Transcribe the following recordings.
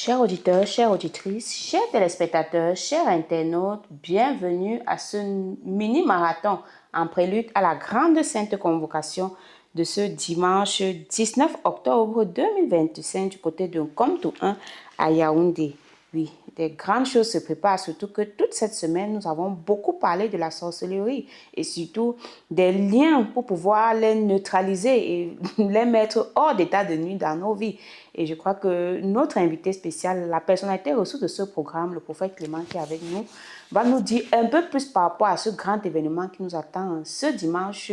Chers auditeurs, chères auditrices, chers téléspectateurs, chers internautes, bienvenue à ce mini-marathon en prélude à la grande sainte convocation de ce dimanche 19 octobre 2025 du côté de Komtou 1 à Yaoundé. Oui, des grandes choses se préparent, surtout que toute cette semaine, nous avons beaucoup parlé de la sorcellerie et surtout des liens pour pouvoir les neutraliser et les mettre hors d'état de nuit dans nos vies. Et je crois que notre invité spécial, la personnalité ressource de ce programme, le prophète Clément qui est avec nous, va nous dire un peu plus par rapport à ce grand événement qui nous attend ce dimanche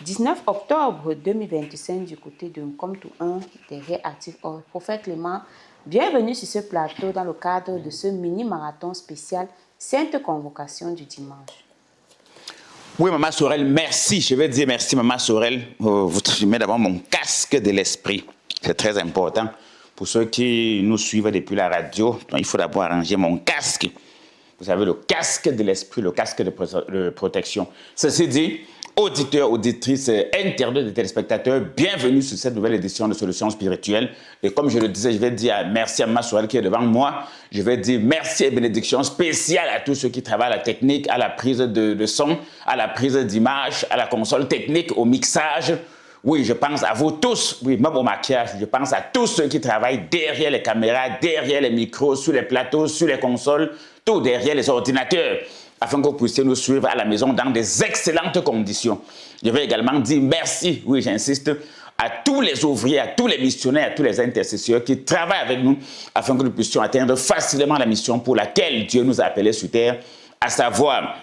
19 octobre 2025 du côté de Komtou 1 derrière Active Or. Prophète Clément, bienvenue sur ce plateau dans le cadre de ce mini-marathon spécial Sainte Convocation du dimanche. Oui, Maman Sorel, merci. Je vais dire merci, Maman Sorel. Vous mettez d'abord mon casque de l'esprit. C'est très important. Pour ceux qui nous suivent depuis la radio, il faut d'abord arranger mon casque. Vous savez, le casque de l'esprit, le casque de protection. Ceci dit, auditeurs, auditrices, internautes et téléspectateurs, bienvenue sur cette nouvelle édition de Solutions spirituelles. Et comme je le disais, je vais dire merci à Maman Sorel qui est devant moi. Je vais dire merci et bénédiction spéciale à tous ceux qui travaillent à la technique, à la prise de son, à la prise d'image, à la console technique, au mixage. Oui, je pense à vous tous, oui, même au maquillage, je pense à tous ceux qui travaillent derrière les caméras, derrière les micros, sur les plateaux, sur les consoles, tout derrière les ordinateurs, afin que vous puissiez nous suivre à la maison dans des excellentes conditions. Je vais également dire merci, oui, j'insiste, à tous les ouvriers, à tous les missionnaires, à tous les intercesseurs qui travaillent avec nous, afin que nous puissions atteindre facilement la mission pour laquelle Dieu nous a appelés sur terre, à savoir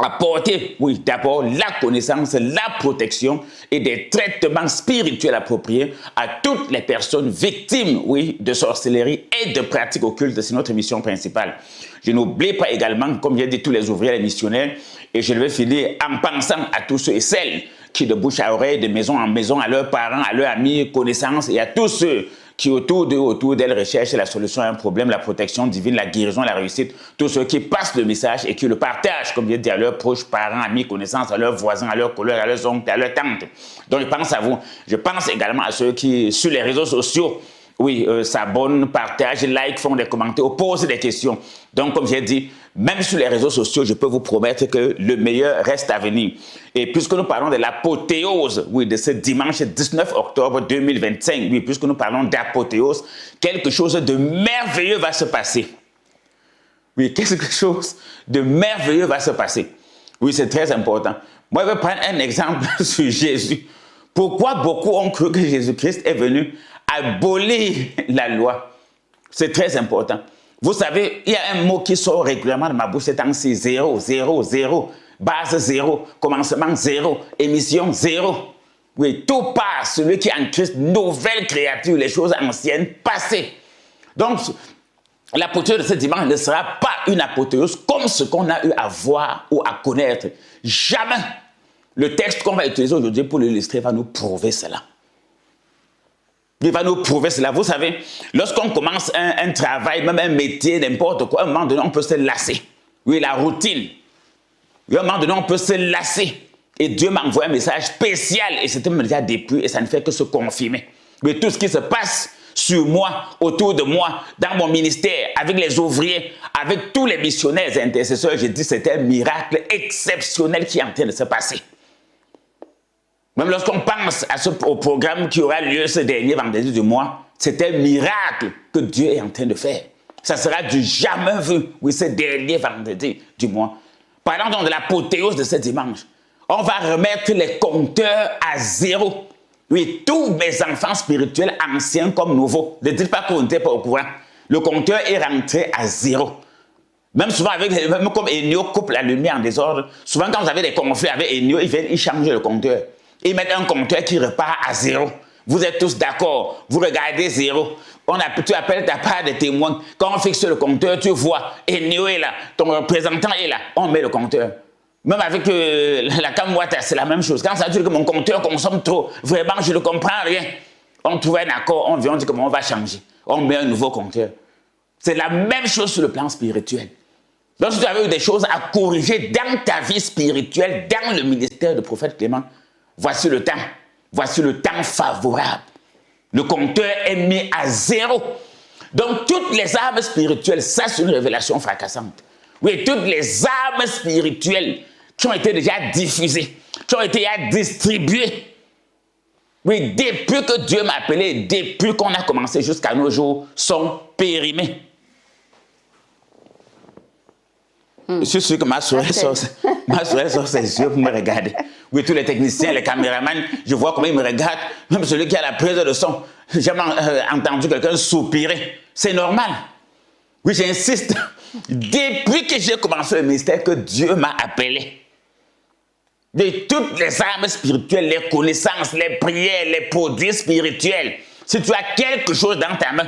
apporter, oui, d'abord la connaissance, la protection et des traitements spirituels appropriés à toutes les personnes victimes, oui, de sorcellerie et de pratiques occultes. C'est notre mission principale. Je n'oublie pas également, comme j'ai dit, tous les ouvriers, les missionnaires, et je vais finir en pensant à tous ceux et celles qui, de bouche à oreille, de maison en maison, à leurs parents, à leurs amis, connaissances, et à tous ceux qui autour d'elle recherchent la solution à un problème, la protection divine, la guérison, la réussite, tous ceux qui passent le message et qui le partagent, comme je dis, à leurs proches, parents, amis, connaissances, à leurs voisins, à leurs collègues, à leurs oncles, à leurs tantes. Donc je pense à vous. Je pense également à ceux qui, sur les réseaux sociaux, oui, s'abonnent, partagent, like, font des commentaires, posent des questions. Donc, comme j'ai dit, même sur les réseaux sociaux, je peux vous promettre que le meilleur reste à venir. Et puisque nous parlons de l'apothéose, oui, de ce dimanche 19 octobre 2025, oui, puisque nous parlons d'apothéose, quelque chose de merveilleux va se passer. Oui, quelque chose de merveilleux va se passer. Oui, c'est très important. Moi, je vais prendre un exemple sur Jésus. Pourquoi beaucoup ont cru que Jésus-Christ est venu abolir la loi? C'est très important. Vous savez, il y a un mot qui sort régulièrement de ma bouche, c'est en 0, 0, 0, base 0, commencement 0, émission 0. Oui, tout passe, celui qui est en Christ, nouvelle créature, les choses anciennes, passées. Donc, l'apothéose de ce dimanche ne sera pas une apothéose comme ce qu'on a eu à voir ou à connaître. Jamais. Le texte qu'on va utiliser aujourd'hui pour l'illustrer va nous prouver cela. Il va nous prouver cela. Vous savez, lorsqu'on commence un travail, même un métier, n'importe quoi, à un moment donné, on peut se lasser. Oui, la routine. Et à un moment donné, on peut se lasser. Et Dieu m'a envoyé un message spécial. Et c'était déjà depuis, et ça ne fait que se confirmer. Mais tout ce qui se passe sur moi, autour de moi, dans mon ministère, avec les ouvriers, avec tous les missionnaires et intercesseurs, j'ai dit c'est un miracle exceptionnel qui est en train de se passer. Même lorsqu'on pense au programme qui aura lieu ce dernier vendredi du mois, c'est un miracle que Dieu est en train de faire. Ça sera du jamais vu, oui, ce dernier vendredi du mois. Parlons donc de l'apothéose de ce dimanche. On va remettre les compteurs à zéro. Oui, tous mes enfants spirituels, anciens comme nouveaux, ne dites pas qu'on n'était pas au courant. Le compteur est rentré à zéro. Même souvent, même comme Enio coupe la lumière en désordre, souvent quand vous avez des conflits avec Enio, ils changent le compteur. Ils mettent un compteur qui repart à zéro. Vous êtes tous d'accord. vous regardez zéro. Tu appelles ta part de témoins. Quand on fixe le compteur, tu vois, Enio est là, ton représentant est là. On met le compteur. Même avec la Camouata, c'est la même chose. Quand ça dit que mon compteur consomme trop, vraiment, je ne comprends rien. On trouve un accord, on vient, on dit comment on va changer. On met un nouveau compteur. C'est la même chose sur le plan spirituel. Donc, si tu avais eu des choses à corriger dans ta vie spirituelle, dans le ministère du prophète Clément, voici le temps. Voici le temps favorable. Le compteur est mis à zéro. Donc, toutes les armes spirituelles, ça, c'est une révélation fracassante. Oui, toutes les armes spirituelles qui ont été déjà diffusées, qui ont été déjà distribuées. Oui, depuis que Dieu m'a appelé, depuis qu'on a commencé jusqu'à nos jours, sont périmées. Je suis sûr que ma soeur sort ses yeux pour me regarder. Oui, tous les techniciens, les caméramans, je vois comment ils me regardent. Même celui qui a la prise de son. J'ai jamais entendu quelqu'un soupirer. C'est normal. Oui, j'insiste. Depuis que j'ai commencé le ministère, que Dieu m'a appelé, de toutes les armes spirituelles, les connaissances, les prières, les produits spirituels, si tu as quelque chose dans ta main,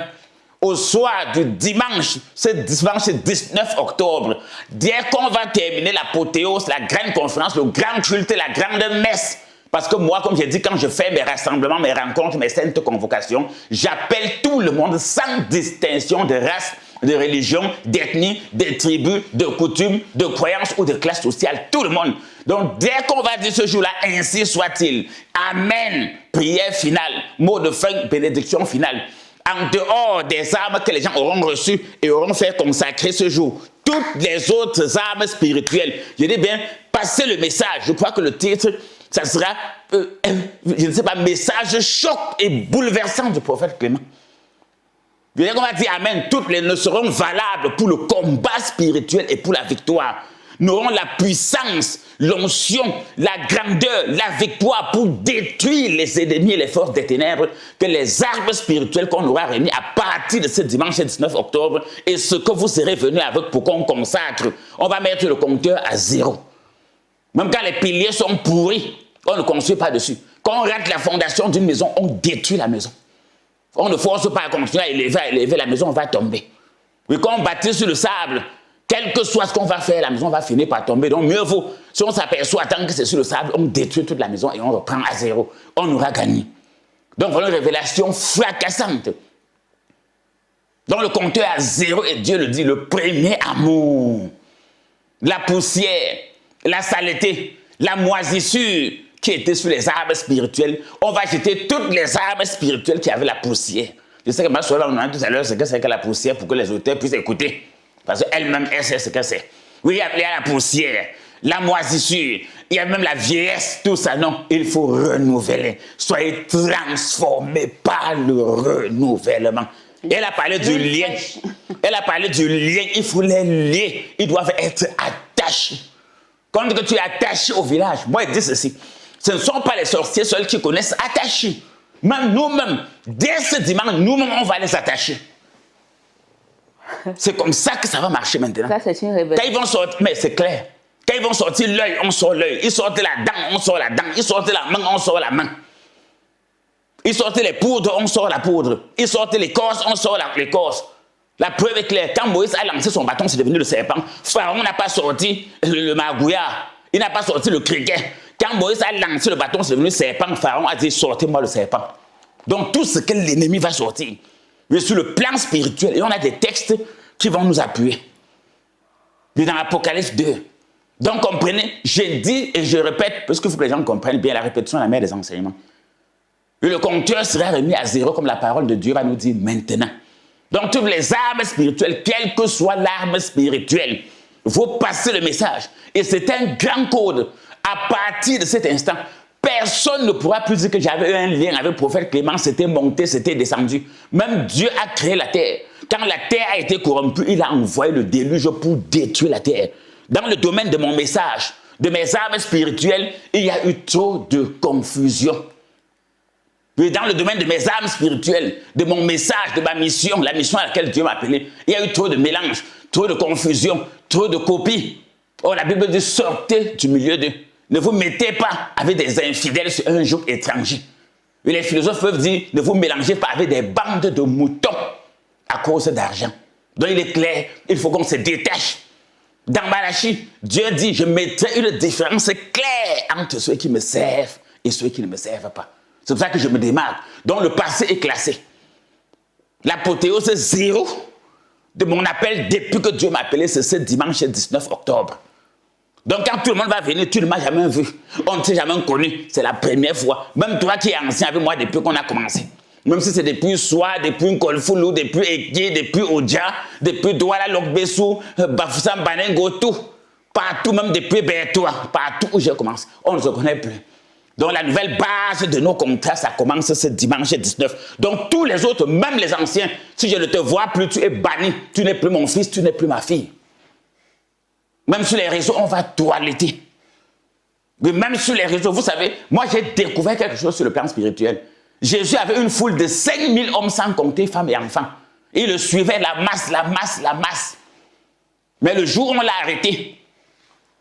au soir du dimanche, ce dimanche 19 octobre, dès qu'on va terminer l'apothéose, la grande conférence, le grand culte, la grande messe, parce que moi, comme j'ai dit, quand je fais mes rassemblements, mes rencontres, mes saintes convocations, j'appelle tout le monde sans distinction de race, de religion, d'ethnie, de tribus, de coutumes, de croyances ou de classe sociale, tout le monde. Donc, dès qu'on va dire ce jour-là, ainsi soit-il, Amen, prière finale, mot de fin, bénédiction finale. En dehors des armes que les gens auront reçues et auront fait consacrer ce jour, toutes les autres armes spirituelles, je dis bien, passez le message. Je crois que le titre, ça sera, je ne sais pas, message choc et bouleversant du prophète Clément. Je veux dire qu'on va dire Amen, toutes les ne seront valables pour le combat spirituel et pour la victoire. Nous aurons la puissance, l'onction, la grandeur, la victoire pour détruire les ennemis et les forces des ténèbres que les armes spirituelles qu'on aura réunies à partir de ce dimanche 19 octobre et ce que vous serez venus avec pour qu'on consacre. On va mettre le compteur à 0. Même quand les piliers sont pourris, on ne construit pas dessus. Quand on rate la fondation d'une maison, on détruit la maison. On ne force pas à continuer à élever la maison, on va tomber. Oui, quand on bâtit sur le sable, quel que soit ce qu'on va faire, la maison va finir par tomber. Donc mieux vaut, si on s'aperçoit tant que c'est sur le sable, on détruit toute la maison et on reprend à 0. On aura gagné. Donc voilà une révélation fracassante. Donc le compteur à 0, et Dieu le dit, le premier amour, la poussière, la saleté, la moisissure qui était sur les arbres spirituels, on va jeter toutes les arbres spirituelles qui avaient la poussière. Je sais que ma soeur, on a dit tout à l'heure, c'est que la poussière pour que les auteurs puissent écouter. Parce qu'elle-même, elle sait ce que c'est. Oui, il y a la poussière, la moisissure, il y a même la vieillesse, tout ça. Non, il faut renouveler. Soyez transformés par le renouvellement. Elle a parlé du lien. Elle a parlé du lien. Il faut les lier. Ils doivent être attachés. Quand tu es attaché au village, moi, je dis ceci. Ce ne sont pas les sorciers seuls qui connaissent attachés. Même nous-mêmes, dès ce dimanche, nous-mêmes, on va les attacher. C'est comme ça que ça va marcher maintenant. Ça, c'est une révélation. Quand ils vont sortir, mais c'est clair. Quand ils vont sortir l'œil, on sort l'œil. Ils sortent la dent, on sort la dent. Ils sortent la main, on sort la main. Ils sortent les poudres, on sort la poudre. Ils sortent l'écorce, on sort l'écorce. La preuve est claire. Quand Moïse a lancé son bâton, c'est devenu le serpent. Pharaon n'a pas sorti le magouillard. Il n'a pas sorti le criquet. Quand Moïse a lancé le bâton, c'est devenu le serpent. Pharaon a dit, sortez-moi le serpent. Donc tout ce que l'ennemi va sortir, mais sur le plan spirituel, et on a des textes qui vont nous appuyer. Mais dans l'Apocalypse 2. Donc comprenez, je dis et je répète, parce qu'il faut que les gens comprennent bien, la répétition est la mère des enseignements. Et le compteur sera remis à 0 comme la parole de Dieu va nous dire maintenant. Donc toutes les armes spirituelles, quelle que soit l'arme spirituelle, vous passez le message. Et c'est un grand code. À partir de cet instant, personne ne pourra plus dire que j'avais un lien avec le prophète Clément, c'était monté, c'était descendu. Même Dieu a créé la terre. Quand la terre a été corrompue, il a envoyé le déluge pour détruire la terre. Dans le domaine de mon message, de mes armes spirituelles, il y a eu trop de confusion. Et dans le domaine de mes armes spirituelles, de mon message, de ma mission, la mission à laquelle Dieu m'a appelé, il y a eu trop de mélange, trop de confusion, trop de copies. Oh, la Bible dit, sortez du milieu d'eux. Ne vous mettez pas avec des infidèles sur un joug étranger. Et les philosophes peuvent dire, ne vous mélangez pas avec des bandes de moutons à cause d'argent. Donc il est clair, il faut qu'on se détache. Dans Malachie, Dieu dit, je mettrai une différence claire entre ceux qui me servent et ceux qui ne me servent pas. C'est pour ça que je me démarque. Donc le passé est classé. L'apothéose 0 de mon appel depuis que Dieu m'a appelé, c'est ce dimanche 19 octobre. Donc quand tout le monde va venir, tu ne m'as jamais vu. On ne s'est jamais connu. C'est la première fois. Même toi qui es ancien avec moi depuis qu'on a commencé. Même si c'est depuis Soa, depuis Nkolfulu, depuis Eki, depuis Odia, depuis Douala, Lokbessou, Bafoussam, Banengo, tout. Partout, même depuis Bertoua, partout où je commence, on ne se connaît plus. Donc la nouvelle base de nos contrats, ça commence ce dimanche 19. Donc tous les autres, même les anciens, si je ne te vois plus, tu es banni. Tu n'es plus mon fils, tu n'es plus ma fille. Même sur les réseaux, on va toiletter. Mais même sur les réseaux, vous savez, moi j'ai découvert quelque chose sur le plan spirituel. Jésus avait une foule de 5000 hommes sans compter femmes et enfants. Il le suivait, la masse, la masse, la masse. Mais le jour où on l'a arrêté,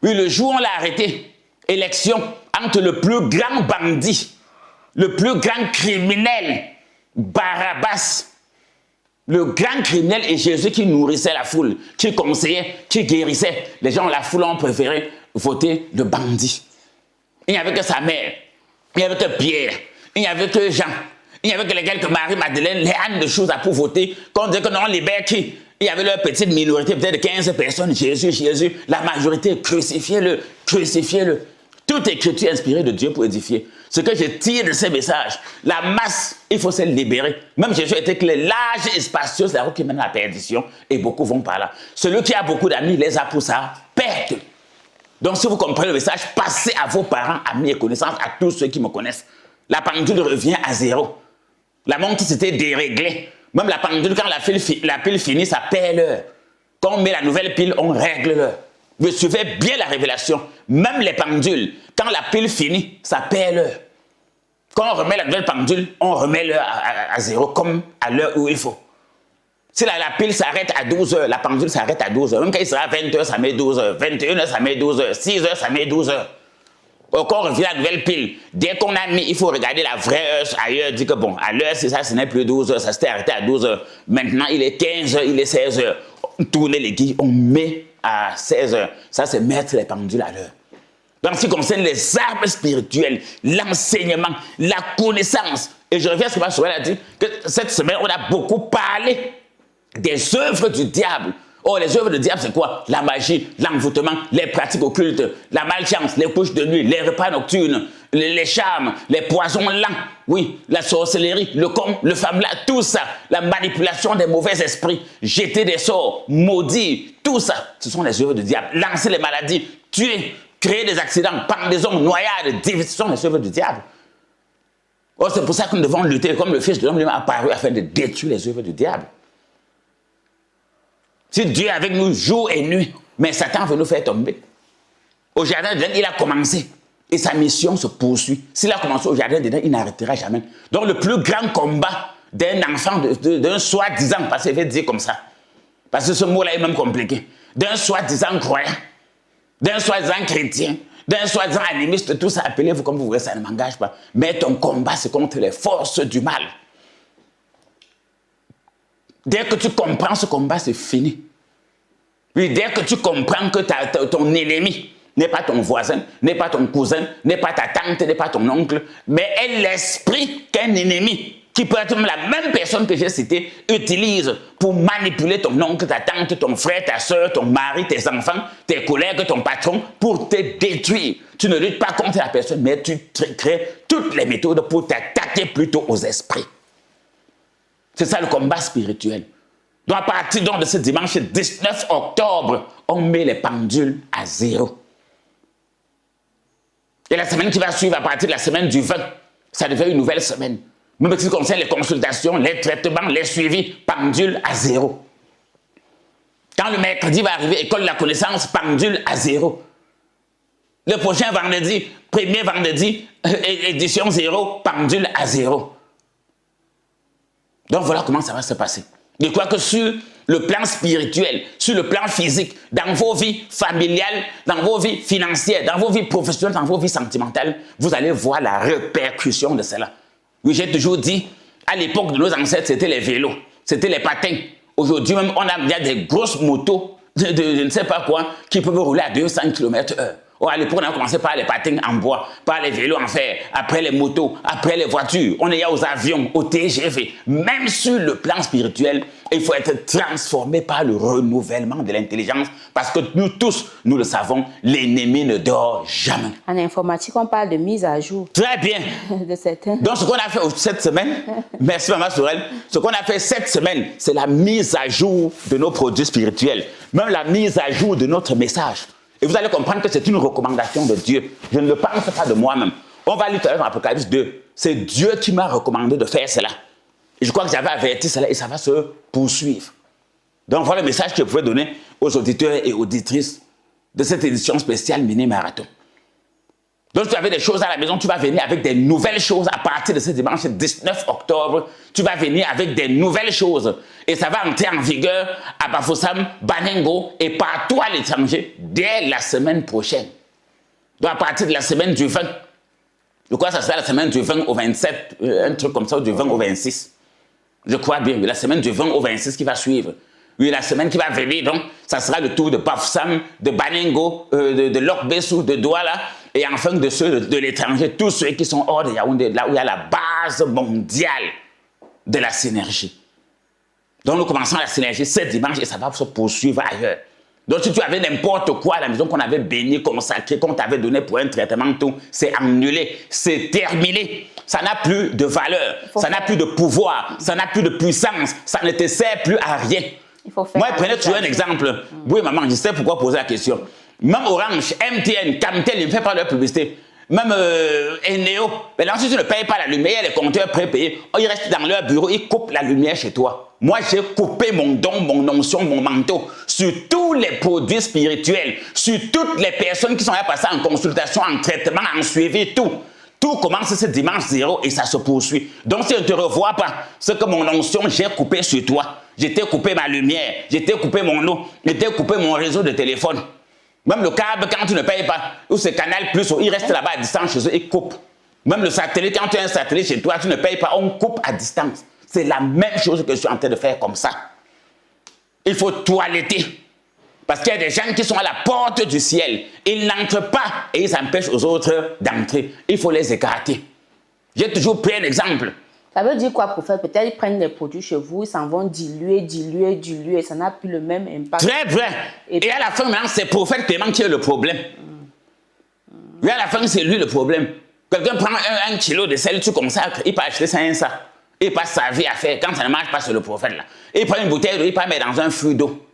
oui, le jour où on l'a arrêté, élection entre le plus grand bandit, le plus grand criminel, Barabbas, le grand criminel et Jésus qui nourrissait la foule, qui conseillait, qui guérissait. Les gens, la foule ont préféré voter le bandit. Il n'y avait que sa mère, il n'y avait que Pierre, il n'y avait que Jean, il n'y avait que les quelques Marie-Madeleine, les ânes de choses pour voter. Quand on disait que non, on libère qui? Il y avait leur petite minorité, peut-être de 15 personnes. Jésus, Jésus, la majorité, crucifiez-le, crucifiez-le. Toute écriture inspirée de Dieu pour édifier. Ce que je tire de ces messages, la masse, il faut se libérer. Même Jésus était clair, large et spacieuse, la route qui mène à la perdition, et beaucoup vont par là. Celui qui a beaucoup d'amis les a pour sa perte. Donc si vous comprenez le message, passez à vos parents, amis et connaissances, à tous ceux qui me connaissent. La pendule revient à zéro. La montre s'était déréglée. Même la pendule, quand la pile finit, ça perd l'heure. Quand on met la nouvelle pile, on règle l'heure. Vous suivez bien la révélation. Même les pendules, quand la pile finit, ça perd l'heure. Quand on remet la nouvelle pendule, on remet l'heure à zéro, comme à l'heure où il faut. Si la pile s'arrête à 12 heures, la pendule s'arrête à 12 heures. Même quand il sera 20 heures, ça met 12 heures. 21 heures, ça met 12 heures. 6 heures, ça met 12 heures. Quand on revient à la nouvelle pile, dès qu'on a mis, il faut regarder la vraie heure ailleurs, dire que bon, à l'heure, c'est ça, ce n'est plus 12 heures, ça s'était arrêté à 12 heures. Maintenant, il est 15 heures, il est 16 heures. On tourne les guilles, on met à 16 heures. Ça, c'est mettre les pendules à l'heure. Dans ce qui concerne les armes spirituelles, l'enseignement, la connaissance. Et je reviens à ce que ma soeur a dit, que cette semaine, on a beaucoup parlé des œuvres du diable. Oh, les œuvres du diable, c'est quoi? La magie, l'envoûtement, les pratiques occultes, la malchance, les couches de nuit, les repas nocturnes, les charmes, les poisons lents, oui, la sorcellerie, le con, le femme-là, tout ça, la manipulation des mauvais esprits, jeter des sorts, maudire, tout ça, ce sont les œuvres du diable. Lancer les maladies, tuer, créer des accidents, pendaisons, noyades, ce sont les œuvres du diable. Oh, c'est pour ça que nous devons lutter comme le Fils de l'homme est apparu afin de détruire les œuvres du diable. Si Dieu est avec nous jour et nuit, mais Satan veut nous faire tomber. Au jardin d'Éden, il a commencé et sa mission se poursuit. S'il a commencé au jardin d'Éden, il n'arrêtera jamais. Donc le plus grand combat d'un enfant, d'un soi-disant, parce qu'il veut dire comme ça, parce que ce mot-là est même compliqué, d'un soi-disant croyant, d'un soi-disant chrétien, d'un soi-disant animiste, tout ça, appelez-vous comme vous voulez, ça ne m'engage pas. Mais ton combat, c'est contre les forces du mal. Dès que tu comprends ce combat, c'est fini. Puis dès que tu comprends que ton ennemi n'est pas ton voisin, n'est pas ton cousin, n'est pas ta tante, n'est pas ton oncle, mais est l'esprit qu'un ennemi, qui peut être la même personne que j'ai citée, utilise pour manipuler ton oncle, ta tante, ton frère, ta soeur, ton mari, tes enfants, tes collègues, ton patron, pour te détruire. Tu ne luttes pas contre la personne, mais tu crées toutes les méthodes pour t'attaquer plutôt aux esprits. C'est ça le combat spirituel. Donc à partir de ce dimanche 19 octobre, on met les pendules à zéro. Et la semaine qui va suivre, à partir de la semaine du 20, ça devient une nouvelle semaine. Même ce qui concerne les consultations, les traitements, les suivis, pendule à zéro. Quand le mercredi va arriver, école de la connaissance, pendule à zéro. Le prochain vendredi, premier vendredi, édition zéro, pendule à zéro. Donc voilà comment ça va se passer. Je crois que sur le plan spirituel, sur le plan physique, dans vos vies familiales, dans vos vies financières, dans vos vies professionnelles, dans vos vies sentimentales, vous allez voir la répercussion de cela. Oui, j'ai toujours dit, à l'époque de nos ancêtres, c'était les vélos, c'était les patins. Aujourd'hui même, il y a des grosses motos, de je ne sais pas quoi, qui peuvent rouler à 200 km/h. Oh, à l'époque, on a commencé par les patins en bois, par les vélos en fer, après les motos, après les voitures, on est aux avions, au TGV. Même sur le plan spirituel, il faut être transformé par le renouvellement de l'intelligence parce que nous tous, nous le savons, l'ennemi ne dort jamais. En informatique, on parle de mise à jour. Très bien. De certains. Donc, ce qu'on a fait cette semaine, merci Maman Sorel, ce qu'on a fait cette semaine, c'est la mise à jour de nos produits spirituels, même la mise à jour de notre message. Et vous allez comprendre que c'est une recommandation de Dieu. Je ne le pense pas de moi-même. On va lire tout à l'heure dans Apocalypse 2. C'est Dieu qui m'a recommandé de faire cela. Et je crois que j'avais averti cela et ça va se poursuivre. Donc voilà le message que je pouvais donner aux auditeurs et auditrices de cette édition spéciale mini-marathon. Donc, si tu avais des choses à la maison, tu vas venir avec des nouvelles choses à partir de ce dimanche 19 octobre. Tu vas venir avec des nouvelles choses. Et ça va entrer en vigueur à Bafoussam, Banengo et partout à l'étranger dès la semaine prochaine. Donc, à partir de la semaine du 20. Je crois que ça sera la semaine du 20 au 27, un truc comme ça, du 20 au 26. Je crois bien, la semaine du 20 au 26 qui va suivre. Oui, la semaine qui va venir, donc, ça sera le tour de Bafoussam, de Banengo, de Lokbessou, de Douala, et enfin de ceux de l'étranger, tous ceux qui sont hors de Yaoundé, là où il y a la base mondiale de la synergie. Donc nous commençons la synergie ce dimanche et ça va se poursuivre ailleurs. Donc si tu avais n'importe quoi à la maison qu'on avait béni, consacré, qu'on t'avait donné pour un traitement, tout, c'est annulé, c'est terminé. Ça n'a plus de valeur, ça n'a plus de pouvoir, ça n'a plus de puissance, ça ne te sert plus à rien. Moi, prenez toujours un exemple. Oui, maman, je sais pourquoi poser la question. Même Orange, MTN, Camtel, ils ne font pas leur publicité. Même Eneo. Mais là, si tu ne payes pas la lumière, les compteurs prépayés, ils restent dans leur bureau, ils coupent la lumière chez toi. Moi, j'ai coupé mon don, mon onction, mon manteau sur tous les produits spirituels, sur toutes les personnes qui sont là passer en consultation, en traitement, en suivi, tout. Tout commence ce dimanche 0 et ça se poursuit. Donc, si je ne te revois pas, c'est que mon onction, j'ai coupé sur toi. J'ai coupé ma lumière, j'ai coupé mon eau, j'ai coupé mon réseau de téléphone. Même le câble, quand tu ne payes pas, ou c'est Canal+, il reste là-bas à distance chez eux, il coupe. Même le satellite, quand tu as un satellite chez toi, tu ne payes pas, on coupe à distance. C'est la même chose que je suis en train de faire comme ça. Il faut toiletter. Parce qu'il y a des gens qui sont à la porte du ciel. Ils n'entrent pas et ils empêchent aux autres d'entrer. Il faut les écarter. J'ai toujours pris un exemple. Ça veut dire quoi, prophète? Peut-être ils prennent des produits chez vous, ils s'en vont diluer. Ça n'a plus le même impact. Très vrai. Et à la fin, maintenant, c'est prophète Clément qui est le problème. Et à la fin, c'est lui le problème. Quelqu'un prend un kilo de sel, tu consacres, il peut acheter ça et ça. Il passe sa vie à faire. Quand ça ne marche pas, c'est le prophète là. Il prend une bouteille d'eau, il peut mettre dans un fût d'eau.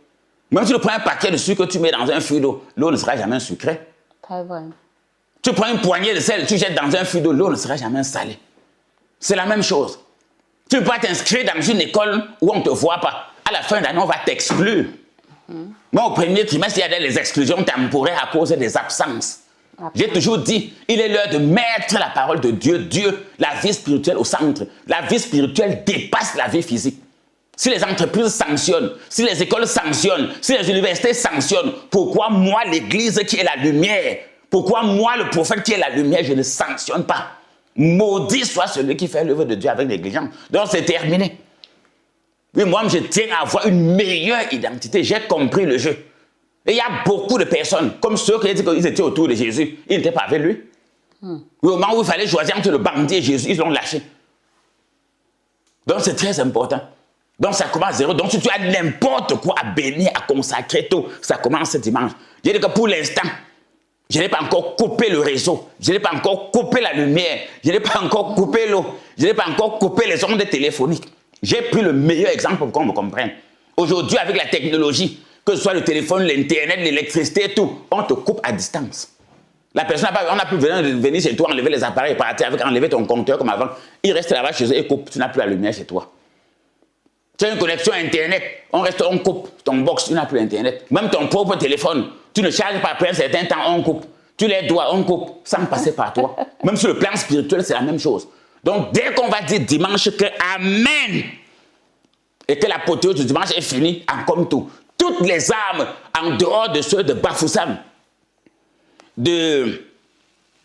Même si tu prends un paquet de sucre que tu mets dans un fût d'eau, l'eau ne sera jamais sucrée. Très vrai. Tu prends une poignée de sel, tu jettes dans un fût d'eau, l'eau ne sera jamais salée. C'est la même chose. Tu ne peux pas t'inscrire dans une école où on ne te voit pas. À la fin d'année, on va t'exclure. Moi, au premier trimestre, il y a des exclusions temporaires à cause des absences. J'ai toujours dit, il est l'heure de mettre la parole de Dieu, la vie spirituelle au centre. La vie spirituelle dépasse la vie physique. Si les entreprises sanctionnent, si les écoles sanctionnent, si les universités sanctionnent, pourquoi moi, l'Église qui est la lumière, pourquoi moi, le prophète qui est la lumière, je ne sanctionne pas? Maudit soit celui qui fait l'œuvre de Dieu avec négligence. Donc c'est terminé. Oui, moi, je tiens à avoir une meilleure identité. J'ai compris le jeu. Et il y a beaucoup de personnes, comme ceux qui disent qu'ils étaient autour de Jésus, ils n'étaient pas avec lui. Oui, au moment où il fallait choisir entre le bandit et Jésus, ils l'ont lâché. Donc c'est très important. Donc ça commence à 0. Donc si tu as n'importe quoi à bénir, à consacrer, tout, ça commence ce dimanche. Je dis que pour l'instant, je n'ai pas encore coupé le réseau, je n'ai pas encore coupé la lumière, je n'ai pas encore coupé l'eau, je n'ai pas encore coupé les ondes téléphoniques. J'ai pris le meilleur exemple pour qu'on me comprenne. Aujourd'hui, avec la technologie, que ce soit le téléphone, l'internet, l'électricité, tout, on te coupe à distance. La personne n'a plus besoin de venir chez toi, enlever les appareils, partir avec, enlever ton compteur comme avant. Il reste là-bas chez eux et coupe, tu n'as plus la lumière chez toi. Tu as une connexion Internet, on coupe ton box, tu n'as plus Internet. Même ton propre téléphone, tu ne charges pas après un certain temps, on coupe. Tu les dois, on coupe, sans passer par toi. Même sur le plan spirituel, c'est la même chose. Donc, dès qu'on va dire dimanche que Amen, et que l'apothéose du dimanche est finie, en comme tout, toutes les âmes, en dehors de ceux de Bafoussam, de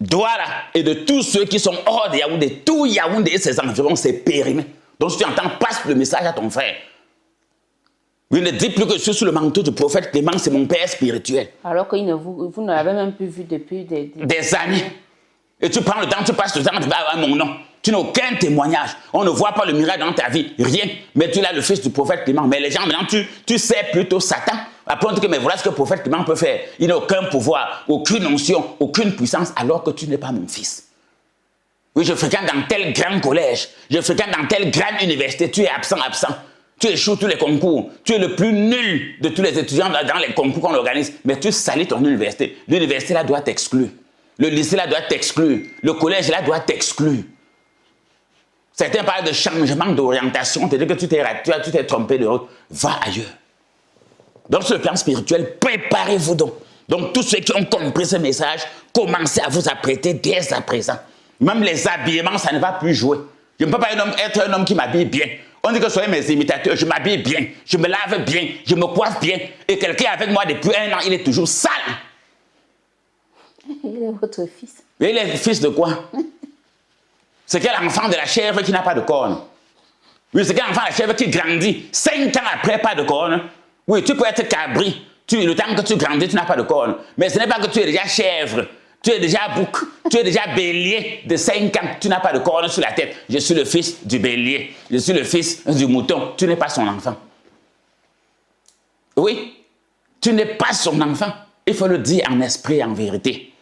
Douala et de tous ceux qui sont hors de Yaoundé, tout Yaoundé et ses environs, c'est périmé. Donc, si tu entends, passe le message à ton frère. Oui, ne dites plus que je suis sous le manteau du prophète Clément, c'est mon père spirituel. Alors que vous ne l'avez même plus vu depuis des années. Et tu prends le temps, tu passes le temps, tu vas avoir mon nom. Tu n'as aucun témoignage. On ne voit pas le miracle dans ta vie, rien. Mais tu es le fils du prophète Clément. Mais les gens, maintenant, tu sais plutôt Satan. Après, on dit que mais voilà ce que le prophète Clément peut faire. Il n'a aucun pouvoir, aucune onction, aucune puissance, alors que tu n'es pas mon fils. Oui, je fréquente dans tel grand collège, je fréquente dans telle grande université, tu es absent. Tu échoues tous les concours, tu es le plus nul de tous les étudiants dans les concours qu'on organise, mais tu salis ton université. L'université là doit t'exclure. Le lycée là doit t'exclure. Le collège là doit t'exclure. Certains parlent de changement d'orientation, c'est-à-dire que tu t'es trompé de route. Va ailleurs. Donc sur le plan spirituel, préparez-vous donc. Donc tous ceux qui ont compris ce message, commencez à vous apprêter dès à présent. Même les habillements, ça ne va plus jouer. Je ne peux pas être un homme qui m'habille bien. On dit que soyez mes imitateurs, je m'habille bien, je me lave bien, je me coiffe bien. Et quelqu'un avec moi depuis 1 an, il est toujours sale. Il est votre fils. Et il est le fils de quoi? C'est quel enfant de la chèvre qui n'a pas de cornes? Oui, c'est quel enfant de la chèvre qui grandit 5 ans après, pas de cornes? Oui, tu peux être cabri. Le temps que tu grandis, tu n'as pas de cornes. Mais ce n'est pas que tu es déjà chèvre. Tu es déjà bouc, tu es déjà bélier de 5 ans, tu n'as pas de cornes sur la tête. Je suis le fils du bélier, je suis le fils du mouton, tu n'es pas son enfant. Oui, tu n'es pas son enfant. Il faut le dire en esprit et en vérité.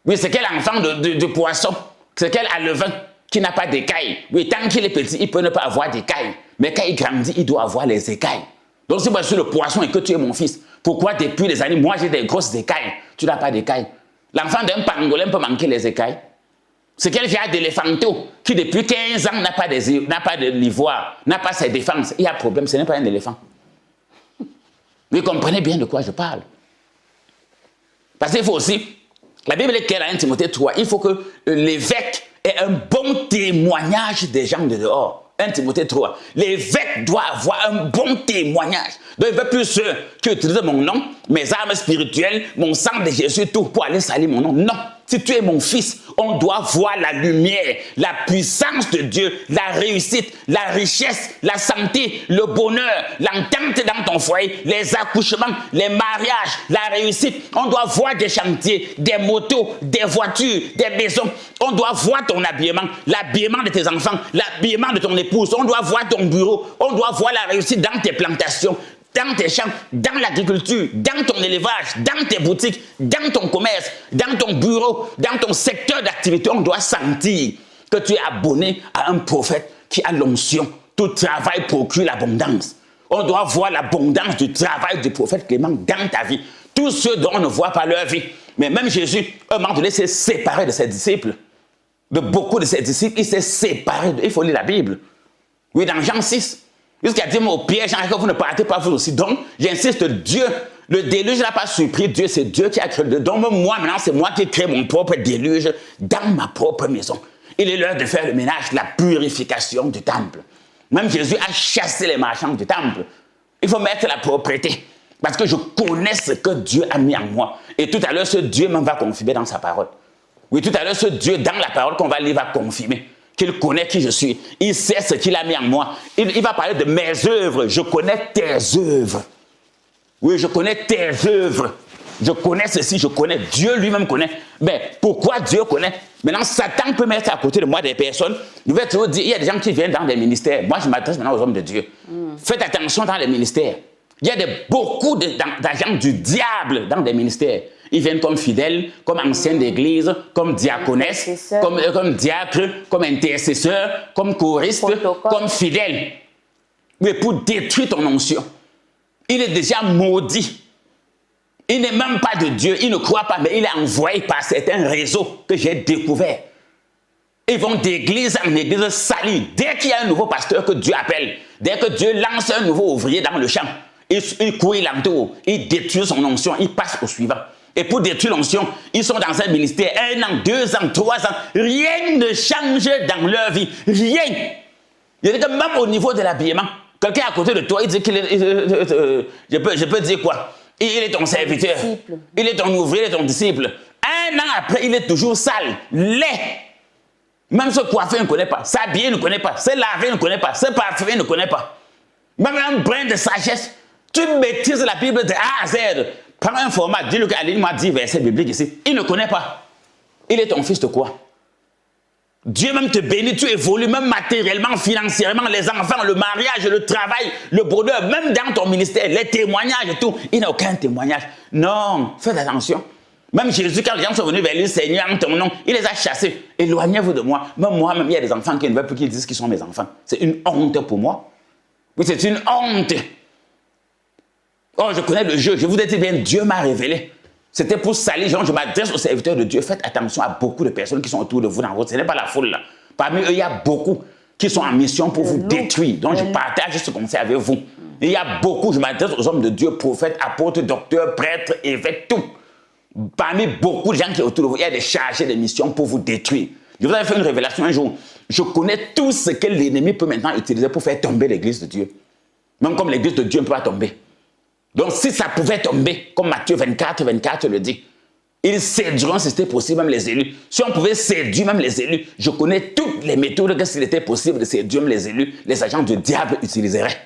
Oui, c'est quel enfant de poisson, c'est quel alevin qui n'a pas d'écailles. Oui, tant qu'il est petit, il peut ne pas avoir d'écailles. Mais quand il grandit, il doit avoir les écailles. Donc si moi je suis le poisson et que tu es mon fils, pourquoi depuis des années, moi j'ai des grosses écailles, tu n'as pas d'écailles? L'enfant d'un pangolin peut manquer les écailles. C'est quel genre d'éléphanto qui depuis 15 ans n'a pas de l'ivoire, n'a pas ses défenses. Il y a un problème, ce n'est pas un éléphant. Vous comprenez bien de quoi je parle. Parce qu'il faut aussi, la Bible est claire à 1 Timothée 3, il faut que l'évêque ait un bon témoignage des gens de dehors. 1 Timothée 3. L'évêque doit avoir un bon témoignage. Donc il ne veut plus ceux qui utilisent mon nom, mes armes spirituelles, mon sang de Jésus, tout pour aller salir mon nom. Non. Si tu es mon fils, on doit voir la lumière, la puissance de Dieu, la réussite, la richesse, la santé, le bonheur, l'entente dans ton foyer, les accouchements, les mariages, la réussite. On doit voir des chantiers, des motos, des voitures, des maisons. On doit voir ton habillement, l'habillement de tes enfants, l'habillement de ton épouse. On doit voir ton bureau. On doit voir la réussite dans tes plantations, dans tes champs, dans l'agriculture, dans ton élevage, dans tes boutiques, dans ton commerce, dans ton bureau, dans ton secteur d'activité. On doit sentir que tu es abonné à un prophète qui a l'onction. Tout travail procure l'abondance. On doit voir l'abondance du travail du prophète Clément dans ta vie. Tous ceux dont on ne voit pas leur vie. Mais même Jésus, à un moment donné, s'est séparé de ses disciples. De beaucoup de ses disciples, il s'est séparé. Il faut lire la Bible. Oui, dans Jean 6. Jusqu'à dire au piège, que vous ne partez pas vous aussi. Donc, j'insiste, Dieu, le déluge n'a pas surpris Dieu, c'est Dieu qui a créé. Donc, moi, maintenant, c'est moi qui crée mon propre déluge dans ma propre maison. Il est l'heure de faire le ménage, la purification du temple. Même Jésus a chassé les marchands du temple. Il faut mettre la propreté. Parce que je connais ce que Dieu a mis en moi. Et tout à l'heure, ce Dieu même va confirmer dans sa parole. Oui, tout à l'heure, ce Dieu, dans la parole qu'on va lire, va confirmer qu'il connaît qui je suis. Il sait ce qu'il a mis en moi. Il va parler de mes œuvres. Je connais tes œuvres. Oui, je connais tes œuvres. Je connais ceci, je connais. Dieu lui-même connaît. Mais pourquoi Dieu connaît? Maintenant, Satan peut mettre à côté de moi des personnes. Je vais toujours dire, il y a des gens qui viennent dans des ministères. Moi, je m'adresse maintenant aux hommes de Dieu. Faites attention dans les ministères. Il y a beaucoup d'agents du diable dans des ministères. Ils viennent comme fidèles, comme anciens d'église, comme diaconesses, comme diacres, comme intercesseurs, comme choristes, comme fidèles. Mais pour détruire ton onction, il est déjà maudit. Il n'est même pas de Dieu, il ne croit pas, mais il est envoyé par certains réseaux que j'ai découverts. Ils vont d'église en église salir. Dès qu'il y a un nouveau pasteur que Dieu appelle, dès que Dieu lance un nouveau ouvrier dans le champ, il court, il entoure, il détruit son onction, il passe au suivant. Et pour détruire l'onction, ils sont dans un ministère 1 an, 2 ans, 3 ans. Rien ne change dans leur vie. Rien. Il y a que même au niveau de l'habillement, quelqu'un à côté de toi, il dit qu'il est... je peux dire quoi? Il est ton serviteur. Il est ton ouvrier, il est ton disciple. 1 an après, il est toujours sale, laid. Même se coiffer, il ne connaît pas. S'habiller, il ne connaît pas. Se laver, il ne connaît pas. Se parfumer, il ne connaît pas. Même un brin de sagesse. Tu maîtrises la Bible de A à Z. Prends un format, dis-le qu'Aline m'a dit verset biblique ici. Il ne connaît pas. Il est ton fils de quoi? Dieu même te bénit, tu évolues même matériellement, financièrement, les enfants, le mariage, le travail, le bonheur, même dans ton ministère, les témoignages et tout. Il n'a aucun témoignage. Non, faites attention. Même Jésus, quand les gens sont venus vers lui, Seigneur, en ton nom, il les a chassés. Éloignez-vous de moi. Même moi-même, il y a des enfants qui ne veulent plus qu'ils disent qu'ils sont mes enfants. C'est une honte pour moi. Oui, c'est une honte. Oh, je connais le jeu. Je vous ai dit bien, Dieu m'a révélé. C'était pour salir, genre, je m'adresse aux serviteurs de Dieu. Faites attention à beaucoup de personnes qui sont autour de vous dans votre. Ce n'est pas la foule là. Parmi eux, il y a beaucoup qui sont en mission pour vous détruire. Donc, je partage ce conseil avec vous. Il y a beaucoup, je m'adresse aux hommes de Dieu, prophètes, apôtres, docteurs, prêtres, évêques, tout. Parmi beaucoup de gens qui sont autour de vous, il y a des chargés de mission pour vous détruire. Je vous avais fait une révélation un jour. Je connais tout ce que l'ennemi peut maintenant utiliser pour faire tomber l'église de Dieu. Même comme l'église de Dieu ne peut pas tomber. Donc, si ça pouvait tomber, comme Matthieu 24, 24 le dit, ils séduiront, si c'était possible, même les élus. Si on pouvait séduire même les élus, je connais toutes les méthodes que s'il était possible de séduire même les élus, les agents du diable utiliseraient.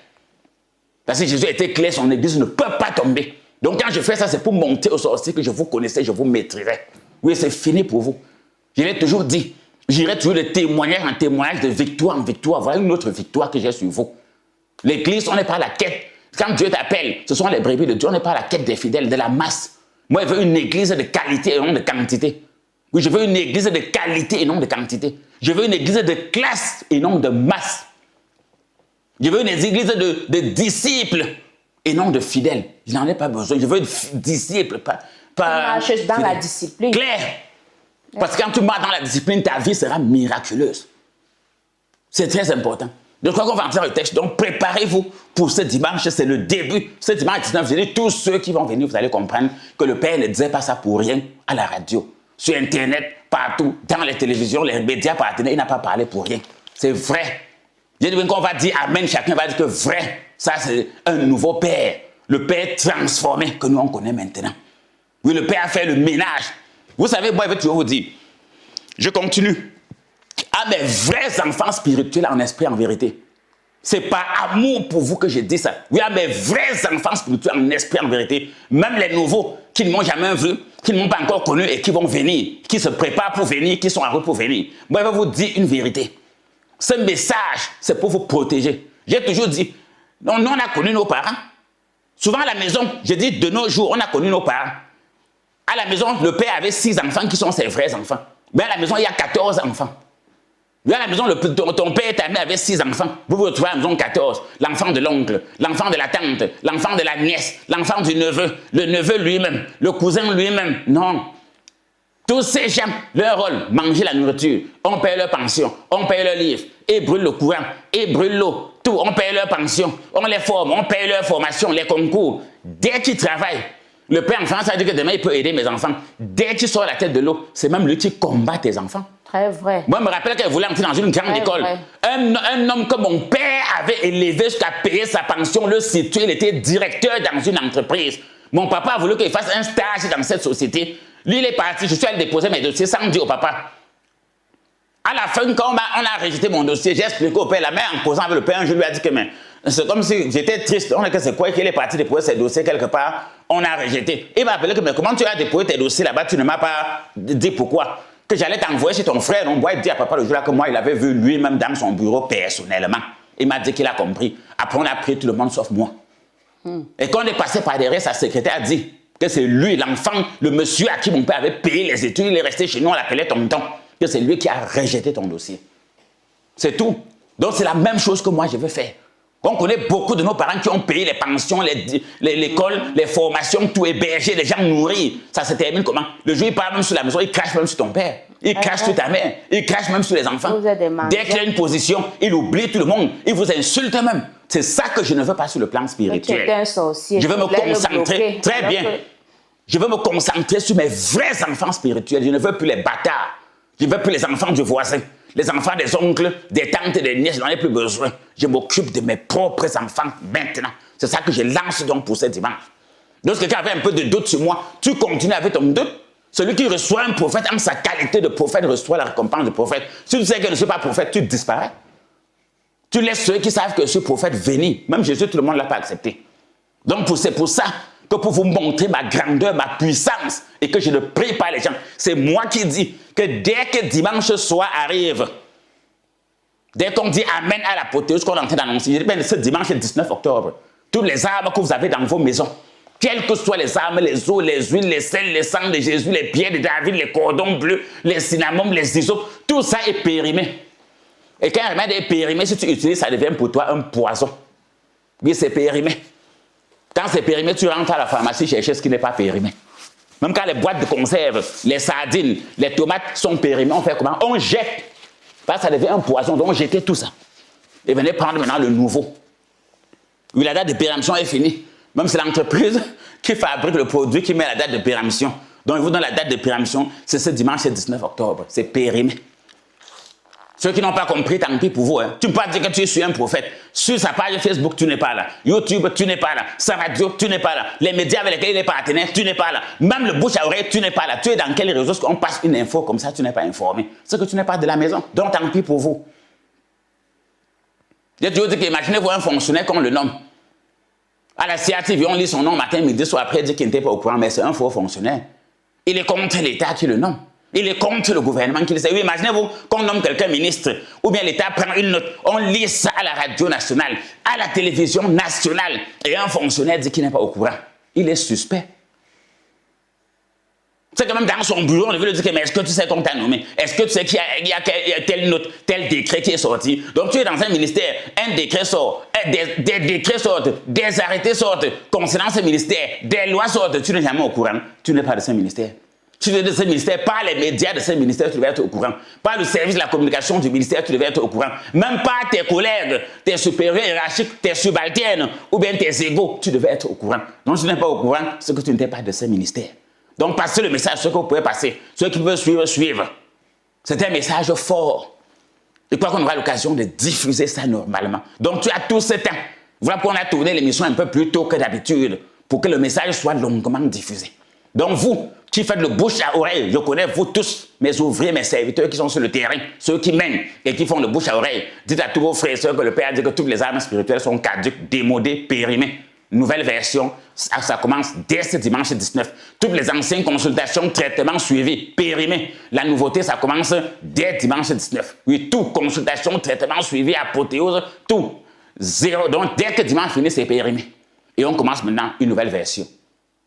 Parce que Jésus a été clair, son église ne peut pas tomber. Donc, quand je fais ça, c'est pour montrer aux sorciers que je vous connaissais, je vous maîtrisais. Oui, c'est fini pour vous. Je l'ai toujours dit. J'irai toujours de témoignage en témoignage, de victoire en victoire. Voilà une autre victoire que j'ai sur vous. L'église, on n'est pas à la quête. Quand Dieu t'appelle, ce sont les brebis de Dieu, on n'est pas à la quête des fidèles, de la masse. Moi, je veux une église de qualité et non de quantité. Oui, je veux une église de qualité et non de quantité. Je veux une église de classe et non de masse. Je veux une église de disciples et non de fidèles. Je n'en ai pas besoin. Je veux une disciple, pas marche dans fidèle. la discipline. Clair. Parce que quand tu marches dans la discipline, ta vie sera miraculeuse. C'est très important. Donc, quand on va entrer dans le texte, donc préparez-vous pour ce dimanche, c'est le début. Ce dimanche 19, vous allez, tous ceux qui vont venir, vous allez comprendre que le Père ne disait pas ça pour rien à la radio, sur Internet, partout, dans les télévisions, les médias partenaires, il n'a pas parlé pour rien. C'est vrai. J'ai dit qu'on va dire Amen, chacun va dire que vrai, ça c'est un nouveau Père. Le Père transformé que nous on connaît maintenant. Oui, le Père a fait le ménage. Vous savez, moi je vais toujours vous dire, je continue. À mes vrais enfants spirituels en esprit, en vérité. C'est par amour pour vous que je dis ça. Oui, à mes vrais enfants spirituels en esprit, en vérité. Même les nouveaux qui ne m'ont jamais vu, qui ne m'ont pas encore connu et qui vont venir, qui se préparent pour venir, qui sont en route pour venir. Moi, je vais vous dire une vérité. Ce message, c'est pour vous protéger. J'ai toujours dit, nous, on a connu nos parents. Souvent à la maison, je dis de nos jours, on a connu nos parents. À la maison, le père avait 6 enfants qui sont ses vrais enfants. Mais à la maison, il y a 14 enfants. À la maison, ton père et ta mère avaient 6 enfants. Vous vous retrouvez à la maison 14. L'enfant de l'oncle, l'enfant de la tante, l'enfant de la nièce, l'enfant du neveu, le neveu lui-même, le cousin lui-même. Non. Tous ces gens, leur rôle, manger la nourriture, on paye leur pension, on paye leur livre, et brûle le courant, et brûle l'eau, tout, on paye leur pension, on les forme, on paye leur formation, les concours. Dès qu'ils travaillent, le père enfant, ça veut dire que demain il peut aider mes enfants. Dès qu'il sort la tête de l'eau, c'est même lui qui combat tes enfants. Très vrai. Moi, je me rappelle qu'elle voulait entrer dans une grande école. Un homme que mon père avait élevé jusqu'à payer sa pension, le situé, il était directeur dans une entreprise. Mon papa a voulu qu'il fasse un stage dans cette société. Lui, il est parti, je suis allé déposer mes dossiers sans dire au papa. À la fin, quand on a rejeté mon dossier, j'ai expliqué au père, la mère en causant avec le père, je lui ai dit que c'est comme si j'étais triste. On a dit c'est quoi qu'il est parti déposer ses dossiers quelque part, on a rejeté. Il m'a appelé que mais comment tu as déposé tes dossiers là-bas, tu ne m'as pas dit pourquoi. Que j'allais t'envoyer chez ton frère, on doit dire à papa le jour-là que moi, il avait vu lui-même dans son bureau personnellement. Il m'a dit qu'il a compris. Après, on a pris tout le monde sauf moi. Et quand on est passé par derrière, sa secrétaire a dit que c'est lui, l'enfant, le monsieur à qui mon père avait payé les études, il est resté chez nous, on l'appelait tonton, que c'est lui qui a rejeté ton dossier. C'est tout. Donc c'est la même chose que moi je veux faire. On connaît beaucoup de nos parents qui ont payé les pensions, l'école, les formations, tout hébergé, les gens nourris. Ça se termine comment? Le jour, il part même sur la maison, il crache même sur ton père, il crache sur ta mère, il crache même sur les enfants. Dès qu'il a une position, il oublie tout le monde, il vous insulte même. C'est ça que je ne veux pas sur le plan spirituel. Tu es un sorcier. Je veux me concentrer, très bien. Je veux me concentrer sur mes vrais enfants spirituels. Je ne veux plus les bâtards. Je ne veux plus les enfants du voisin. Les enfants des oncles, des tantes, des nièces, je n'en ai plus besoin. Je m'occupe de mes propres enfants maintenant. C'est ça que je lance donc pour ce dimanche. Donc, si quelqu'un avait un peu de doute sur moi, tu continues avec ton doute. Celui qui reçoit un prophète en sa qualité de prophète reçoit la récompense du prophète. Si tu sais que je ne suis pas prophète, tu disparais. Tu laisses ceux qui savent que je suis prophète venir. Même Jésus, tout le monde ne l'a pas accepté. Donc c'est pour ça que pour vous montrer ma grandeur, ma puissance, et que je ne prie pas les gens, c'est moi qui dis que dès que dimanche soir arrive, dès qu'on dit Amen à l'apothéose qu'on est en train d'annoncer, je dis bien ce dimanche 19 octobre, toutes les armes que vous avez dans vos maisons, quelles que soient les armes, les eaux, les huiles, les sels, les sangs de Jésus, les pierres de David, les cordons bleus, les cinnamons, les isopes, tout ça est périmé. Et quand un remède est périmé, si tu utilises, ça devient pour toi un poison. Oui, c'est périmé. Quand c'est périmé, tu rentres à la pharmacie chercher ce qui n'est pas périmé. Même quand les boîtes de conserve, les sardines, les tomates sont périmées, on fait comment? On jette. Parce que ça devient un poison, donc jetez tout ça. Et venez prendre maintenant le nouveau. Oui, la date de péremption est finie. Même c'est l'entreprise qui fabrique le produit qui met la date de péremption. Donc, il vous donne la date de péremption, c'est ce dimanche 19 octobre. C'est périmé. Ceux qui n'ont pas compris, tant pis pour vous. Hein. Tu ne peux pas dire que tu es un prophète. Sur sa page Facebook, tu n'es pas là. YouTube, tu n'es pas là. Sa radio, tu n'es pas là. Les médias avec lesquels il est partenaire, tu n'es pas là. Même le bouche à oreille, tu n'es pas là. Tu es dans quel réseau? On passe une info comme ça, tu n'es pas informé. C'est que tu n'es pas de la maison. Donc, tant pis pour vous. J'ai toujours dit qu'imaginez-vous un fonctionnaire qu'on le nomme. À la CATV, on lit son nom matin, midi, soir après, dit qu'il n'était pas au courant, mais c'est un faux fonctionnaire. Il est contre l'État qui le nomme. Il est contre le gouvernement qui le sait. Oui, imaginez-vous qu'on nomme quelqu'un ministre, ou bien l'État prend une note, on lit ça à la radio nationale, à la télévision nationale, et un fonctionnaire dit qu'il n'est pas au courant. Il est suspect. C'est quand même dans son bureau, on veut lui dire, mais est-ce que tu sais qu'on t'a nommé? Est-ce que tu sais qu'il y a telle note, tel décret qui est sorti? Donc tu es dans un ministère, un décret sort, des décrets sortent, des arrêtés sortent concernant ce ministère, des lois sortent, tu n'es jamais au courant, tu n'es pas de ce ministère. Tu es de ce ministère, par les médias de ce ministère, tu devais être au courant. Par le service de la communication du ministère, tu devais être au courant. Même pas tes collègues, tes supérieurs hiérarchiques, tes subalternes ou bien tes égaux, tu devais être au courant. Donc, si tu n'es pas au courant, c'est que tu n'étais pas de ce ministère. Donc, passez le message, ce que vous pouvez passer. Ceux qui veulent suivre, suivre. C'est un message fort. Je crois qu'on aura l'occasion de diffuser ça normalement. Donc, tu as tout ce temps. Voilà pourquoi on a tourné l'émission un peu plus tôt que d'habitude, pour que le message soit longuement diffusé. Donc, vous, qui faites le bouche à oreille, je connais vous tous, mes ouvriers, mes serviteurs qui sont sur le terrain, ceux qui mènent et qui font le bouche à oreille. Dites à tous vos frères et sœurs que le Père a dit que toutes les armes spirituelles sont caduques, démodées, périmées. Nouvelle version, ça commence dès ce dimanche 19. Toutes les anciennes consultations, traitements suivis, périmés. La nouveauté, ça commence dès dimanche 19. Oui, tout, consultation, traitement suivi, apothéose, tout. Zéro. Donc, dès que dimanche finit, c'est périmé. Et on commence maintenant une nouvelle version.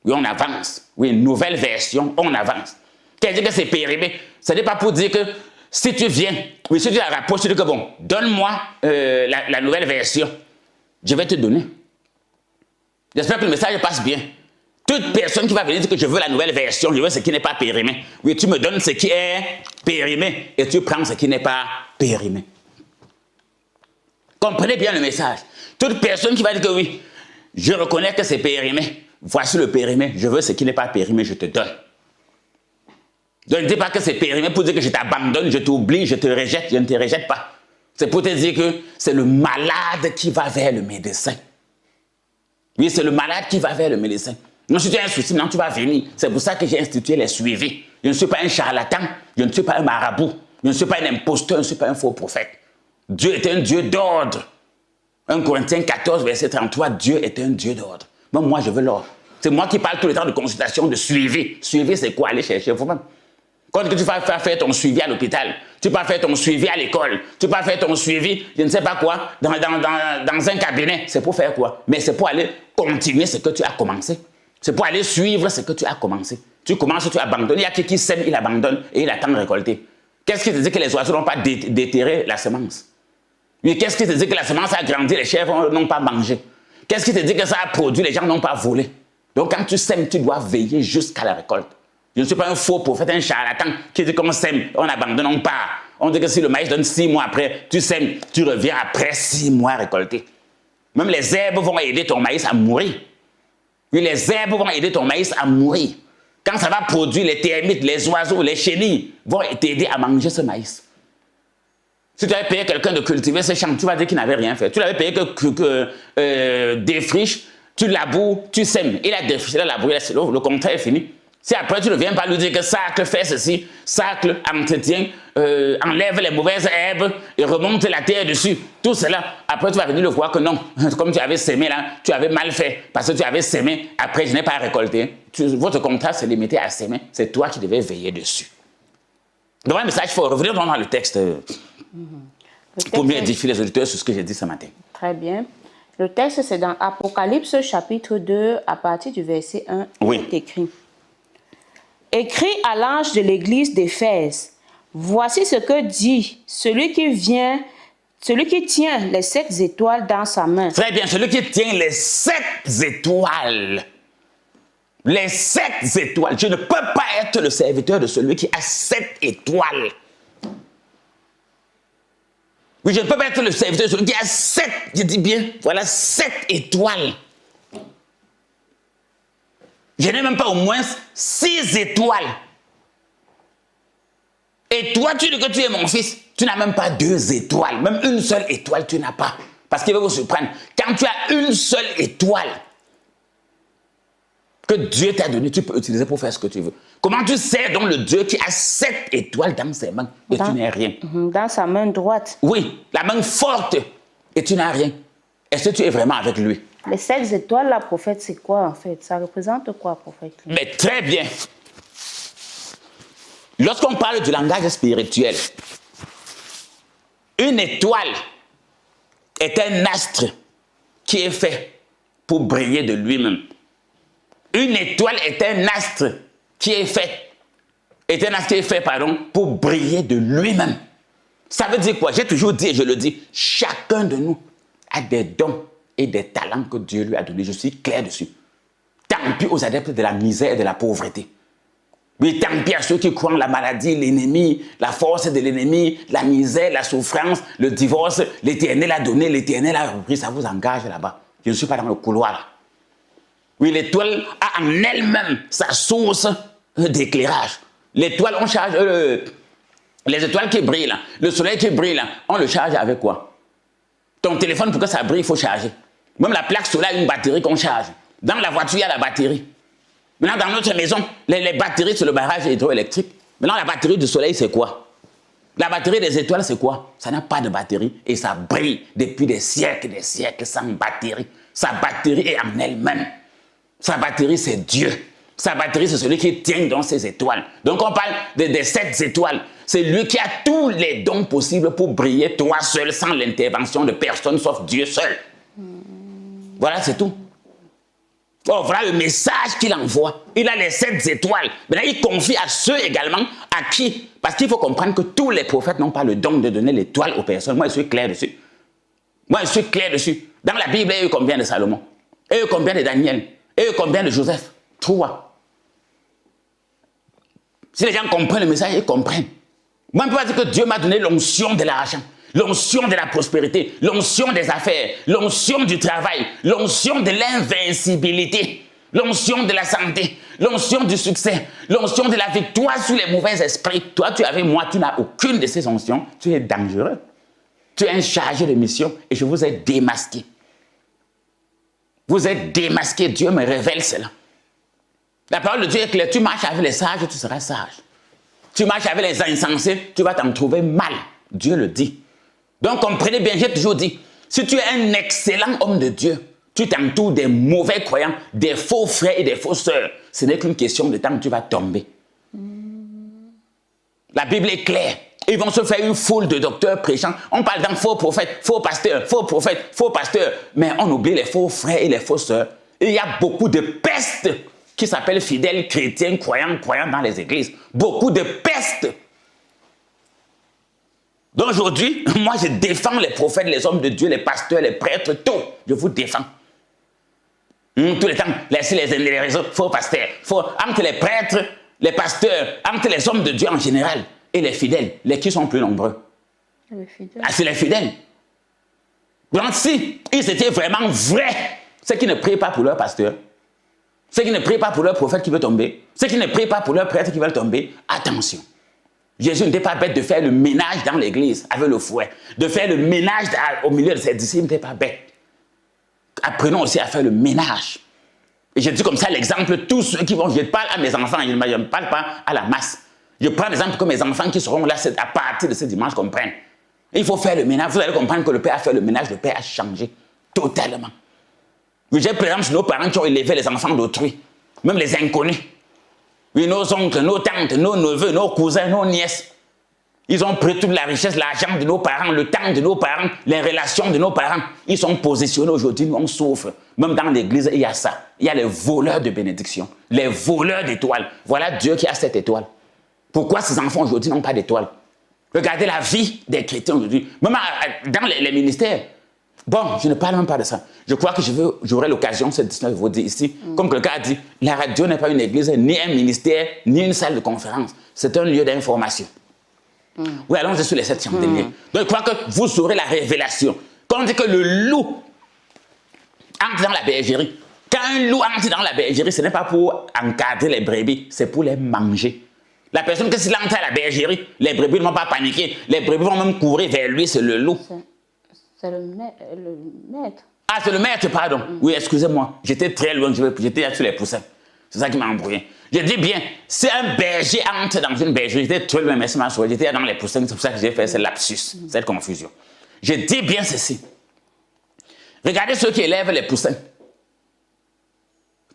Oui, on avance. Oui, une nouvelle version, on avance. Qu'elle dit que c'est périmé, ce n'est pas pour dire que si tu viens, oui, si tu la rapproches, tu dis que bon, donne-moi la nouvelle version. Je vais te donner. J'espère que le message passe bien. Toute personne qui va venir dire que je veux la nouvelle version, je veux ce qui n'est pas périmé. Oui, tu me donnes ce qui est périmé et tu prends ce qui n'est pas périmé. Comprenez bien le message. Toute personne qui va dire que oui, je reconnais que c'est périmé. Voici le périmé, je veux ce qui n'est pas périmé, je te donne. Donc ne dis pas que c'est périmé pour dire que je t'abandonne, je t'oublie, je te rejette, je ne te rejette pas. C'est pour te dire que c'est le malade qui va vers le médecin. Oui, c'est le malade qui va vers le médecin. Non, si tu as un souci, non, tu vas venir. C'est pour ça que j'ai institué les suivis. Je ne suis pas un charlatan, je ne suis pas un marabout, je ne suis pas un imposteur, je ne suis pas un faux prophète. Dieu est un Dieu d'ordre. 1 Corinthiens 14, verset 33, Dieu est un Dieu d'ordre. Bon, moi, je veux l'ordre. C'est moi qui parle tout le temps de consultation, de suivi. Suivi, c'est quoi? Aller chercher vous-même. Quand tu vas faire ton suivi à l'hôpital, tu vas faire ton suivi à l'école, tu vas faire ton suivi, je ne sais pas quoi, dans un cabinet. C'est pour faire quoi? Mais c'est pour aller continuer ce que tu as commencé. C'est pour aller suivre ce que tu as commencé. Tu commences, tu abandonnes. Il y a qui sème, il abandonne et il attend de récolter. Qu'est-ce qui te dit que les oiseaux n'ont pas déterré la semence? Mais qu'est-ce qui te dit que la semence a grandi, les chèvres n'ont pas mangé? Qu'est-ce qui te dit que ça a produit, les gens n'ont pas volé? Donc quand tu sèmes, tu dois veiller jusqu'à la récolte. Je ne suis pas un faux prophète, un charlatan qui dit qu'on sème, on abandonne, on part. On dit que si le maïs donne 6 mois après, tu sèmes, tu reviens après 6 mois récoltés. Même les herbes vont aider ton maïs à mourir. Oui, les herbes vont aider ton maïs à mourir. Quand ça va produire, les termites, les oiseaux, les chenilles vont t'aider à manger ce maïs. Si tu avais payé quelqu'un de cultiver ce champ, tu vas dire qu'il n'avait rien fait. Tu l'avais payé que défriche, tu laboures, tu sèmes. Il a défriché, il a labouré, le contrat est fini. Si après tu ne viens pas lui dire que Sacle fait ceci, Sacle entretient, enlève les mauvaises herbes et remonte la terre dessus, tout cela, après tu vas venir le voir que non, comme tu avais sémé là, tu avais mal fait, parce que tu avais sémé, après je n'ai pas récolté. Votre contrat s'est limité à s'aimer, c'est toi qui devais veiller dessus. Donc un message, il faut revenir dans le texte pour mieux édifier les auditeurs sur ce que j'ai dit ce matin. Très bien. Le texte, c'est dans Apocalypse chapitre 2, à partir du verset 1, Oui. il est écrit. Écrit à l'ange de l'église d'Éphèse, voici ce que dit celui qui tient les 7 étoiles dans sa main. Très bien, celui qui tient les 7 étoiles. Les 7 étoiles. Je ne peux pas être le serviteur de celui qui a 7 étoiles. Oui, je ne peux pas être le serviteur de celui qui a 7, je dis bien, voilà 7 étoiles. Je n'ai même pas au moins 6 étoiles. Et toi, tu dis que tu es mon fils, tu n'as même pas 2 étoiles. Même une seule étoile, tu n'as pas. Parce qu'il va vous surprendre. Quand tu as une seule étoile que Dieu t'a donnée, tu peux utiliser pour faire ce que tu veux. Comment tu sais donc le Dieu qui a 7 étoiles dans ses mains et tu n'as rien? Dans sa main droite. Oui, la main forte et tu n'as rien. Est-ce que tu es vraiment avec lui? Les 7 étoiles, la prophète, c'est quoi en fait? Ça représente quoi, prophète? Mais très bien. Lorsqu'on parle du langage spirituel, une étoile est un astre qui est fait pour briller de lui-même. Une étoile est un astre qui est fait, pour briller de lui-même. Ça veut dire quoi? J'ai toujours dit et je le dis, chacun de nous a des dons et des talents que Dieu lui a donnés. Je suis clair dessus. Tant pis aux adeptes de la misère et de la pauvreté. Oui, tant pis à ceux qui croient en la maladie, l'ennemi, la force de l'ennemi, la misère, la souffrance, le divorce. L'Éternel a donné, l'Éternel a repris. Ça vous engage là-bas. Je ne suis pas dans le couloir. Oui, l'étoile a en elle-même sa source d'éclairage. L'étoile, on charge... les étoiles qui brillent là, le soleil qui brille là, on le charge avec quoi? Ton téléphone, pour que ça brille, il faut charger. Même la plaque solaire a une batterie qu'on charge. Dans la voiture, il y a la batterie. Maintenant, dans notre maison, les batteries, c'est le barrage hydroélectrique. Maintenant, la batterie du soleil, c'est quoi? La batterie des étoiles, c'est quoi? Ça n'a pas de batterie et ça brille depuis des siècles sans batterie. Sa batterie est en elle-même. Sa batterie, c'est Dieu. Sa batterie, c'est celui qui tient dans ses étoiles. Donc, on parle des 7 étoiles. C'est lui qui a tous les dons possibles pour briller toi seul, sans l'intervention de personne, sauf Dieu seul. Voilà, c'est tout. Oh, voilà le message qu'il envoie. Il a les 7 étoiles. Maintenant, il confie à ceux également à qui. Parce qu'il faut comprendre que tous les prophètes n'ont pas le don de donner l'étoile aux personnes. Moi, je suis clair dessus. Dans la Bible, il y a eu combien de Salomon? Il y a eu combien de Daniel? Il y a eu combien de Joseph? 3. Si les gens comprennent le message, ils comprennent. Moi, je ne peux pas dire que Dieu m'a donné l'onction de l'argent, l'onction de la prospérité, l'onction des affaires, l'onction du travail, l'onction de l'invincibilité, l'onction de la santé, l'onction du succès, l'onction de la victoire sur les mauvais esprits. Toi, tu avais, moi, tu n'as aucune de ces onctions. Tu es dangereux. Tu es un chargé de mission et je vous ai démasqué. Vous êtes démasqué. Dieu me révèle cela. La parole de Dieu est claire. Tu marches avec les sages, tu seras sage. Tu marches avec les insensés, tu vas t'en trouver mal. Dieu le dit. Donc, comprenez bien, j'ai toujours dit, si tu es un excellent homme de Dieu, tu t'entoures des mauvais croyants, des faux frères et des faux sœurs. Ce n'est qu'une question de temps que tu vas tomber. La Bible est claire. Ils vont se faire une foule de docteurs prêchants. On parle d'un faux prophète, faux pasteur, faux prophète, faux pasteur. Mais on oublie les faux frères et les faux sœurs. Il y a beaucoup de pestes qui s'appellent fidèles, chrétiens, croyants dans les églises. Beaucoup de pestes. Donc aujourd'hui, moi je défends les prophètes, les hommes de Dieu, les pasteurs, les prêtres, tout. Je vous défends. Tout le temps, laissez les réseaux, faux pasteurs, entre les prêtres, les pasteurs, entre les hommes de Dieu en général et les fidèles, les qui sont plus nombreux. Les fidèles. Ah, c'est les fidèles. Donc si ils étaient vraiment vrais, ceux qui ne prient pas pour leur pasteur, ceux qui ne prient pas pour leur prophète qui veut tomber, ceux qui ne prient pas pour leur prêtre qui veulent tomber, attention. Jésus n'était pas bête de faire le ménage dans l'église avec le fouet, de faire le ménage au milieu de ses disciples, il n'était pas bête. Apprenons aussi à faire le ménage. Et je dis comme ça l'exemple, tous ceux qui vont, je parle à mes enfants, je ne parle pas à la masse. Je prends l'exemple que mes enfants qui seront là à partir de ce dimanche comprennent. Il faut faire le ménage. Vous allez comprendre que le Père a fait le ménage, le Père a changé totalement. J'ai par exemple nos parents qui ont élevé les enfants d'autrui, même les inconnus. Oui, nos oncles, nos tantes, nos neveux, nos cousins, nos nièces. Ils ont pris toute la richesse, l'argent de nos parents, le temps de nos parents, les relations de nos parents. Ils sont positionnés aujourd'hui, nous on souffre. Même dans l'église, il y a ça. Il y a les voleurs de bénédiction, les voleurs d'étoiles. Voilà Dieu qui a cette étoile. Pourquoi ces enfants aujourd'hui n'ont pas d'étoile? Regardez la vie des chrétiens aujourd'hui, même dans les ministères. Bon, je ne parle même pas de ça. Je crois que j'aurai l'occasion, cette 19, de vous dire ici, comme quelqu'un a dit, la radio n'est pas une église, ni un ministère, ni une salle de conférence. C'est un lieu d'information. Oui, allons-y sur les 7 chandeliers. Donc, je crois que vous aurez la révélation. Quand on dit que le loup entre dans la bergerie, quand un loup entre dans la bergerie, ce n'est pas pour encadrer les brebis, c'est pour les manger. La personne qui s'il entre à la bergerie, les brebis ne vont pas paniquer, les brebis vont même courir vers lui, c'est le loup. C'est le maître. Ah, c'est le maître, pardon. Oui, excusez-moi, j'étais très loin, j'étais sur les poussins. C'est ça qui m'a embrouillé. Je dis bien, si un berger entre dans une bergerie, j'étais très loin, merci ma soeur, j'étais dans les poussins, c'est pour ça que j'ai fait ce lapsus, cette confusion. Je dis bien ceci. Regardez ceux qui élèvent les poussins.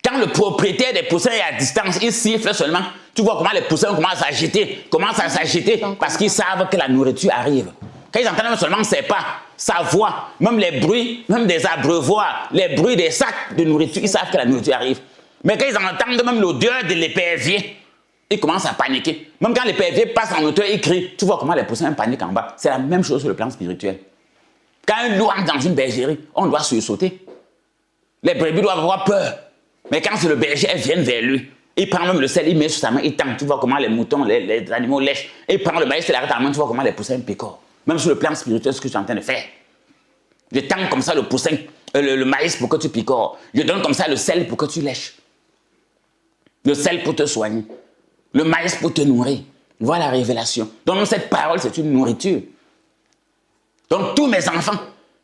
Quand le propriétaire des poussins est à distance, il siffle seulement. Tu vois comment les poussins commencent à s'agiter, parce qu'ils savent que la nourriture arrive. Quand ils entendent seulement ses pas, sa voix, même les bruits, même des abreuvoirs, les bruits des sacs de nourriture, ils savent que la nourriture arrive. Mais quand ils entendent même l'odeur de l'épervier, ils commencent à paniquer. Même quand l'épervier passe en hauteur, il crie. Tu vois comment les poussins paniquent en bas. C'est la même chose sur le plan spirituel. Quand un loup entre dans une bergerie, on doit sursauter. Les brebis doivent avoir peur. Mais quand c'est le berger, elles viennent vers lui. Il prend même le sel, il met sur sa main, il tend. Tu vois comment les moutons, les animaux lèchent. Il prend le maïs, il arrête à la main, tu vois comment les poussins picorent. Même sur le plan spirituel, ce que tu es en train de faire. Je tends comme ça le poussin, le maïs pour que tu picores. Je donne comme ça le sel pour que tu lèches. Le sel pour te soigner. Le maïs pour te nourrir. Voilà la révélation. Donc cette parole, c'est une nourriture. Donc tous mes enfants,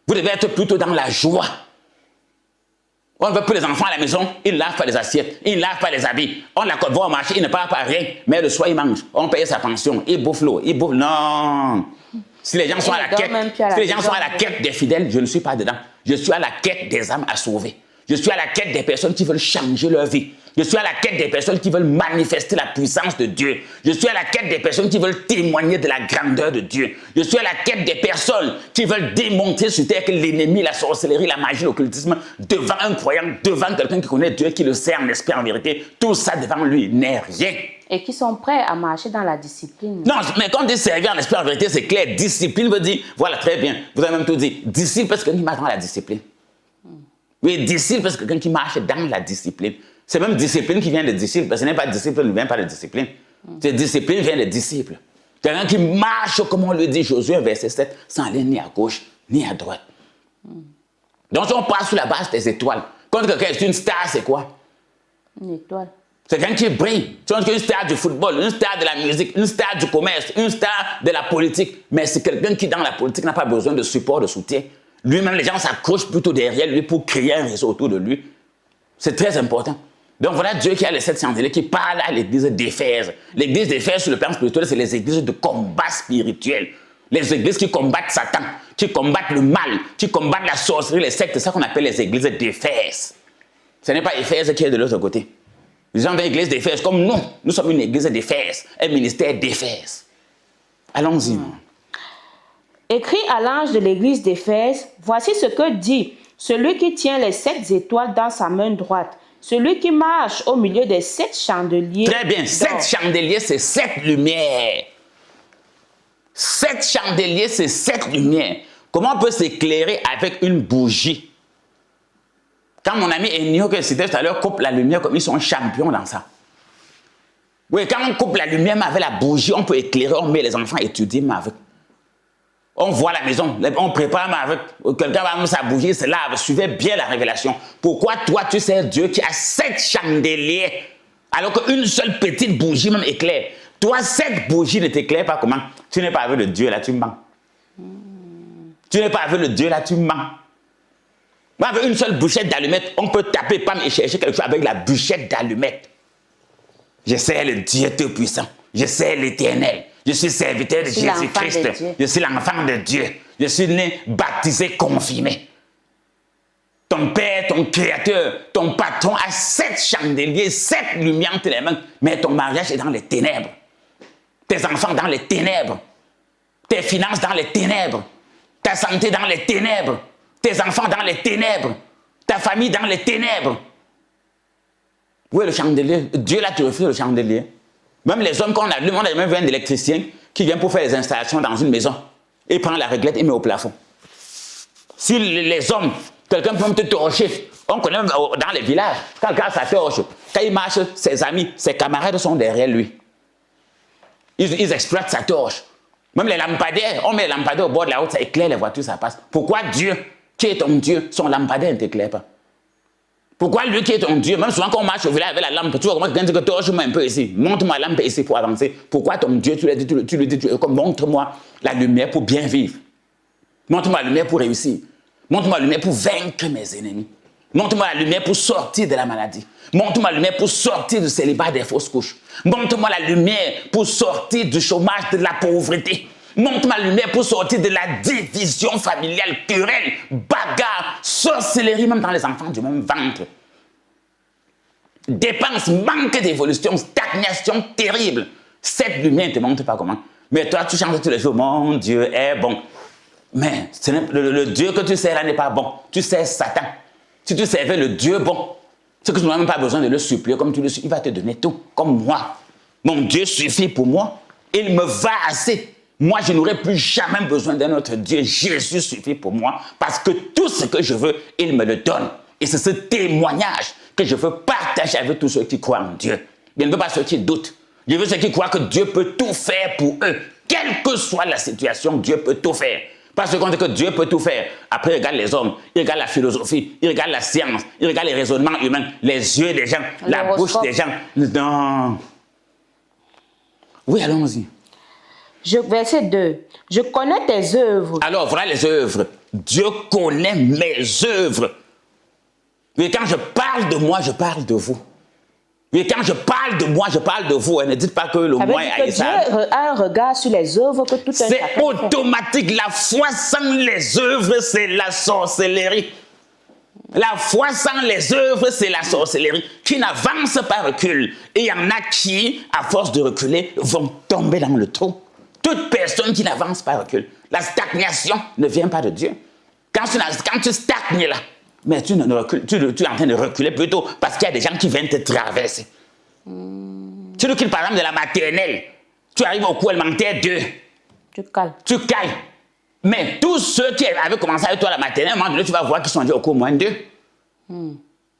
vous devez être plutôt dans la joie. On ne veut plus les enfants à la maison, ils ne lavent pas les assiettes, ils ne lavent pas les habits. On la va au marché, ils ne parlent pas rien, mais le soir ils mangent. On paye sa pension, ils bouffent l'eau, ils bouffent. Non! Si les gens sont à la quête, des fidèles, je ne suis pas dedans. Je suis à la quête des âmes à sauver. Je suis à la quête des personnes qui veulent changer leur vie. Je suis à la quête des personnes qui veulent manifester la puissance de Dieu. Je suis à la quête des personnes qui veulent témoigner de la grandeur de Dieu. Je suis à la quête des personnes qui veulent démontrer sur terre que l'ennemi, la sorcellerie, la magie, l'occultisme, devant un croyant, devant quelqu'un qui connaît Dieu, qui le sait en esprit, en vérité, tout ça devant lui n'est rien. Et qui sont prêts à marcher dans la discipline. Non, mais quand on dit servir en esprit, en vérité, c'est clair. Discipline veut dire, voilà, très bien, vous avez même tout dit. Disciple, parce que quelqu'un qui marche dans la discipline. Oui, disciple, parce que quelqu'un qui marche dans la discipline. C'est même discipline qui vient des disciples, parce que ce n'est pas discipline, ne vient pas de discipline. C'est discipline vient des disciples. Quelqu'un qui marche, comme on le dit, Josué, verset 7, sans aller ni à gauche, ni à droite. Donc, si on passe sur la base des étoiles, quand quelqu'un est une star, c'est quoi? Une étoile. C'est quelqu'un qui brille. C'est une star du football, une star de la musique, une star du commerce, une star de la politique. Mais c'est quelqu'un qui, dans la politique, n'a pas besoin de support, de soutien. Lui-même, les gens s'accrochent plutôt derrière lui pour créer un réseau autour de lui. C'est très important. Donc voilà Dieu qui a les 7 chandeliers qui parle à l'église d'Éphèse. L'église d'Éphèse, sur le plan spirituel, c'est les églises de combat spirituel. Les églises qui combattent Satan, qui combattent le mal, qui combattent la sorcellerie, les sectes. C'est ça qu'on appelle les églises d'Éphèse. Ce n'est pas Éphèse qui est de l'autre côté. Les gens de l'église d'Éphèse, comme nous sommes une église d'Éphèse, un ministère d'Éphèse. Allons-y. Écrit à l'ange de l'église d'Éphèse, voici ce que dit celui qui tient les 7 étoiles dans sa main droite, celui qui marche au milieu des 7 chandeliers. Très bien, 7 chandeliers, c'est 7 lumières. 7 chandeliers, c'est 7 lumières. Comment on peut s'éclairer avec une bougie? Quand mon ami Ennio, que c'était tout à l'heure, coupe la lumière, comme ils sont champions dans ça. Oui, quand on coupe la lumière avec la bougie, on peut éclairer, on met les enfants à étudier, mais avec. On voit la maison, on prépare avec. Quelqu'un va mettre sa bougie, il se lave. Suivez bien la révélation. Pourquoi toi, tu sais Dieu qui a 7 chandeliers, alors qu'une seule petite bougie même éclaire? Toi, 7 bougies ne t'éclairent pas comment? Tu n'es pas avec le Dieu, là, tu mens. Tu n'es pas avec le Dieu, là, tu mens. Mais avec une seule bûchette d'allumettes, on peut taper, pam, et chercher quelque chose avec la bûchette d'allumettes. Je sais le Dieu Tout-Puissant. Je sais l'Éternel. Je suis serviteur de Jésus-Christ. Je suis l'enfant de Dieu. Je suis né, baptisé, confirmé. Ton Père, ton Créateur, ton patron a 7 chandeliers, 7 lumières entre les mains. Mais ton mariage est dans les ténèbres. Tes enfants dans les ténèbres. Tes finances dans les ténèbres. Ta santé dans les ténèbres. Tes enfants dans les ténèbres. Ta famille dans les ténèbres. Où est le chandelier? Dieu là, tu refuses le chandelier. Même les hommes qu'on allume, on a même vu un électricien qui vient pour faire les installations dans une maison. Il prend la réglette et met au plafond. Si les hommes, quelqu'un peut même te torcher. On connaît dans les villages, quand quelqu'un ça torche, quand il marche, ses amis, ses camarades sont derrière lui. Ils exploitent sa torche. Même les lampadaires, on met les lampadaires au bord de la route, ça éclaire les voitures, ça passe. Pourquoi Dieu, qui est ton Dieu, son lampadaire ne t'éclaire pas? Pourquoi lui qui est ton Dieu, même souvent quand on marche au village avec la lampe, tu vois comment quelqu'un dit que torche-moi un peu ici, montre-moi la lampe ici pour avancer. Pourquoi ton Dieu, tu lui dis, montre-moi la lumière pour bien vivre. Montre-moi la lumière pour réussir. Montre-moi la lumière pour vaincre mes ennemis. Montre-moi la lumière pour sortir de la maladie. Montre-moi la lumière pour sortir du célibat des fausses couches. Montre-moi la lumière pour sortir du chômage, de la pauvreté. Montre-moi la lumière pour sortir de la division familiale, querelle, bagarre, sorcellerie, même dans les enfants du même ventre. Dépenses, manque d'évolution, stagnation terrible. Cette lumière ne te montre pas comment. Mais toi, tu chantes tous les jours, mon Dieu est bon. Mais le Dieu que tu sers là n'est pas bon. Tu sers Satan. Si tu servais le Dieu bon, c'est que tu n'as même pas besoin de le supplier comme tu le supplies. Il va te donner tout, comme moi. Mon Dieu suffit pour moi. Il me va assez. Moi, je n'aurai plus jamais besoin d'un autre Dieu. Jésus suffit pour moi parce que tout ce que je veux, il me le donne. Et c'est ce témoignage que je veux partager avec tous ceux qui croient en Dieu. Je ne veux pas ceux qui doutent. Je veux ceux qui croient que Dieu peut tout faire pour eux. Quelle que soit la situation, Dieu peut tout faire. Parce qu'on dit que Dieu peut tout faire. Après, il regarde les hommes, il regarde la philosophie, il regarde la science, il regarde les raisonnements humains, les yeux des gens, la bouche des gens. Non. Oui, allons-y. Verset 2. Je connais tes œuvres. Alors, voilà les œuvres. Dieu connaît mes œuvres. Mais quand je parle de moi, je parle de vous. Mais quand je parle de moi, je parle de vous. Ne dites pas que le moi est Dieu a un regard sur les œuvres que tout un c'est automatique. La foi sans les œuvres, c'est la sorcellerie. La foi sans les œuvres, c'est la sorcellerie. Qui n'avance pas recule. Et il y en a qui, à force de reculer, vont tomber dans le trou. Toute personne qui n'avance pas recule. La stagnation ne vient pas de Dieu. Quand tu stagnes là, mais tu es en train de reculer plutôt parce qu'il y a des gens qui viennent te traverser. Tu recules par exemple de la maternelle. Tu arrives au cours élémentaire 2. Tu cales. Tu cales. Mais tous ceux qui avaient commencé avec toi à la maternelle, à un moment donné, tu vas voir qu'ils sont déjà au cours moins 2.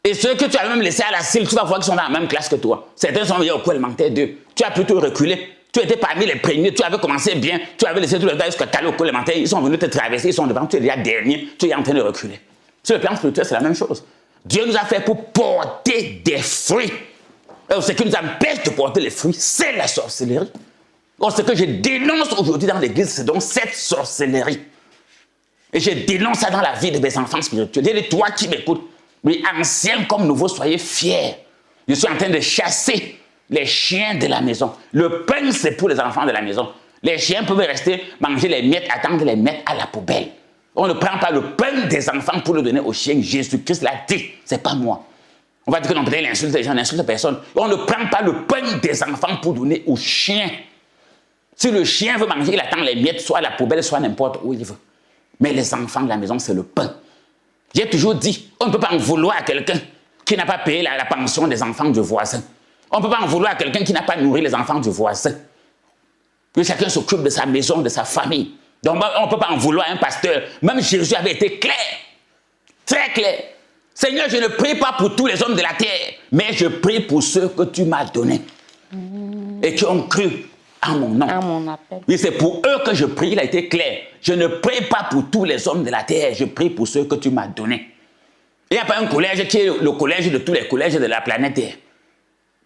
Et ceux que tu avais même laissés à la CIL, tu vas voir qu'ils sont dans la même classe que toi. Certains sont déjà au cours élémentaire 2. Tu as plutôt reculé. Tu étais parmi les premiers, tu avais commencé bien, tu avais laissé tout le temps jusqu'à t'aller au cours élémentaire. Ils sont venus te traverser, ils sont devant, tu es déjà dernier, tu es en train de reculer. Sur le plan spirituel, c'est la même chose. Dieu nous a fait pour porter des fruits. Et ce qui nous empêche de porter les fruits, c'est la sorcellerie. Or, ce que je dénonce aujourd'hui dans l'église, c'est donc cette sorcellerie. Et je dénonce ça dans la vie de mes enfants spirituels. Et toi qui m'écoutes, oui, anciens comme nouveaux, soyez fiers. Je suis en train de chasser les chiens de la maison. Le pain, c'est pour les enfants de la maison. Les chiens peuvent rester, manger les miettes, attendre de les mettre à la poubelle. On ne prend pas le pain des enfants pour le donner aux chiens. Jésus-Christ l'a dit, c'est pas moi. On va dire que non, peut-être il insulte les gens, n'insulte personne. On ne prend pas le pain des enfants pour donner aux chiens. Si le chien veut manger, il attend les miettes, soit à la poubelle, soit n'importe où il veut. Mais les enfants de la maison, c'est le pain. J'ai toujours dit, on ne peut pas en vouloir à quelqu'un qui n'a pas payé la pension des enfants du voisin. On ne peut pas en vouloir à quelqu'un qui n'a pas nourri les enfants du voisin. Que chacun s'occupe de sa maison, de sa famille. Donc on ne peut pas en vouloir à un pasteur. Même Jésus avait été clair, très clair. Seigneur, je ne prie pas pour tous les hommes de la terre, mais je prie pour ceux que tu m'as donnés et qui ont cru à mon nom. À mon appel. Oui, c'est pour eux que je prie, il a été clair. Je ne prie pas pour tous les hommes de la terre, je prie pour ceux que tu m'as donnés. Il n'y a pas un collège qui est le collège de tous les collèges de la planète Terre.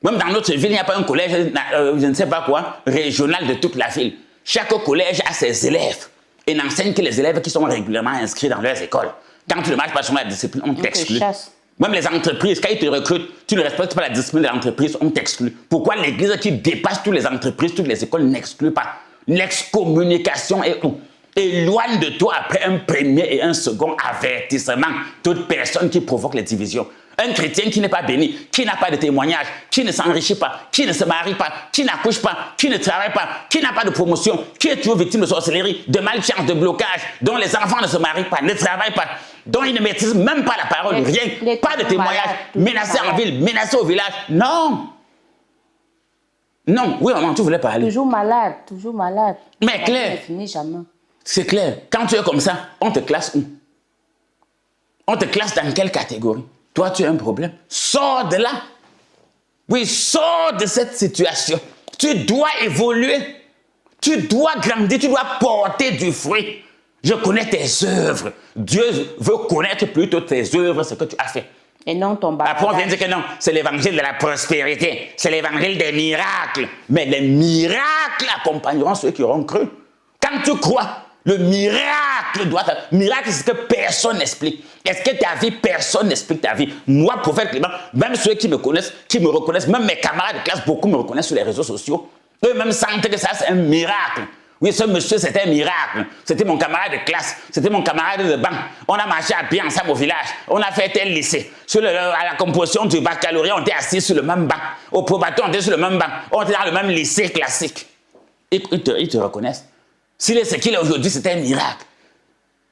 Même dans notre ville, il n'y a pas un collège, je ne sais pas quoi, régional de toute la ville. Chaque collège a ses élèves et n'enseigne que les élèves qui sont régulièrement inscrits dans leurs écoles. Quand tu ne marches pas sur la discipline, on t'exclut. chasse. Même les entreprises, quand ils te recrutent, tu ne respectes pas la discipline de l'entreprise, on t'exclut. Pourquoi l'Église qui dépasse toutes les entreprises, toutes les écoles n'exclut pas? L'excommunication est où? Éloigne de toi après un premier et un second avertissement toute personne qui provoque les divisions. Un chrétien qui n'est pas béni, qui n'a pas de témoignage, qui ne s'enrichit pas, qui ne se marie pas, qui n'accouche pas, qui ne travaille pas, qui n'a pas de promotion, qui est toujours victime de sorcellerie, de malchance, de blocage, dont les enfants ne se marient pas, ne travaillent pas, dont ils ne maîtrisent même pas la parole, rien, pas de témoignage, menacés en ville, menacés au village. Non! Non, oui, maman, tu voulais parler. Toujours malade, toujours malade. Mais Claire, Ça ne finit jamais. c'est clair. Quand tu es comme ça, on te classe où? On te classe dans quelle catégorie? Toi, tu as un problème. Sors de là. Oui, sors de cette situation. Tu dois évoluer. Tu dois grandir. Tu dois porter du fruit. Je connais tes œuvres. Dieu veut connaître plutôt tes œuvres, ce que tu as fait. Et non ton bagage. Après, on vient dire que non, c'est l'évangile de la prospérité. C'est l'évangile des miracles. Mais les miracles accompagneront ceux qui auront cru. Quand tu crois, le miracle doit être... Miracle, c'est ce que personne n'explique. Est-ce que ta vie, personne n'explique ta vie? Moi, prophète Clément, même ceux qui me connaissent, qui me reconnaissent, même mes camarades de classe, beaucoup me reconnaissent sur les réseaux sociaux. Eux-mêmes sentent que ça, c'est un miracle. Oui, ce monsieur, c'était un miracle. C'était mon camarade de classe. C'était mon camarade de banc. On a marché à pied ensemble au village. On a fait tel lycée. À la composition du baccalauréat, on était assis sur le même banc. Au probatoire, on était sur le même banc. On était dans le même lycée classique. Ils te reconnaissent. S'il est ce qu'il est aujourd'hui, c'était un miracle.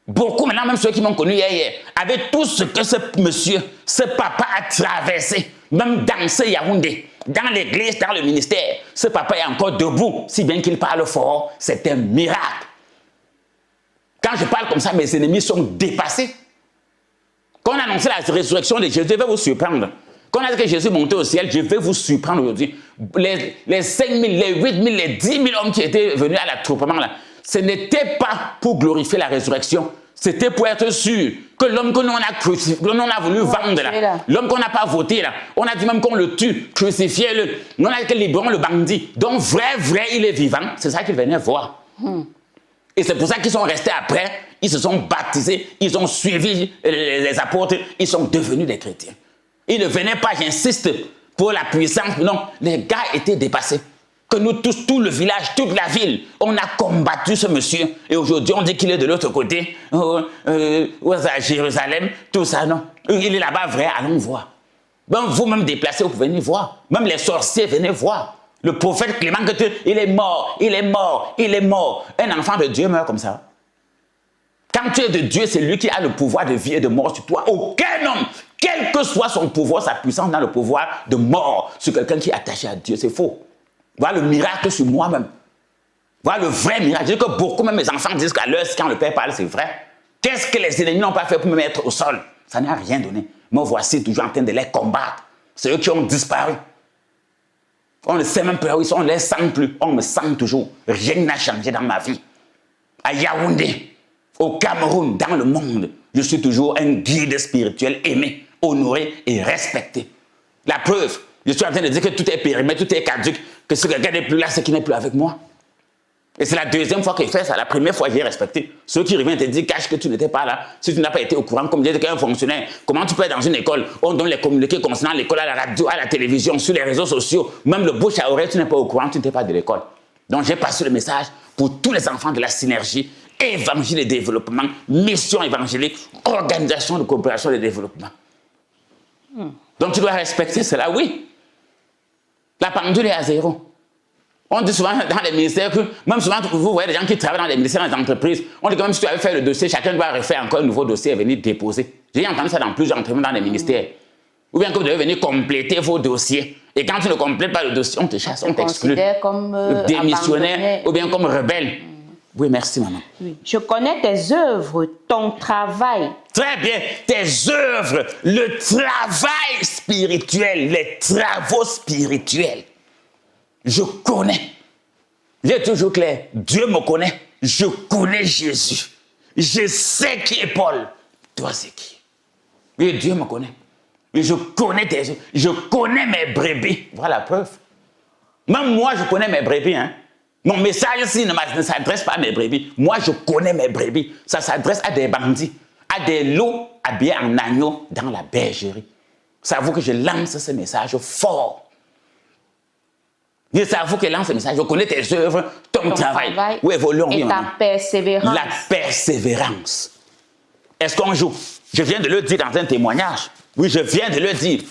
Beaucoup, maintenant, même ceux qui m'ont connu hier, avec tout ce que ce monsieur, ce papa a traversé, même dans ce Yaoundé, dans l'église, dans le ministère, ce papa est encore debout, si bien qu'il parle fort, c'est un miracle. Quand je parle comme ça, mes ennemis sont dépassés. Quand on a annoncé la résurrection de Jésus, je vais vous surprendre. Quand on a dit que Jésus est monté au ciel, je vais vous surprendre aujourd'hui. Les 5 000, les 8 000, les 10 000 hommes qui étaient venus à l'attroupement là, ce n'était pas pour glorifier la résurrection. C'était pour être sûr que l'homme que nous on a crucifié, que l'on a voulu vendre là, l'homme qu'on n'a pas voté là, on a dit même qu'on le tue, crucifiez-le. On a dit que libérons le bandit. Donc vrai, il est vivant. C'est ça qu'ils venaient voir. Et c'est pour ça qu'ils sont restés après. Ils se sont baptisés, ils ont suivi les apôtres, ils sont devenus des chrétiens. Ils ne venaient pas, j'insiste, pour la puissance. Non, les gars étaient dépassés. Que nous tous, tout le village, toute la ville, on a combattu ce monsieur. Et aujourd'hui, on dit qu'il est de l'autre côté, à Jérusalem, tout ça, non. Il est là-bas, vrai, allons voir. Ben, vous-même déplacés, vous venez voir. Même les sorciers, venez voir. Le prophète Clément, il est mort, il est mort, il est mort. Un enfant de Dieu meurt comme ça. Quand tu es de Dieu, c'est lui qui a le pouvoir de vie et de mort sur toi. Aucun homme, quel que soit son pouvoir, sa puissance, n'a le pouvoir de mort sur quelqu'un qui est attaché à Dieu. C'est faux. Voilà le miracle sur moi-même. Voilà le vrai miracle. Je dis que beaucoup, même mes enfants, disent qu'à l'heure, quand le Père parle, c'est vrai. Qu'est-ce que les ennemis n'ont pas fait pour me mettre au sol? Ça n'a rien donné. Me voici toujours en train de les combattre. C'est eux qui ont disparu. On ne sait même pas où ils sont, on ne les sent plus. On me sent toujours. Rien n'a changé dans ma vie. À Yaoundé, au Cameroun, dans le monde, je suis toujours un guide spirituel aimé, honoré et respecté. La preuve, je suis en train de dire que tout est périmé, tout est caduque, que ce quelqu'un n'est plus là, c'est qui n'est plus avec moi. Et c'est la deuxième fois qu'il fait ça. La première fois, j'ai respecté. Ceux qui reviennent te disent, cache que tu n'étais pas là. Si tu n'as pas été au courant, comme disait qu'un fonctionnaire, comment tu peux être dans une école, on donne les communiqués concernant l'école à la radio, à la télévision, sur les réseaux sociaux, même le bouche à oreille, tu n'es pas au courant, tu n'étais pas de l'école. Donc j'ai passé le message pour tous les enfants de la synergie, évangile et développement, mission évangélique, organisation de coopération et de développement. Donc tu dois respecter cela, oui. La pendule est à zéro. On dit souvent dans les ministères que, même souvent vous voyez des gens qui travaillent dans les ministères, dans les entreprises, on dit que même si tu avais fait le dossier, chacun doit refaire encore un nouveau dossier et venir déposer. J'ai entendu ça dans plusieurs entreprises dans les ministères. Ou bien que vous devez venir compléter vos dossiers. Et quand tu ne complètes pas le dossier, on te chasse, on t'exclus. Comme démissionnaire ou bien comme rebelle. Oui, merci maman. Oui. Je connais tes œuvres, ton travail. Très bien, tes œuvres, le travail spirituel, les travaux spirituels. Je connais. J'ai toujours clair. Dieu me connaît. Je connais Jésus. Je sais qui est Paul. Toi, c'est qui? Et Dieu me connaît. Et je connais tes œuvres. Je connais mes brebis. Voilà la preuve. Même moi, je connais mes brebis. Hein. Mon message ici ne s'adresse pas à mes brebis. Moi, je connais mes brebis. Ça s'adresse à des bandits, à des loups habillés en agneau dans la bergerie. C'est à vous que je lance ce message fort. C'est à vous que je lance ce message. Je connais tes œuvres, ton travail. Où évoluons, et ta persévérance. La persévérance. Est-ce qu'on joue? Je viens de le dire dans un témoignage. Oui, je viens de le dire.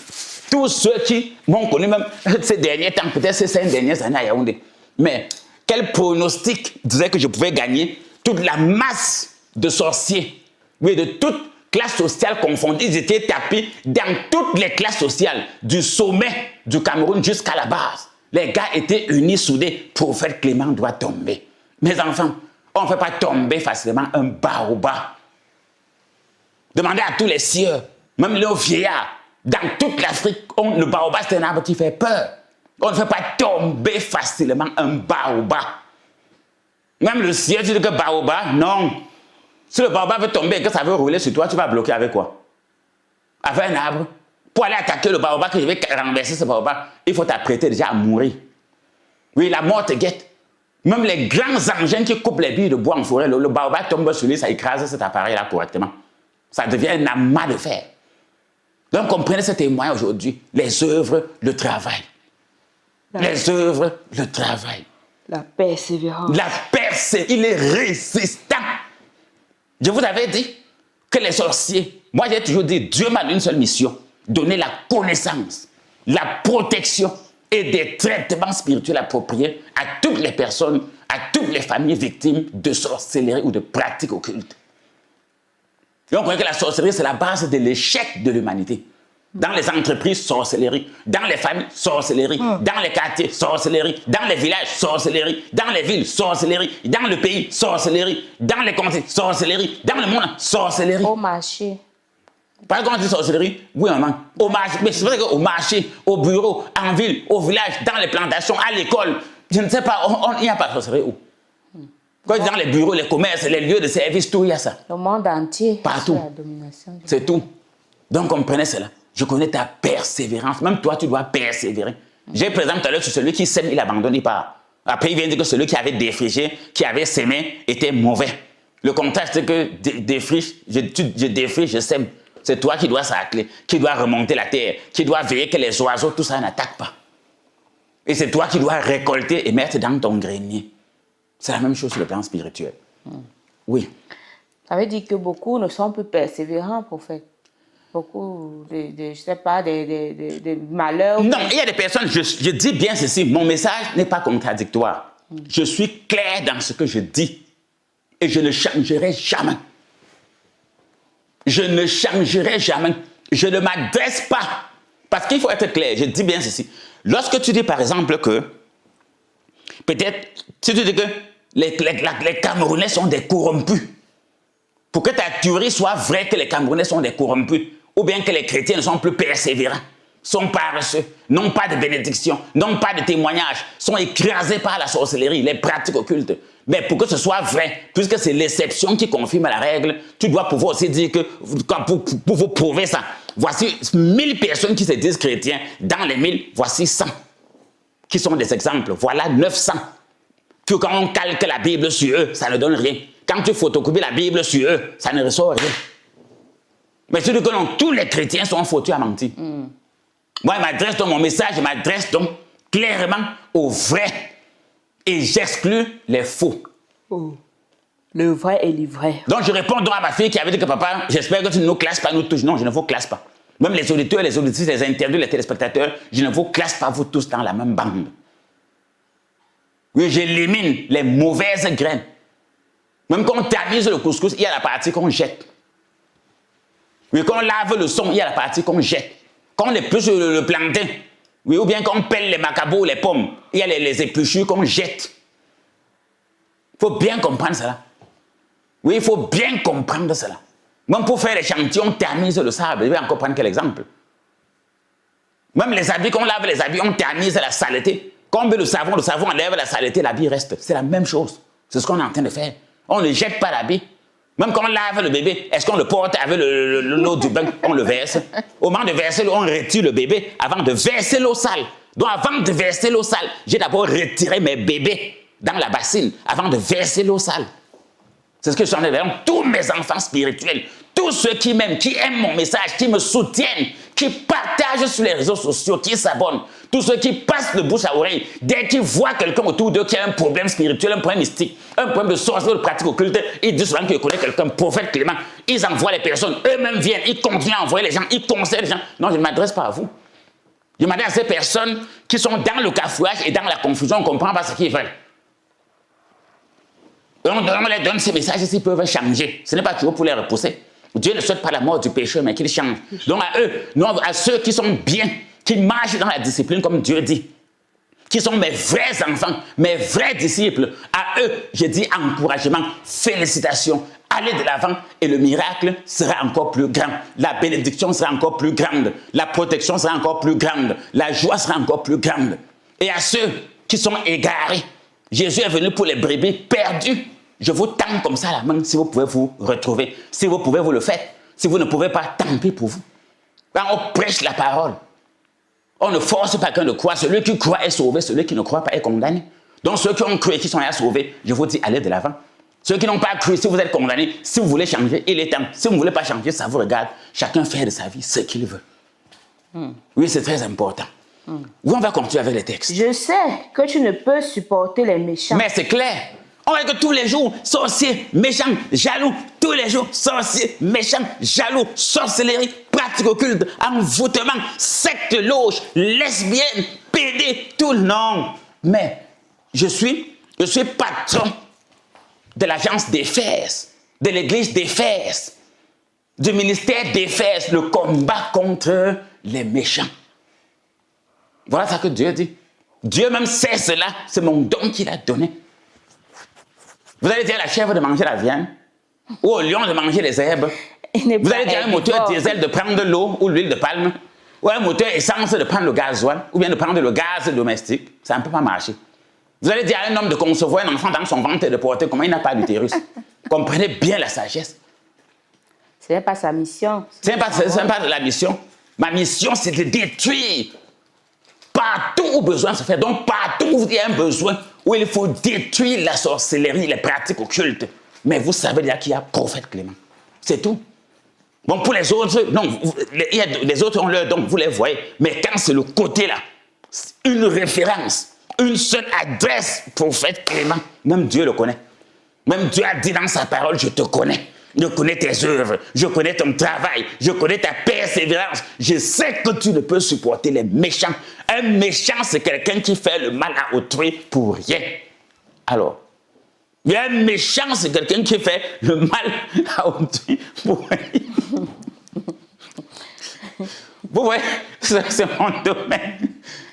Tous ceux qui m'ont connu même ces derniers temps, peut-être ces 5 dernières années à Yaoundé, mais quel pronostic disait que je pouvais gagner toute la masse de sorciers, oui, de toute classe sociale confondue, ils étaient tapis dans toutes les classes sociales, du sommet du Cameroun jusqu'à la base. Les gars étaient unis, soudés. Prophète Clément doit tomber. Mes enfants, on ne fait pas tomber facilement un baobab. Demandez à tous les sieurs, même les vieillards, dans toute l'Afrique, le baobab, c'est un arbre qui fait peur. On ne fait pas tomber facilement un baobab. Même le sieur dit que baobab, non. Si le baobab veut tomber et que ça veut rouler sur toi, tu vas bloquer avec quoi? Avec un arbre. Pour aller attaquer le baobab, que je vais renverser ce baobab, il faut t'apprêter déjà à mourir. Oui, la mort te guette. Même les grands engins qui coupent les billes de bois en forêt, le baobab tombe sur lui, ça écrase cet appareil-là correctement. Ça devient un amas de fer. Donc, comprenez ce témoin aujourd'hui. Les œuvres, le travail. Les œuvres, le travail. La persévérance. La persévérance, il est résistant. Je vous avais dit que les sorciers, moi j'ai toujours dit, Dieu m'a donné une seule mission, donner la connaissance, la protection et des traitements spirituels appropriés à toutes les personnes, à toutes les familles victimes de sorcellerie ou de pratiques occultes. Et on connaît que la sorcellerie, c'est la base de l'échec de l'humanité. Dans les entreprises, sorcellerie. Dans les familles, sorcellerie. Dans les quartiers, sorcellerie. Dans les villages, sorcellerie. Dans les villes, sorcellerie. Dans le pays, sorcellerie. Dans les comtés, sorcellerie. Dans le monde, sorcellerie. Au marché. Par exemple, on dit sorcellerie, oui, maman. Au marché, mais c'est vrai qu'au marché, au bureau, en ville, au village, dans les plantations, à l'école, je ne sais pas, il n'y a pas de sorcellerie où? Quand dans les bureaux, les commerces, les lieux de service, tout, il y a ça. Le monde entier. Partout. La domination. C'est tout. Donc, comprenez cela. Je connais ta persévérance. Même toi, tu dois persévérer. J'ai, par exemple, tout à l'heure sur celui qui sème, il abandonne, il part. Après, il vient dire que celui qui avait défriché, qui avait sémé, était mauvais. Le contraire, c'est que je défriche, je sème. C'est toi qui dois s'atteler, qui dois remonter la terre, qui dois veiller que les oiseaux, tout ça n'attaque pas. Et c'est toi qui dois récolter et mettre dans ton grenier. C'est la même chose sur le plan spirituel. Oui. Ça veut dire que beaucoup ne sont plus persévérants, prophète. Beaucoup je sais pas, des malheurs. Non, il y a des personnes, je dis bien ceci, mon message n'est pas contradictoire. Je suis clair dans ce que je dis. Et je ne changerai jamais. Je ne changerai jamais. Je ne m'adresse pas. Parce qu'il faut être clair, je dis bien ceci. Lorsque tu dis par exemple que, peut-être, si tu dis que les Camerounais sont des corrompus, pour que ta théorie soit vraie que les Camerounais sont des corrompus, ou bien que les chrétiens ne sont plus persévérants, sont paresseux, n'ont pas de bénédiction, n'ont pas de témoignage, sont écrasés par la sorcellerie, les pratiques occultes. Mais pour que ce soit vrai, puisque c'est l'exception qui confirme la règle, tu dois pouvoir aussi dire que, pour vous prouver ça, voici 1000 personnes qui se disent chrétiens, dans les 1000, voici 100 qui sont des exemples. Voilà 900. Que quand on calque la Bible sur eux, ça ne donne rien. Quand tu photocopies la Bible sur eux, ça ne ressort rien. Mais si tu dis que non, tous les chrétiens sont faux, tu as menti. Moi, je m'adresse donc, mon message, je m'adresse donc clairement aux vrais. Et j'exclus les faux. Le vrai et l'ivraie. Donc, je réponds donc à ma fille qui avait dit que papa, j'espère que tu ne nous classes pas, nous tous. Non, je ne vous classe pas. Même les auditeurs, les auditrices, les internautes, les téléspectateurs, je ne vous classe pas, vous tous, dans la même bande. Oui, j'élimine les mauvaises graines. Même quand on tamise le couscous, il y a la partie qu'on jette. Oui, quand on lave le son, il y a la partie qu'on jette. Quand on épluche le plantain, oui, ou bien quand on pèle les macabots, les pommes, il y a les épluchures qu'on jette. Il faut bien comprendre cela. Oui, il faut bien comprendre cela. Même pour faire l'échantillon, on tamise le sable. Je vais encore prendre quel exemple. Même les habits, quand on lave les habits, on tamise la saleté. Quand on met le savon enlève la saleté, l'habit reste. C'est la même chose. C'est ce qu'on est en train de faire. On ne jette pas l'habit. Même quand on lave le bébé, est-ce qu'on le porte avec l'eau du bain? On le verse. Au moment de verser l'eau, on retire le bébé avant de verser l'eau sale. Donc avant de verser l'eau sale, j'ai d'abord retiré mes bébés dans la bassine avant de verser l'eau sale. C'est ce que je suis en train de faire. Tous mes enfants spirituels, tous ceux qui m'aiment, qui aiment mon message, qui me soutiennent, qui partagent sur les réseaux sociaux, qui s'abonnent, tous ceux qui passent de bouche à oreille, dès qu'ils voient quelqu'un autour d'eux qui a un problème spirituel, un problème mystique, un problème de sorcellerie, de pratique occulte, ils disent souvent qu'ils connaissent quelqu'un, prophète Clément, ils envoient les personnes, eux-mêmes viennent, ils continuent à envoyer les gens, ils conseillent les gens. Non, je ne m'adresse pas à vous. Je m'adresse à ces personnes qui sont dans le cafouillage et dans la confusion, on ne comprend pas ce qu'ils veulent. On leur donne ces messages s'ils peuvent changer. Ce n'est pas toujours pour les repousser. Dieu ne souhaite pas la mort du pécheur, mais qu'il change. Donc à eux, non, à ceux qui sont bien, qui marchent dans la discipline comme Dieu dit, qui sont mes vrais enfants, mes vrais disciples, à eux, je dis encouragement, félicitations, allez de l'avant et le miracle sera encore plus grand. La bénédiction sera encore plus grande. La protection sera encore plus grande. La joie sera encore plus grande. Et à ceux qui sont égarés, Jésus est venu pour les brebis perdues. Je vous tends comme ça la main si vous pouvez vous retrouver. Si vous pouvez, vous le faites. Si vous ne pouvez pas, tant pis pour vous. Quand on prêche la parole, on ne force pas quelqu'un de croire. Celui qui croit est sauvé, celui qui ne croit pas est condamné. Donc ceux qui ont cru et qui sont là sauvés, je vous dis, allez de l'avant. Ceux qui n'ont pas cru, si vous êtes condamnés, si vous voulez changer, il est temps. Si vous ne voulez pas changer, ça vous regarde. Chacun fait de sa vie ce qu'il veut. Oui, c'est très important. Oui, on va continuer avec les textes. Je sais que tu ne peux supporter les méchants. Mais c'est clair. On voit que tous les jours, sorciers, méchants, jaloux, tous les jours, sorciers, méchants, jaloux, sorcellerie, pratique occulte, envoûtement, secte, loge, lesbienne, pédé, tout le nom. Mais je suis patron de l'agence d'Éphèse, de l'église d'Éphèse, du ministère d'Éphèse, le combat contre les méchants. Voilà ce que Dieu dit. Dieu même sait cela, c'est mon don qu'il a donné. Vous allez dire à la chèvre de manger la viande, ou au lion de manger les herbes. Vous allez dire à un moteur diesel de prendre de l'eau ou l'huile de palme, ou à un moteur essence de prendre le gasoil, ou bien de prendre le gaz domestique. Ça ne peut pas marcher. Vous allez dire à un homme de concevoir un enfant dans son ventre et de porter comment il n'a pas d'utérus. Comprenez bien la sagesse. Ce n'est pas sa mission. Ce n'est pas la mission. Ma mission, c'est de détruire partout où besoin se fait. Donc, partout où il y a un besoin, où il faut détruire la sorcellerie, les pratiques occultes. Mais vous savez déjà qu'il y a prophète Clément. C'est tout. Bon, pour les autres, non, les autres ont leur don, vous les voyez. Mais quand c'est le côté là, une référence, une seule adresse, prophète Clément, même Dieu le connaît. Même Dieu a dit dans sa parole, je te connais. Je connais tes œuvres, je connais ton travail, je connais ta persévérance. Je sais que tu ne peux supporter les méchants. Un méchant, c'est quelqu'un qui fait le mal à autrui pour rien. Alors, un méchant, c'est quelqu'un qui fait le mal à autrui pour rien. Vous voyez, c'est mon domaine.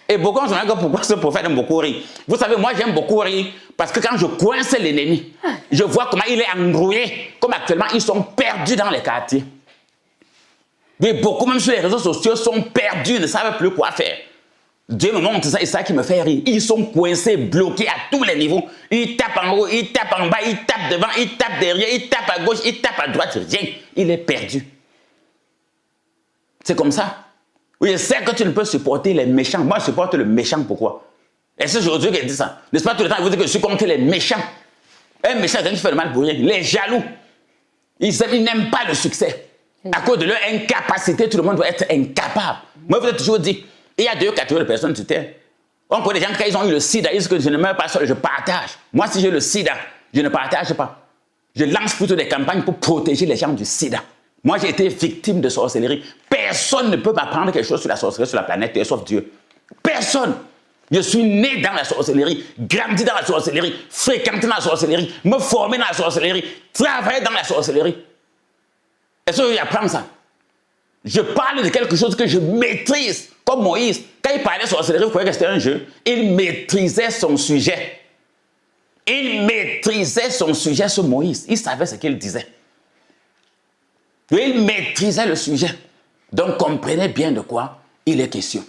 Et beaucoup se demandent pourquoi ce prophète aime beaucoup rire. Vous savez, moi j'aime beaucoup rire parce que quand je coince l'ennemi, je vois comment il est embrouillé. Comme actuellement, ils sont perdus dans les quartiers. Mais beaucoup, même sur les réseaux sociaux, sont perdus, ne savent plus quoi faire. Dieu me montre ça et ça qui me fait rire. Ils sont coincés, bloqués à tous les niveaux. Ils tapent en haut, ils tapent en bas, ils tapent devant, ils tapent derrière, ils tapent à gauche, ils tapent à droite, rien. Il est perdu. C'est comme ça. Oui, je sais que tu ne peux supporter les méchants. Moi, je supporte le méchant. Pourquoi? Et c'est aujourd'hui qu'il dit ça. N'est-ce pas tout le temps, il vous dit que je suis contre les méchants. Un méchant, c'est quelqu'un qui fait le mal pour rien. Les jaloux. Ils n'aiment pas le succès. À cause de leur incapacité, tout le monde doit être incapable. Moi, je vous ai toujours dit, il y a deux catégories de personnes sur Terre. On connaît des gens, quand ils ont eu le sida, ils disent que je ne meurs pas seul, je partage. Moi, si j'ai le sida, je ne partage pas. Je lance plutôt des campagnes pour protéger les gens du sida. Moi, j'ai été victime de sorcellerie. Personne ne peut m'apprendre quelque chose sur la sorcellerie sur la planète, sauf Dieu. Personne. Je suis né dans la sorcellerie, grandi dans la sorcellerie, fréquenté dans la sorcellerie, me formé dans la sorcellerie, travaillé dans la sorcellerie. Est-ce que j'apprends ça? Je parle de quelque chose que je maîtrise, comme Moïse. Quand il parlait de sorcellerie, vous croyez que c'était un jeu. Il maîtrisait son sujet. Il maîtrisait son sujet sur Moïse. Il savait ce qu'il disait. Il maîtrisait le sujet. Donc, comprenez bien de quoi il est question.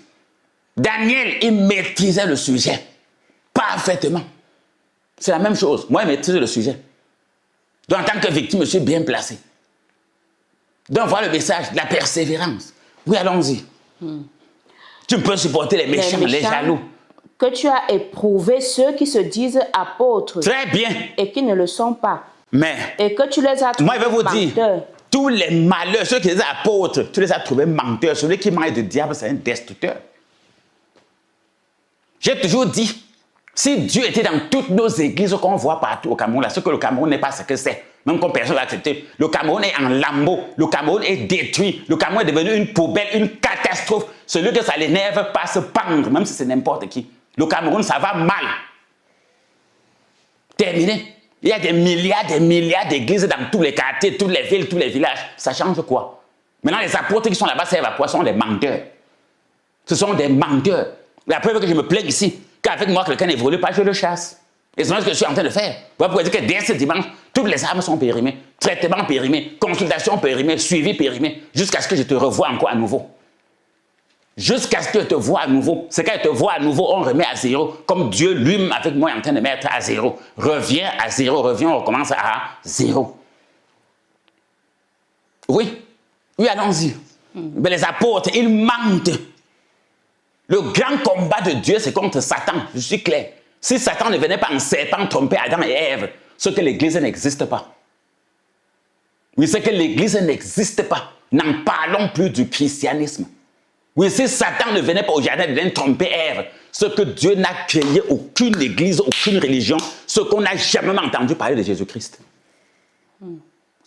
Daniel, il maîtrisait le sujet parfaitement. C'est la même chose. Moi, je maîtrise le sujet. Donc, en tant que victime, je suis bien placé. Donc, voilà le message, la persévérance. Oui, allons-y. Tu peux supporter les méchants, les jaloux. Que tu as éprouvé ceux qui se disent apôtres. Très bien. Et qui ne le sont pas. Mais, et que tu les as trouvés moi, je vais vous dire, tous les malheurs, ceux qui étaient apôtres, tu les as trouvés menteurs. Celui qui mange du diable, c'est un destructeur. J'ai toujours dit, si Dieu était dans toutes nos églises qu'on voit partout au Cameroun, là, ce que le Cameroun n'est pas ce que c'est, même quand personne ne l'a accepté, le Cameroun est en lambeaux, le Cameroun est détruit, le Cameroun est devenu une poubelle, une catastrophe. Celui que ça l'énerve pas se pendre, même si c'est n'importe qui. Le Cameroun, ça va mal. Terminé. Il y a des milliards d'églises dans tous les quartiers, toutes les villes, tous les villages. Ça change quoi? Maintenant, les apôtres qui sont là-bas, servent à quoi? Ce sont des menteurs. Ce sont des menteurs. La preuve que je me plains ici, qu'avec moi, quelqu'un n'évolue pas, je le chasse. Et c'est ce que je suis en train de faire. Vous pouvez dire que dès ce dimanche, toutes les armes sont périmées, traitements périmés, consultations périmées, suivi périmé, jusqu'à ce que je te revoie encore à nouveau. Jusqu'à ce que je te vois à nouveau. C'est quand je te vois à nouveau, on remet à zéro, comme Dieu lui-même avec moi est en train de mettre à zéro. Reviens à zéro, reviens, on recommence à zéro. Oui, allons-y. Mais les apôtres, ils mentent. Le grand combat de Dieu, c'est contre Satan, je suis clair. Si Satan ne venait pas en serpent tromper Adam et Ève, c'est que l'Église n'existe pas. Oui, c'est que l'Église n'existe pas. N'en parlons plus du christianisme. Oui, si Satan ne venait pas au jardin d'Éden tromper Ève, ce que Dieu n'a créé aucune église, aucune religion, ce qu'on n'a jamais entendu parler de Jésus-Christ.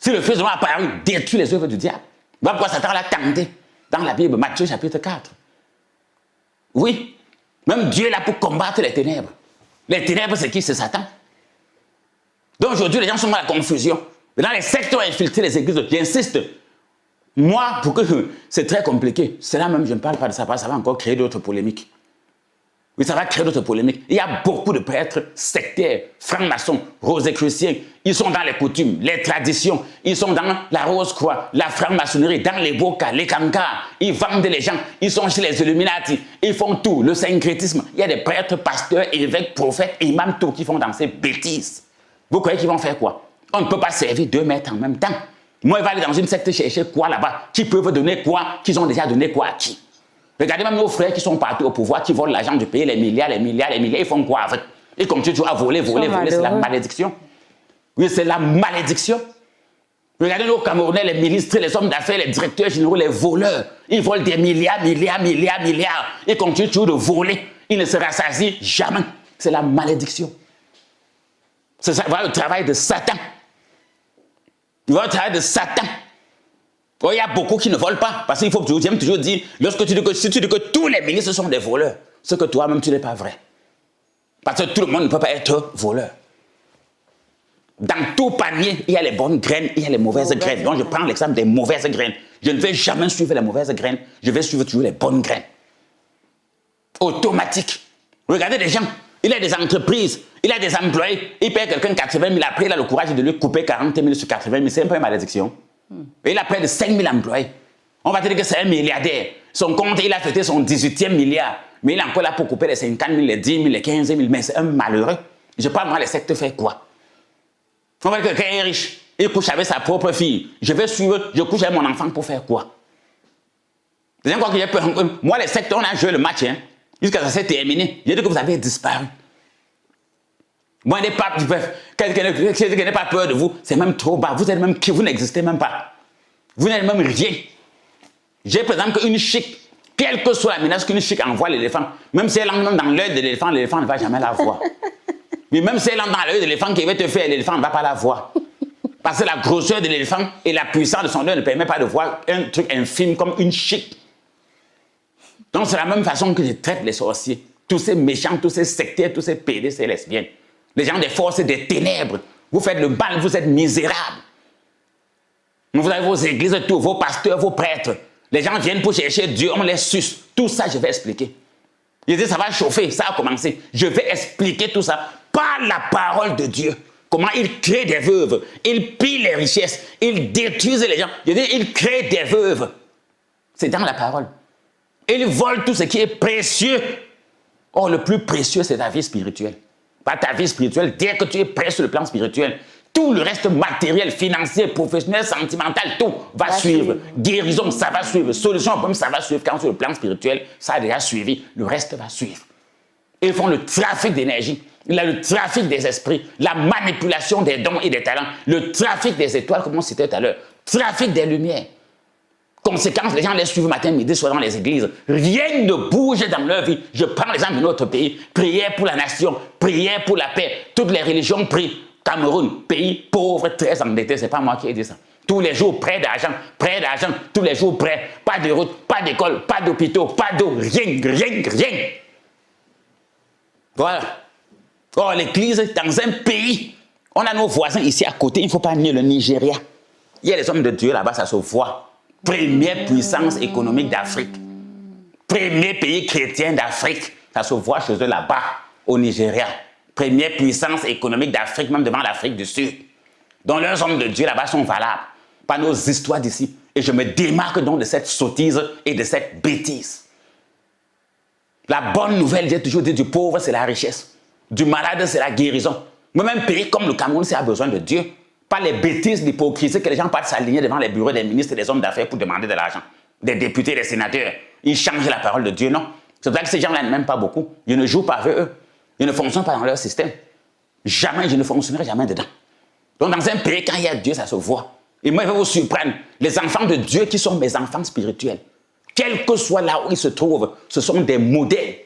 Si le Fils de l'homme a apparu, détruit les œuvres du diable. Voilà pourquoi Satan l'a tenté dans la Bible, Matthieu chapitre 4. Oui, même Dieu est là pour combattre les ténèbres. Les ténèbres, c'est qui? C'est Satan. Donc aujourd'hui, les gens sont dans la confusion. Maintenant, les sectes ont infiltré les églises. J'insiste. Moi, pour que c'est très compliqué, c'est là même, je ne parle pas de ça, parce que ça va encore créer d'autres polémiques. Oui, ça va créer d'autres polémiques. Il y a beaucoup de prêtres sectaires, francs-maçons, rosicruciens. Ils sont dans les coutumes, les traditions. Ils sont dans la rose-croix, la franc-maçonnerie, dans les bocas, les cancars. Ils vendent les gens. Ils sont chez les Illuminati. Ils font tout, le syncrétisme. Il y a des prêtres, pasteurs, évêques, prophètes, imams, tout qui font dans ces bêtises. Vous croyez qu'ils vont faire quoi? On ne peut pas servir 2 maîtres en même temps. Moi, il va aller dans une secte chercher quoi là-bas? Qui peuvent donner quoi? Qu'ils ont déjà donné quoi à qui? Regardez même nos frères qui sont partis au pouvoir, qui volent l'argent du pays, les milliards, ils font quoi avec? Ils continuent toujours à voler, c'est la malédiction. Oui, c'est la malédiction. Regardez nos Camerounais, les ministres, les hommes d'affaires, les directeurs généraux, les voleurs. Ils volent des milliards. Ils continuent toujours de voler. Ils ne se rassasient jamais. C'est la malédiction. C'est ça, voilà le travail de Satan. Voilà le travail de Satan. Oh, il y a beaucoup qui ne volent pas. Parce qu'il faut toujours dire, si tu dis que tous les ministres sont des voleurs, c'est que toi-même, tu n'es pas vrai. Parce que tout le monde ne peut pas être voleur. Dans tout panier, il y a les bonnes graines, il y a les mauvaises graines. Donc, je prends l'exemple des mauvaises graines. Je ne vais jamais suivre les mauvaises graines. Je vais suivre toujours les bonnes graines. Automatique. Regardez les gens. Il a des entreprises, il a des employés. Il paye quelqu'un 80 000. Après, il a le courage de lui couper 40 000 sur 80 000. C'est un peu une malédiction. Et il a près de 5 000 employés. On va dire que c'est un milliardaire. Son compte, il a fêté son 18e milliard. Mais il est encore là pour couper les 50 000, les 10 000, les 15 000. Mais c'est un malheureux. Je parle, moi, les sectes font quoi? On va dire que quelqu'un est riche. Il couche avec sa propre fille. Je couche avec mon enfant pour faire quoi? Vous savez quoi que j'ai peur? Moi, les sectes, on a joué le match. Jusqu'à ça s'est terminé. J'ai dit que vous avez disparu. Moi, les papes, quelqu'un n'a pas peur de vous, c'est même trop bas. Vous êtes même qui? Vous n'existez même pas. Vous n'êtes même rien. J'ai par exemple qu'une chic, quelle que soit la menace qu'une chic envoie l'éléphant, même si elle entre dans l'œil de l'éléphant ne va jamais la voir. Mais même si elle entre dans l'œil de l'éléphant qui va te faire, l'éléphant ne va pas la voir. Parce que la grosseur de l'éléphant et la puissance de son œil ne permet pas de voir un truc infime comme une chic. Donc c'est la même façon que je traite les sorciers. Tous ces méchants, tous ces sectaires, tous ces pédés, ces lesbiennes. Les gens des forces et des ténèbres. Vous faites le mal, vous êtes misérables. Vous avez vos églises, tous vos pasteurs, vos prêtres. Les gens viennent pour chercher Dieu, on les suce. Tout ça, je vais expliquer. Je dis, ça va chauffer, ça a commencé. Je vais expliquer tout ça par la parole de Dieu. Comment il crée des veuves, il pille les richesses, il détruise les gens. Je dis, il crée des veuves. C'est dans la parole. Il vole tout ce qui est précieux. Or, le plus précieux, c'est ta vie spirituelle. Pas ta vie spirituelle, dès que tu es prêt sur le plan spirituel, tout le reste matériel, financier, professionnel, sentimental, tout va suivre. Guérison, ça va suivre. Solution au problème, ça va suivre. Quand sur le plan spirituel, ça a déjà suivi. Le reste va suivre. Ils font le trafic d'énergie, le trafic des esprits, la manipulation des dons et des talents, le trafic des étoiles, comme on citait tout à l'heure. Trafic des lumières. Conséquence, les gens les suivent matin, midi, soir dans les églises. Rien ne bouge dans leur vie. Je prends l'exemple de notre pays. Prière pour la nation, prière pour la paix. Toutes les religions prient. Cameroun, pays pauvre, très endetté. C'est pas moi qui ai dit ça. Tous les jours, près d'argent, tous les jours, près. Pas de route, pas d'école, pas d'hôpitaux, pas d'eau, rien. Voilà. Or, l'église, dans un pays, on a nos voisins ici à côté, il ne faut pas nier le Nigeria. Il y a les hommes de Dieu là-bas, ça se voit. Première puissance économique d'Afrique. Premier pays chrétien d'Afrique. Ça se voit chez eux là-bas, au Nigeria. Première puissance économique d'Afrique, même devant l'Afrique du Sud. Donc leurs hommes de Dieu là-bas sont valables. Pas nos histoires d'ici. Et je me démarque donc de cette sottise et de cette bêtise. La bonne nouvelle, j'ai toujours dit, du pauvre, c'est la richesse. Du malade, c'est la guérison. Même un pays comme le Cameroun, c'est a besoin de Dieu. Pas les bêtises, l'hypocrisie que les gens partent s'aligner devant les bureaux des ministres et des hommes d'affaires pour demander de l'argent. Des députés, des sénateurs. Ils changent la parole de Dieu, non. C'est pour ça que ces gens-là n'aiment pas beaucoup. Ils ne jouent pas avec eux. Ils ne fonctionnent pas dans leur système. Jamais, je ne fonctionnerai jamais dedans. Donc dans un pays, quand il y a Dieu, ça se voit. Et moi, je vais vous surprendre. Les enfants de Dieu qui sont mes enfants spirituels, quel que soit là où ils se trouvent, ce sont des modèles.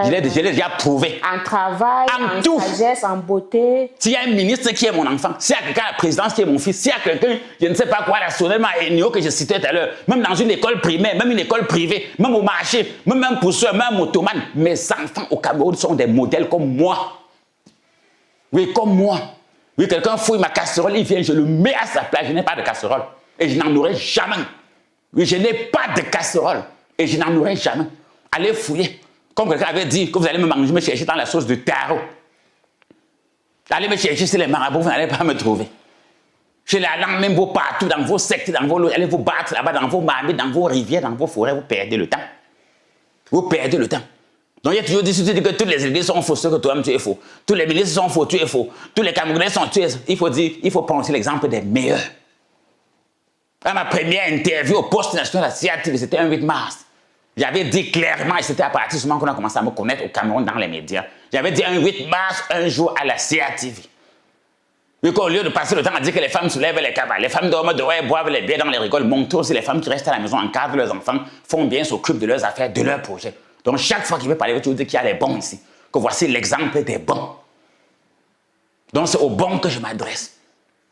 Je l'ai déjà prouvé. En travail, en tout. sagesse, en beauté. S'il y a un ministre qui est mon enfant, s'il y a quelqu'un à la présidence qui est mon fils, s'il y a quelqu'un, je ne sais pas quoi, nationalement Enio que je citais tout à l'heure, même dans une école primaire, même une école privée, même au marché, même un pousseur, même un motoman, mes enfants au Cameroun sont des modèles comme moi. Oui, comme moi. Oui, quelqu'un fouille ma casserole, il vient, je le mets à sa place, je n'ai pas de casserole. Et je n'en aurai jamais. Oui, je n'ai pas de casserole. Et je n'en aurai jamais. Allez fouiller. Comme quelqu'un avait dit que vous allez me chercher dans la sauce de taro. Allez me chercher sur les marabouts, vous n'allez pas me trouver. Chez la langue, même vos partout, dans vos sectes, dans vos... Allez vous battre là-bas, dans vos marmites, dans vos rivières, dans vos forêts, vous perdez le temps. Vous perdez le temps. Donc il y a toujours dit que toutes les églises sont fausses, que toi-même tu es faux. Tous les ministres sont faux, tu es faux. Tous les Camerounais sont tués. Il faut prendre l'exemple des meilleurs. À ma première interview au poste national à CATV, c'était un 8 mars. J'avais dit clairement, et c'était à partir du moment qu'on a commencé à me connaître au Cameroun dans les médias, j'avais dit un 8 mars, un jour à la CATV. Et qu'au lieu de passer le temps à dire que les femmes soulèvent les cavales, les femmes dorment dehors, boivent les bières dans les rigoles, montrent aussi les femmes qui restent à la maison, encadrent leurs enfants, font bien, s'occupent de leurs affaires, de leurs projets. Donc chaque fois qu'il veut parler, tu veux dire qu'il y a les bons ici, que voici l'exemple des bons. Donc c'est aux bons que je m'adresse.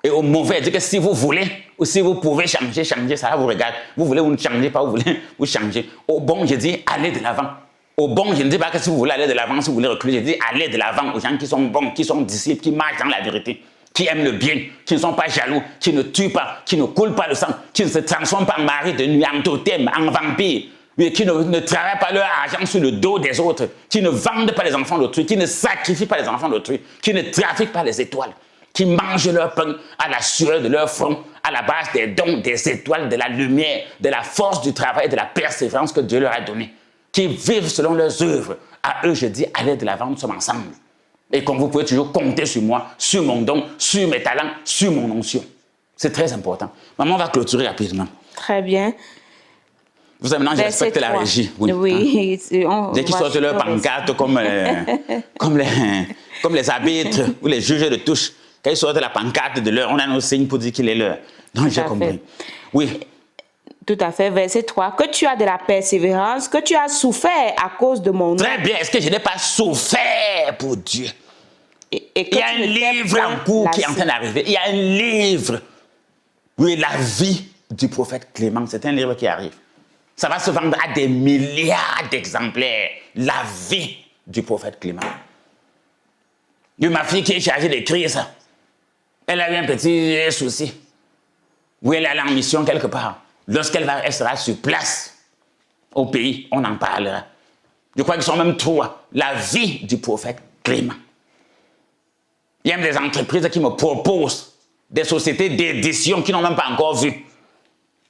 Et au mauvais, dire que si vous voulez, ou si vous pouvez changer, ça vous regarde. Vous voulez, vous ne changez pas, vous voulez, vous changez. Au bon, je dis, allez de l'avant. Au bon, je ne dis pas que si vous voulez aller de l'avant, si vous voulez reculer, je dis, allez de l'avant aux gens qui sont bons, qui sont disciples, qui marchent dans la vérité, qui aiment le bien, qui ne sont pas jaloux, qui ne tuent pas, qui ne coulent pas le sang, qui ne se transforment pas en mari de nuit, en totem, en vampire, mais qui ne travaillent pas leur argent sur le dos des autres, qui ne vendent pas les enfants d'autrui, qui ne sacrifient pas les enfants d'autrui, qui ne trafiquent pas les étoiles, qui mangent leur pain à la sueur de leur front, à la base des dons, des étoiles, de la lumière, de la force du travail, de la persévérance que Dieu leur a donnée, qui vivent selon leurs œuvres. À eux, je dis, allez de l'avant, nous sommes ensemble. Et comme vous pouvez toujours compter sur moi, sur mon don, sur mes talents, sur mon onction. C'est très important. Maman, on va clôturer rapidement. Très bien. Vous savez, maintenant, je respecte la régie. Oui. Dès qu'ils sortent leur pancarte comme les arbitres ou les juges de touche, quand ils sortent la pancarte de l'heure, on a nos signes pour dire qu'il est l'heure. Donc, j'ai compris. Oui. Tout à fait. Verset 3. Que tu as de la persévérance, que tu as souffert à cause de mon nom. Très bien. Est-ce que je n'ai pas souffert pour Dieu? Il y a un livre en cours qui est en train d'arriver. Il y a un livre. Oui, la vie du prophète Clément. C'est un livre qui arrive. Ça va se vendre à des milliards d'exemplaires. La vie du prophète Clément. Et ma fille qui est chargée d'écrire ça, elle a eu un petit souci. Oui, elle est allée en mission quelque part. Lorsqu'elle sera sur place au pays, on en parlera. Je crois qu'ils sont même trois. La vie du prophète Clément. Il y a même des entreprises qui me proposent, des sociétés d'édition qui n'ont même pas encore vu,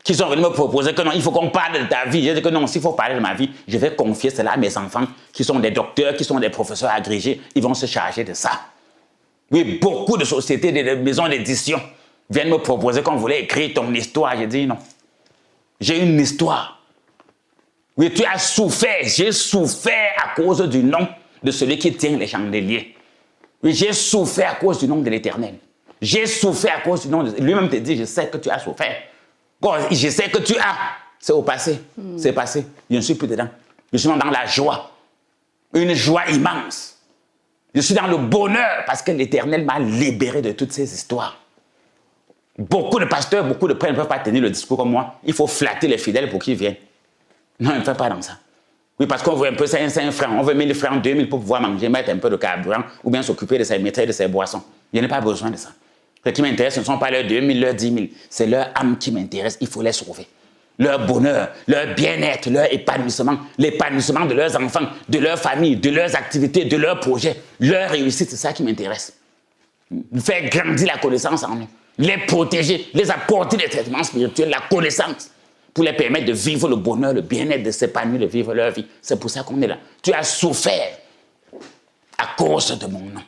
qui sont venus me proposer que non, il faut qu'on parle de ta vie. Je dis que non, s'il faut parler de ma vie, je vais confier cela à mes enfants, qui sont des docteurs, qui sont des professeurs agrégés, ils vont se charger de ça. Oui, beaucoup de sociétés, de maisons d'édition viennent me proposer qu'on voulait écrire ton histoire. J'ai dit non. J'ai une histoire. Oui, tu as souffert. J'ai souffert à cause du nom de celui qui tient les chandeliers. Oui, j'ai souffert à cause du nom de l'Éternel. J'ai souffert à cause du nom de... Lui-même te dit, je sais que tu as souffert. Bon, je sais que tu as. C'est au passé. C'est passé. Je ne suis plus dedans. Je suis dans la joie. Une joie immense. Je suis dans le bonheur parce que l'Éternel m'a libéré de toutes ces histoires. Beaucoup de pasteurs, beaucoup de prêtres ne peuvent pas tenir le discours comme moi. Il faut flatter les fidèles pour qu'ils viennent. Non, il ne fait pas dans ça. Oui, parce qu'on veut un peu 5 francs, on veut 1000 francs, 2000 pour pouvoir manger, mettre un peu de carburant ou bien s'occuper de ses maîtres, de ses boissons. Je n'ai pas besoin de ça. Ce qui m'intéresse, ce ne sont pas leurs 2000, leurs 10 000. C'est leur âme qui m'intéresse. Il faut les sauver. Leur bonheur, leur bien-être, leur épanouissement, l'épanouissement de leurs enfants, de leur famille, de leurs activités, de leurs projets, leur réussite, c'est ça qui m'intéresse. Faire grandir la connaissance en eux, les protéger, les apporter des traitements spirituels, la connaissance, pour les permettre de vivre le bonheur, le bien-être, de s'épanouir, de vivre leur vie. C'est pour ça qu'on est là. Tu as souffert à cause de mon nom.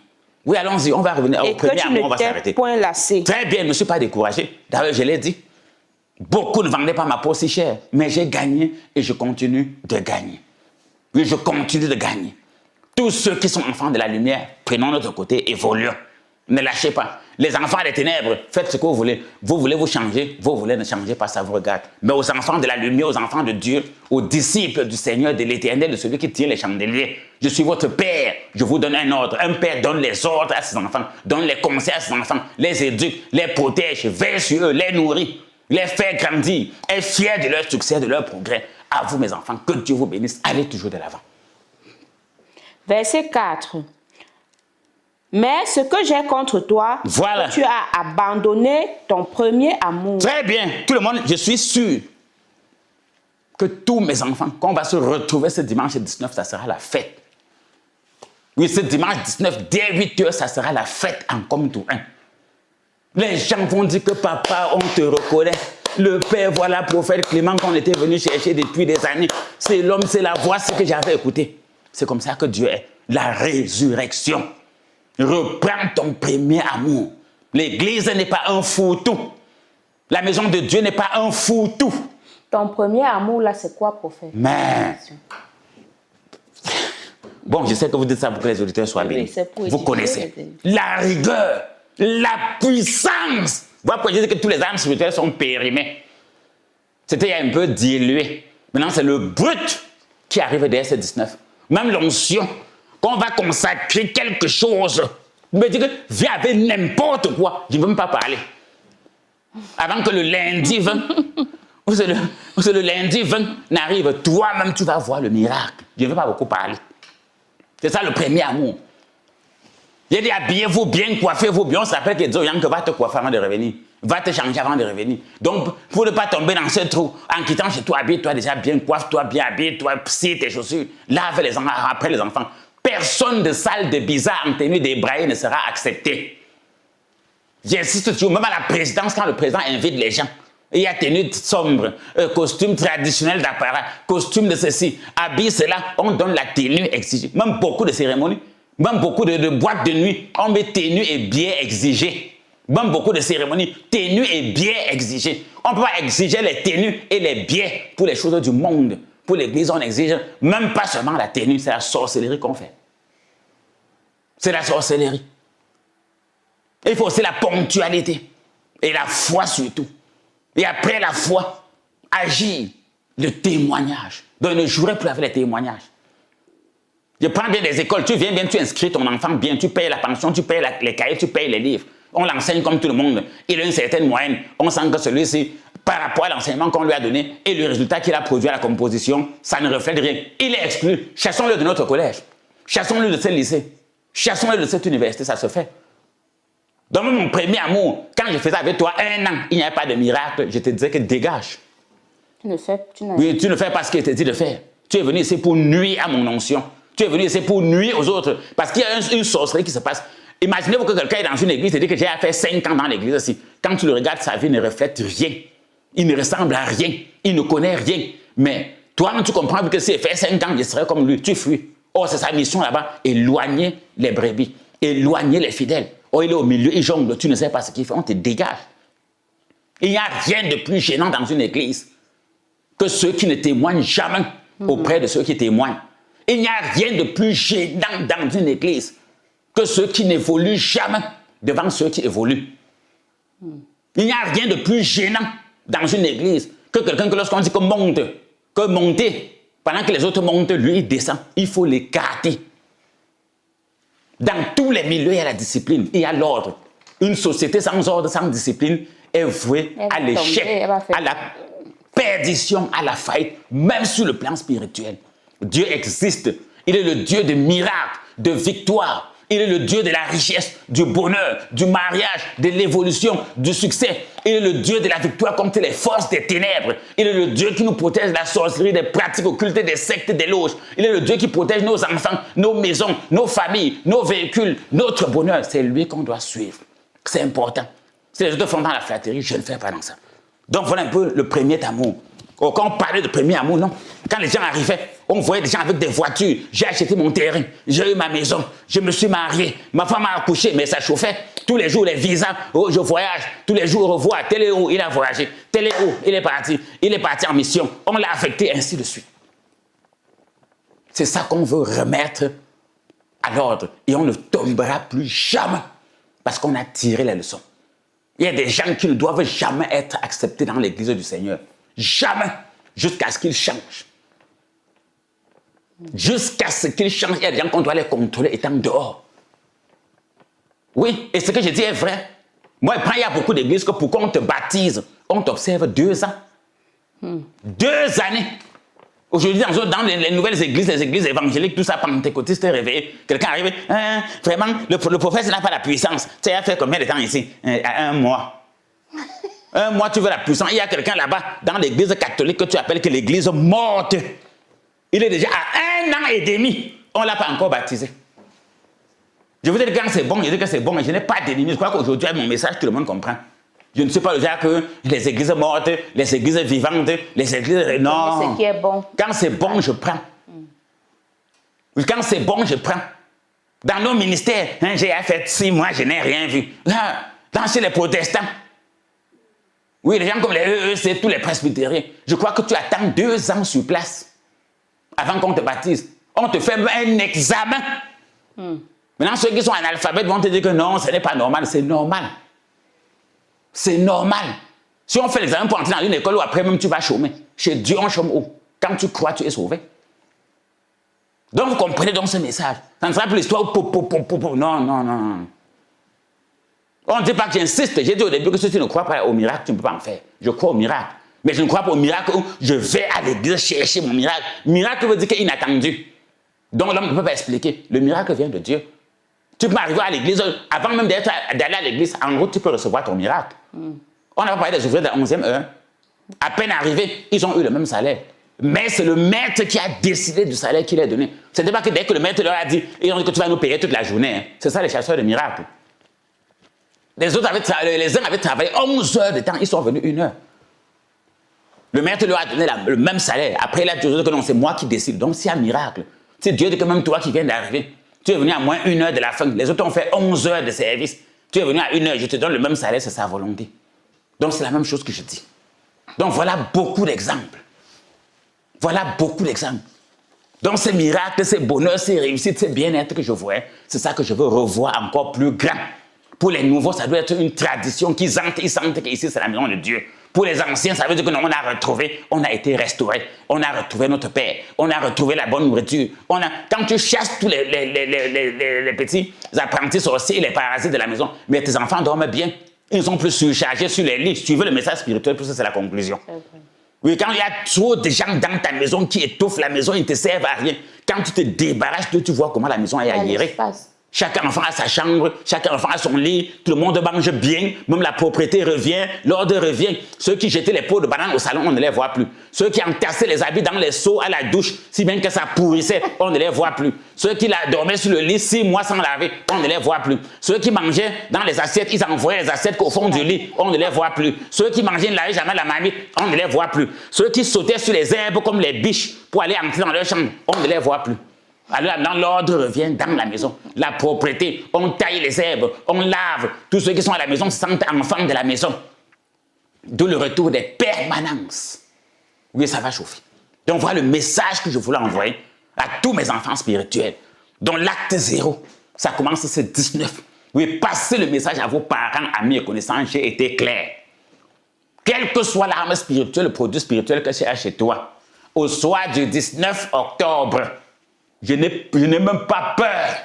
Oui, allons-y, on va revenir au premier amour, on va s'arrêter. Point lassé. Très bien, je ne me suis pas découragé. D'ailleurs, je l'ai dit. Beaucoup ne vendaient pas ma peau si chère, mais j'ai gagné et je continue de gagner. Oui, je continue de gagner. Tous ceux qui sont enfants de la lumière, prenons notre côté, évoluons. Ne lâchez pas. Les enfants des ténèbres, faites ce que vous voulez. Vous voulez vous changer, vous voulez ne changer pas, ça vous regarde. Mais aux enfants de la lumière, aux enfants de Dieu, aux disciples du Seigneur, de l'Éternel, de celui qui tient les chandeliers, je suis votre Père, je vous donne un ordre. Un Père donne les ordres à ses enfants, donne les conseils à ses enfants, les éduque, les protège, veille sur eux, les nourrit, les fait grandir, est fier de leur succès, de leur progrès. À vous, mes enfants, que Dieu vous bénisse. Allez toujours de l'avant. Verset 4. Mais ce que j'ai contre toi, voilà. Que tu as abandonné ton premier amour. Très bien. Tout le monde, je suis sûr que tous mes enfants, quand on va se retrouver ce dimanche 19, ça sera la fête. Oui, ce dimanche 19, dès 8 heures, ça sera la fête en comme tout un. Les gens vont dire que papa, on te reconnaît. Le père, voilà, prophète Clément qu'on était venu chercher depuis des années. C'est l'homme, c'est la voix, ce que j'avais écouté. C'est comme ça que Dieu est. La résurrection. Reprends ton premier amour. L'église n'est pas un fourre-tout. La maison de Dieu n'est pas un fourre-tout. Ton premier amour, là, c'est quoi, prophète? Mais, bon, je sais que vous dites ça pour que les auditeurs soient bénis. Vous connaissez. La rigueur, la puissance. Voilà pourquoi je dis que tous les âmes spirituelles sont périmées. C'était un peu dilué. Maintenant, c'est le brut qui arrive derrière ce 19. Même l'onction, qu'on va consacrer quelque chose. Vous me dites que viens avec n'importe quoi. Je ne veux même pas parler. Avant que le lundi 20, ou le lundi 20 n'arrive, toi-même, tu vas voir le miracle. Je ne veux pas beaucoup parler. C'est ça le premier amour. Il dit habillez-vous bien, coiffez-vous bien. On s'appelle que Dieu va te coiffer avant de revenir. Va te changer avant de revenir. Donc, pour ne pas tomber dans ce trou, en quittant chez toi, habille-toi déjà bien, coiffe-toi bien, habille-toi, scie tes chaussures, lave les enfants, après les enfants. Personne de sale, de bizarre, en tenue débraillée ne sera accepté. J'insiste toujours, même à la présidence, quand le président invite les gens, il y a tenue sombre, costume traditionnel d'apparat, costume de ceci, habille cela, on donne la tenue exigée. Même beaucoup de cérémonies, même beaucoup de boîtes de nuit, on met tenue et biais exigés. Même beaucoup de cérémonies, tenue et biais exigés. On ne peut pas exiger les tenues et les biais pour les choses du monde. Pour l'église, on exige même pas seulement la tenue, c'est la sorcellerie qu'on fait. C'est la sorcellerie. Et il faut aussi la ponctualité. Et la foi surtout. Et après la foi, agir. Le témoignage. Donc ne jouerai plus avec les témoignages. Je prends bien des écoles, tu viens bien, tu inscris ton enfant bien, tu payes la pension, tu payes les cahiers, tu payes les livres. On l'enseigne comme tout le monde. Il a une certaine moyenne. On sent que celui-ci, par rapport à l'enseignement qu'on lui a donné et le résultat qu'il a produit à la composition, ça ne reflète rien. Il est exclu. Chassons-le de notre collège. Chassons-le de ce lycée. Chassons-le de cette université, ça se fait. Dans mon premier amour, quand je faisais avec toi 1 an, il n'y avait pas de miracle, je te disais que dégage. Tu ne fais oui, tu ne fais pas ce qu'il te dit de faire. Tu es venu ici pour nuire à mon onction. Tu es venu ici pour nuire aux autres. Parce qu'il y a une sorcellerie qui se passe. Imaginez-vous que quelqu'un est dans une église et dit que j'ai fait 5 ans dans l'église aussi. Quand tu le regardes, sa vie ne reflète rien. Il ne ressemble à rien. Il ne connaît rien. Mais toi, tu comprends que s'il fait 5 ans, je serais comme lui. Tu fuis. Oh, c'est sa mission là-bas. Éloigner les brebis. Éloigner les fidèles. Oh, il est au milieu, il jongle. Tu ne sais pas ce qu'il fait. On te dégage. Il n'y a rien de plus gênant dans une église que ceux qui ne témoignent jamais auprès de ceux qui témoignent. Il n'y a rien de plus gênant dans une église que ceux qui n'évoluent jamais devant ceux qui évoluent. Il n'y a rien de plus gênant dans une église que quelqu'un que lorsqu'on dit que monter, pendant que les autres montent, lui, il descend. Il faut l'écarter. Dans tous les milieux, il y a la discipline, il y a l'ordre. Une société sans ordre, sans discipline, est vouée à l'échec, à la perdition, à la faillite, même sur le plan spirituel. Dieu existe. Il est le Dieu de miracles, de victoires. Il est le Dieu de la richesse, du bonheur, du mariage, de l'évolution, du succès. Il est le Dieu de la victoire contre les forces des ténèbres. Il est le Dieu qui nous protège de la sorcellerie, des pratiques occultes, des sectes, des loges. Il est le Dieu qui protège nos enfants, nos maisons, nos familles, nos véhicules, notre bonheur. C'est lui qu'on doit suivre. C'est important. Si les autres font dans la flatterie, je ne fais pas dans ça. Donc voilà un peu le premier amour. Oh, quand on parlait de premier amour, non. Quand les gens arrivaient, on voyait des gens avec des voitures. J'ai acheté mon terrain, j'ai eu ma maison, je me suis marié, ma femme a accouché, mais ça chauffait. Tous les jours, les visas, oh, je voyage. Tous les jours, on revoit. Tel est où il a voyagé. Tel est où il est parti. Il est parti en mission. On l'a affecté, ainsi de suite. C'est ça qu'on veut remettre à l'ordre. Et on ne tombera plus jamais parce qu'on a tiré les leçons. Il y a des gens qui ne doivent jamais être acceptés dans l'église du Seigneur. Jamais. Jusqu'à ce qu'ils changent. Jusqu'à ce qu'ils changent. Il y a des gens qu'on doit les contrôler étant dehors. Oui, et ce que je dis est vrai. Moi, il y a beaucoup d'églises que pour qu'on te baptise, on t'observe 2 ans. 2 années. Aujourd'hui, dans les nouvelles églises, les églises évangéliques, tout ça, pentecôtistes réveillés, quelqu'un arrive, vraiment, le prophète n'a pas la puissance. Tu sais, il a fait combien de temps ici? 1 mois. 1 mois, tu veux la puissance. Il y a quelqu'un là-bas, dans l'église catholique, que tu appelles que l'église morte. Il est déjà à 1 an et demi. On ne l'a pas encore baptisé. Je vous dis que quand c'est bon, je dis que c'est bon, mais je n'ai pas d'ennemis. Je crois qu'aujourd'hui, avec mon message, tout le monde comprend. Je ne suis pas le genre que les églises mortes, les églises vivantes, les églises... Non. Ce qui est bon. Quand c'est bon, je prends. Quand c'est bon, je prends. Dans nos ministères, j'ai fait 6 mois, je n'ai rien vu. Là, chez les protestants, oui, les gens comme les EEC, tous les presbytériens, je crois que tu attends 2 ans sur place avant qu'on te baptise. On te fait un examen. Maintenant, ceux qui sont analphabètes vont te dire que non, ce n'est pas normal. C'est normal. C'est normal. Si on fait l'examen pour entrer dans une école où après même tu vas chômer, chez Dieu on chôme où? Quand tu crois, tu es sauvé. Donc vous comprenez donc ce message. Ça ne sera plus l'histoire où non, non, non. On ne dit pas que j'insiste. J'ai dit au début que si tu ne crois pas au miracle, tu ne peux pas en faire. Je crois au miracle. Mais je ne crois pas au miracle où je vais à l'église chercher mon miracle. Miracle veut dire qu'il est inattendu. Donc l'homme ne peut pas expliquer. Le miracle vient de Dieu. Tu peux arriver à l'église, avant même d'aller à l'église, en route, tu peux recevoir ton miracle. On n'a pas parlé des ouvriers de la 11e heure. À peine arrivés, ils ont eu le même salaire. Mais c'est le maître qui a décidé du salaire qu'il a donné. Ce n'est pas que dès que le maître leur a dit, ils ont dit que tu vas nous payer toute la journée. C'est ça les chasseurs de miracles. Les uns avaient travaillé 11 heures de temps, ils sont venus 1 heure. Le maître leur a donné le même salaire. Après, il a dit que non, c'est moi qui décide. Donc, c'est un miracle. C'est Dieu dit que même toi qui viens d'arriver, tu es venu à moins 1 heure de la fin. Les autres ont fait 11 heures de service. Tu es venu à 1 heure, je te donne le même salaire, c'est sa volonté. Donc, c'est la même chose que je dis. Donc, voilà beaucoup d'exemples. Voilà beaucoup d'exemples. Donc, ces miracles, ces bonheurs, ces réussites, ces bien-être que je vois, c'est ça que je veux revoir encore plus grand. Pour les nouveaux, ça doit être une tradition qu'ils sentent qu'ici, c'est la maison de Dieu. Pour les anciens, ça veut dire que non, on a retrouvé, on a été restauré, on a retrouvé notre Père, on a retrouvé la bonne nourriture. Quand tu chasses tous les petits apprentis sorciers, les parasites de la maison, mais tes enfants dorment bien. Ils ne sont plus surchargés sur les lits. Si tu veux le message spirituel, tout ça, c'est la conclusion. Oui, quand il y a trop de gens dans ta maison qui étouffent la maison, ils ne te servent à rien. Quand tu te débarrasses d'eux, tu vois comment la maison est aérée. Chaque enfant a sa chambre, chaque enfant a son lit, tout le monde mange bien, même la propriété revient, l'ordre revient. Ceux qui jetaient les pots de banane au salon, on ne les voit plus. Ceux qui entassaient les habits dans les seaux à la douche, si bien que ça pourrissait, on ne les voit plus. Ceux qui dormaient sur le lit 6 mois sans laver, on ne les voit plus. Ceux qui mangeaient dans les assiettes, ils envoyaient les assiettes au fond du lit, on ne les voit plus. Ceux qui mangeaient ne lavaient jamais la marmite, on ne les voit plus. Ceux qui sautaient sur les herbes comme les biches pour aller entrer dans leur chambre, on ne les voit plus. Alors l'ordre revient dans la maison. La propriété, on taille les herbes, on lave. Tous ceux qui sont à la maison se sentent enfants de la maison. D'où le retour des permanences. Oui, ça va chauffer. Donc voilà le message que je voulais envoyer à tous mes enfants spirituels. Dont l'acte 0, ça commence ce 19. Oui, passez le message à vos parents, amis et connaissances, j'ai été clair. quelle que soit l'arme spirituelle, le produit spirituel que tu as chez toi, au soir du 19 octobre, je n'ai même pas peur.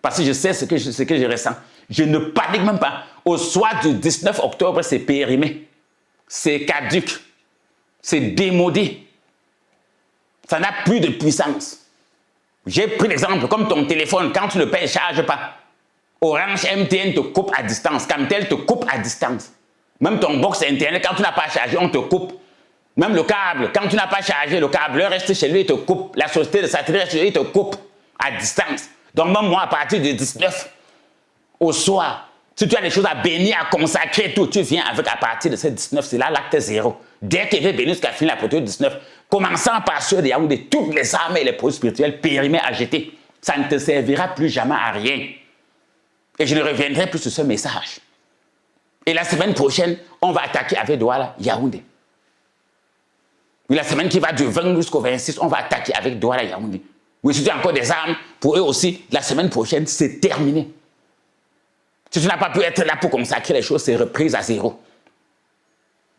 Parce que je sais ce que je ressens. Je ne panique même pas. Au soir du 19 octobre, c'est périmé. C'est caduc. C'est démodé. Ça n'a plus de puissance. J'ai pris l'exemple, comme ton téléphone, quand tu ne payes, ne charge pas. Orange MTN te coupe à distance. Camtel te coupe à distance. Même ton box Internet, quand tu n'as pas chargé, on te coupe. Même le câble, quand tu n'as pas chargé, le câbleur reste chez lui, il te coupe. La société de satellite reste chez lui, il te coupe à distance. Donc même moi, à partir du 19, au soir, si tu as des choses à bénir, à consacrer, tout, tu viens avec à partir de ce 19, c'est là l'acte 0. Dès qu'il veut bénir jusqu'à finir la photo du 19, commençant par ceux de Yaoundé, toutes les armes et les produits spirituels périmés à jeter, ça ne te servira plus jamais à rien. Et je ne reviendrai plus sur ce message. Et la semaine prochaine, on va attaquer avec Douala, Yaoundé. Oui, la semaine qui va du 20 jusqu'au 26, on va attaquer avec Douala, Yaoundé. Oui, si tu as encore des armes, pour eux aussi, la semaine prochaine, c'est terminé. Si tu n'as pas pu être là pour consacrer les choses, c'est reprise à 0.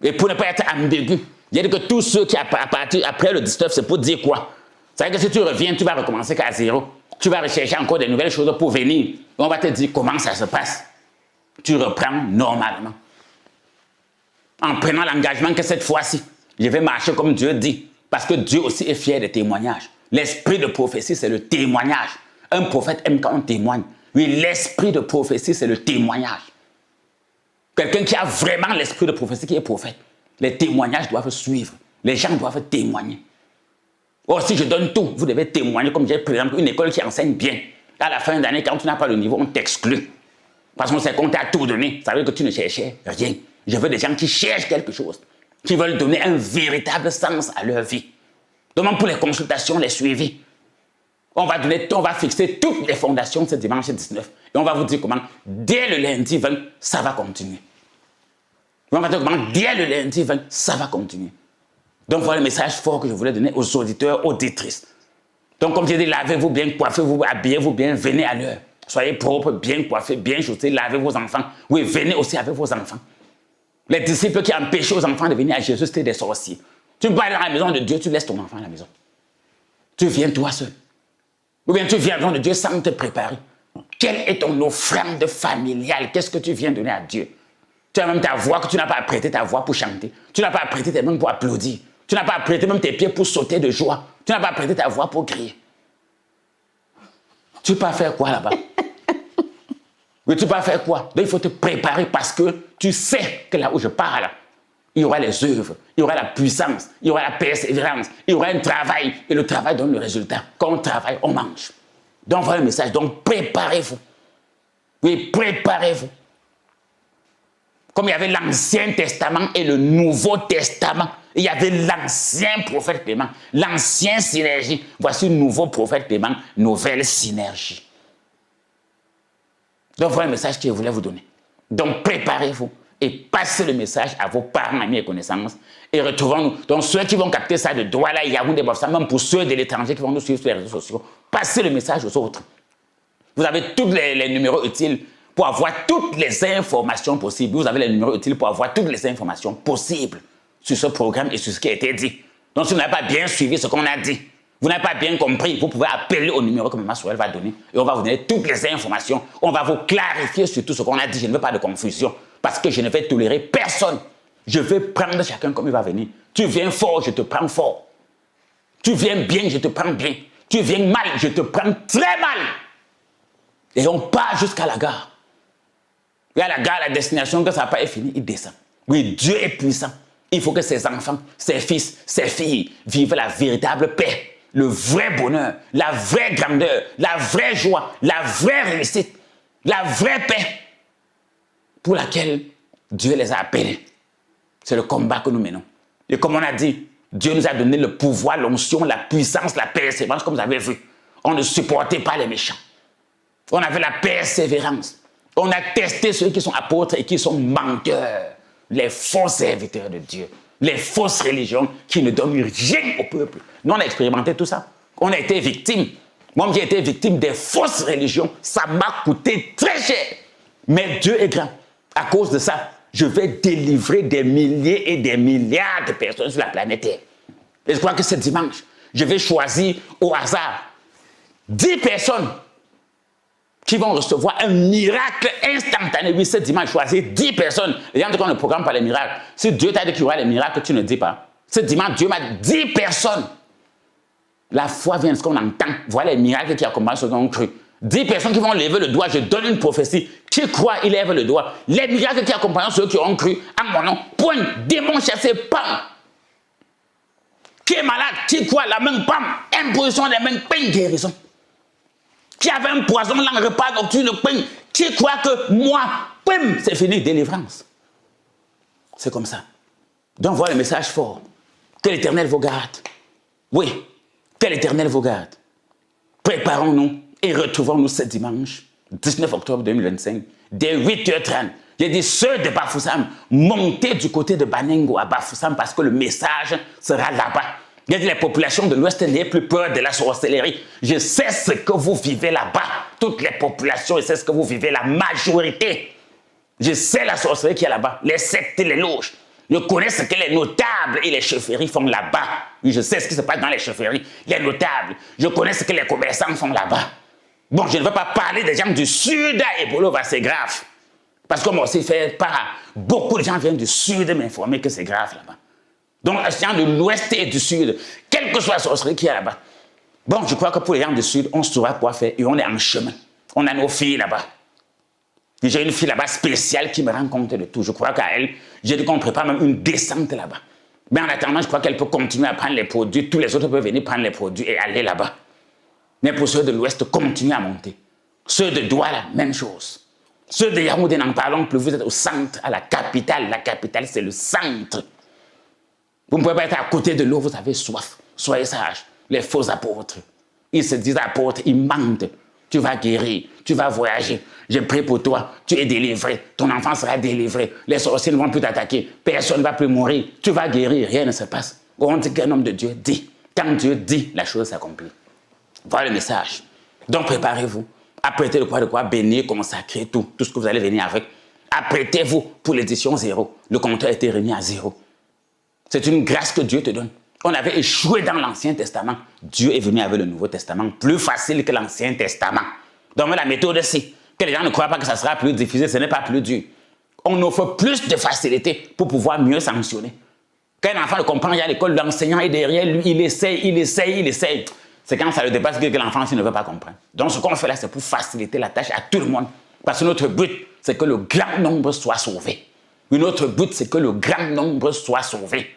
Et pour ne pas être ambigu, il y a que tous ceux qui, à partir après le 19, c'est pour dire quoi? C'est vrai que si tu reviens, tu vas recommencer qu'à 0. Tu vas rechercher encore de nouvelles choses pour venir. Et on va te dire comment ça se passe. Tu reprends normalement. En prenant l'engagement que cette fois-ci, je vais marcher comme Dieu dit. Parce que Dieu aussi est fier des témoignages. L'esprit de prophétie, c'est le témoignage. Un prophète aime quand on témoigne. Oui, l'esprit de prophétie, c'est le témoignage. Quelqu'un qui a vraiment l'esprit de prophétie, qui est prophète, les témoignages doivent suivre. Les gens doivent témoigner. Or, si je donne tout, vous devez témoigner. Comme j'ai, par exemple, une école qui enseigne bien. À la fin d'année, quand tu n'as pas le niveau, on t'exclut. Parce qu'on sait qu'on t'a tout donné. Ça veut dire que tu ne cherchais rien. Je veux des gens qui cherchent quelque chose, qui veulent donner un véritable sens à leur vie. Donc, pour les consultations, les suivis, on va fixer toutes les fondations ce dimanche 19. Et on va vous dire comment, dès le lundi 20, ça va continuer. On va dire comment, dès le lundi 20, ça va continuer. Donc, voilà le message fort que je voulais donner aux auditeurs, auditrices. Donc, comme j'ai dit, lavez-vous bien, coiffez-vous, habillez-vous bien, venez à l'heure. Soyez propres, bien coiffés, bien chaussés, lavez vos enfants. Oui, venez aussi avec vos enfants. Les disciples qui empêchaient aux enfants de venir à Jésus, c'était des sorciers. Tu ne peux pas aller dans la maison de Dieu, tu laisses ton enfant à la maison. Tu viens toi seul. Ou bien tu viens à la maison de Dieu sans te préparer. Quelle est ton offrande familiale? Qu'est-ce que tu viens donner à Dieu? Tu as même ta voix que tu n'as pas apprêté ta voix pour chanter. Tu n'as pas apprêté tes mains pour applaudir. Tu n'as pas apprêté même tes pieds pour sauter de joie. Tu n'as pas apprêté ta voix pour crier. Tu peux faire quoi là-bas? Mais tu peux faire quoi? Donc il faut te préparer parce que tu sais que là où je parle, il y aura les œuvres, il y aura la puissance, il y aura la persévérance, il y aura un travail. Et le travail donne le résultat. Quand on travaille, on mange. Donc voilà le message. Donc préparez-vous. Oui, préparez-vous. Comme il y avait l'Ancien Testament et le Nouveau Testament, il y avait l'ancien prophète Clément, l'ancien synergie. Voici le nouveau prophète Clément, nouvelle synergie. Donc voilà le message que je voulais vous donner. Donc préparez-vous et passez le message à vos parents, amis et connaissances. Et retrouvons-nous. Donc ceux qui vont capter ça de Douala, Yaoundé, Bafoussam, même pour ceux de l'étranger qui vont nous suivre sur les réseaux sociaux, passez le message aux autres. Vous avez tous les numéros utiles pour avoir toutes les informations possibles. Vous avez les numéros utiles pour avoir toutes les informations possibles sur ce programme et sur ce qui a été dit. Donc si vous n'avez pas bien suivi ce qu'on a dit, vous n'avez pas bien compris, vous pouvez appeler au numéro que Maman Sorel va donner et on va vous donner toutes les informations. On va vous clarifier sur tout ce qu'on a dit. Je ne veux pas de confusion parce que je ne vais tolérer personne. Je vais prendre chacun comme il va venir. Tu viens fort, je te prends fort. Tu viens bien, je te prends bien. Tu viens mal, je te prends très mal. Et on part jusqu'à la gare. Et à la gare, la destination, que ça n'a pas été fini, il descend. Oui, Dieu est puissant. Il faut que ses enfants, ses fils, ses filles vivent la véritable paix, le vrai bonheur, la vraie grandeur, la vraie joie, la vraie réussite, la vraie paix pour laquelle Dieu les a appelés. C'est le combat que nous menons. Et comme on a dit, Dieu nous a donné le pouvoir, l'onction, la puissance, la persévérance, comme vous avez vu. On ne supportait pas les méchants. On avait la persévérance. On a testé ceux qui sont apôtres et qui sont menteurs. Les faux serviteurs de Dieu. Les fausses religions qui ne donnent rien au peuple. Nous, on a expérimenté tout ça. On a été victimes. Moi, j'ai été victime des fausses religions. Ça m'a coûté très cher. Mais Dieu est grand. À cause de ça, je vais délivrer des milliers et des milliards de personnes sur la planète Terre. Et je crois que ce dimanche, je vais choisir au hasard 10 personnes qui vont recevoir un miracle instantané. Oui, ce dimanche, choisir 10 personnes. Les gens qu'on ne programme pas les miracles. Si Dieu t'a dit qu'il y aura les miracles, tu ne dis pas. Ce dimanche, Dieu m'a dit 10 personnes. La foi vient de ce qu'on entend. Voilà les miracles qui accompagnent ceux qui ont cru. 10 personnes qui vont lever le doigt, je donne une prophétie. Qui croit, il lève le doigt. Les miracles qui accompagnent ceux qui ont cru à mon nom. Point, démon chassé, pam. Qui est malade, qui croit, la main, pam. Imposition des mains, ping, guérison. Qui avait un poison dans le repas nocturne, ping. Qui croit que moi, pim, c'est fini, délivrance. C'est comme ça. Donc voilà le message fort. Que l'Éternel vous garde. Oui, que l'Éternel vous garde. Préparons-nous et retrouvons-nous ce dimanche, 19 octobre 2025, dès 8h30. J'ai dit, ceux de Bafoussam, montez du côté de Baningo à Bafoussam parce que le message sera là-bas. J'ai dit, les populations de l'Ouest n'aient plus peur de la sorcellerie. Je sais ce que vous vivez là-bas. Toutes les populations, je sais ce que vous vivez, la majorité. Je sais la sorcellerie qu'il y a là-bas, les sectes et les loges. Je connais ce que les notables et les chefferies font là-bas. Oui, je sais ce qui se passe dans les chefferies, les notables. Je connais ce que les commerçants font là-bas. Bon, je ne veux pas parler des gens du Sud à Ebola, c'est grave. Parce que moi aussi, fait part, beaucoup de gens viennent du Sud m'informer que c'est grave là-bas. Donc, les gens de l'Ouest et du Sud, quelle que soit la sorcellerie qu'il y a là-bas. Bon, je crois que pour les gens du Sud, on saura quoi faire et on est en chemin. On a nos filles là-bas. J'ai une fille là-bas spéciale qui me rend compte de tout. Je crois qu'à elle, j'ai dit qu'on prépare même une descente là-bas. Mais en attendant, je crois qu'elle peut continuer à prendre les produits. Tous les autres peuvent venir prendre les produits et aller là-bas. Mais pour ceux de l'Ouest, continuez à monter. Ceux de Douala, même chose. Ceux de Yaoundé, n'en parlons plus. Vous êtes au centre, à la capitale. La capitale, c'est le centre. Vous ne pouvez pas être à côté de l'eau, vous avez soif. Soyez sages. Les faux apôtres. Ils se disent apôtres, ils mentent. Tu vas guérir, tu vas voyager. Je prie pour toi, tu es délivré. Ton enfant sera délivré. Les sorciers ne vont plus t'attaquer. Personne ne va plus mourir. Tu vas guérir, rien ne se passe. On dit qu'un homme de Dieu dit. Quand Dieu dit, la chose s'accomplit. Voilà le message. Donc préparez-vous. Apprêtez de quoi bénir, consacrer tout ce que vous allez venir avec. Apprêtez-vous pour l'édition 0. Le compteur a été remis à 0. C'est une grâce que Dieu te donne. On avait échoué dans l'Ancien Testament. Dieu est venu avec le Nouveau Testament, plus facile que l'Ancien Testament. Donc la méthode, c'est que les gens ne croient pas que ça sera plus difficile, ce n'est pas plus dur. On offre plus de facilité pour pouvoir mieux sanctionner. Quand un enfant ne comprend rien à l'école, l'enseignant est derrière lui, il essaye. C'est quand ça le dépasse que l'enfant ne veut pas comprendre. Donc ce qu'on fait là, c'est pour faciliter la tâche à tout le monde. Parce que notre but, c'est que le grand nombre soit sauvé. Et notre but, c'est que le grand nombre soit sauvé.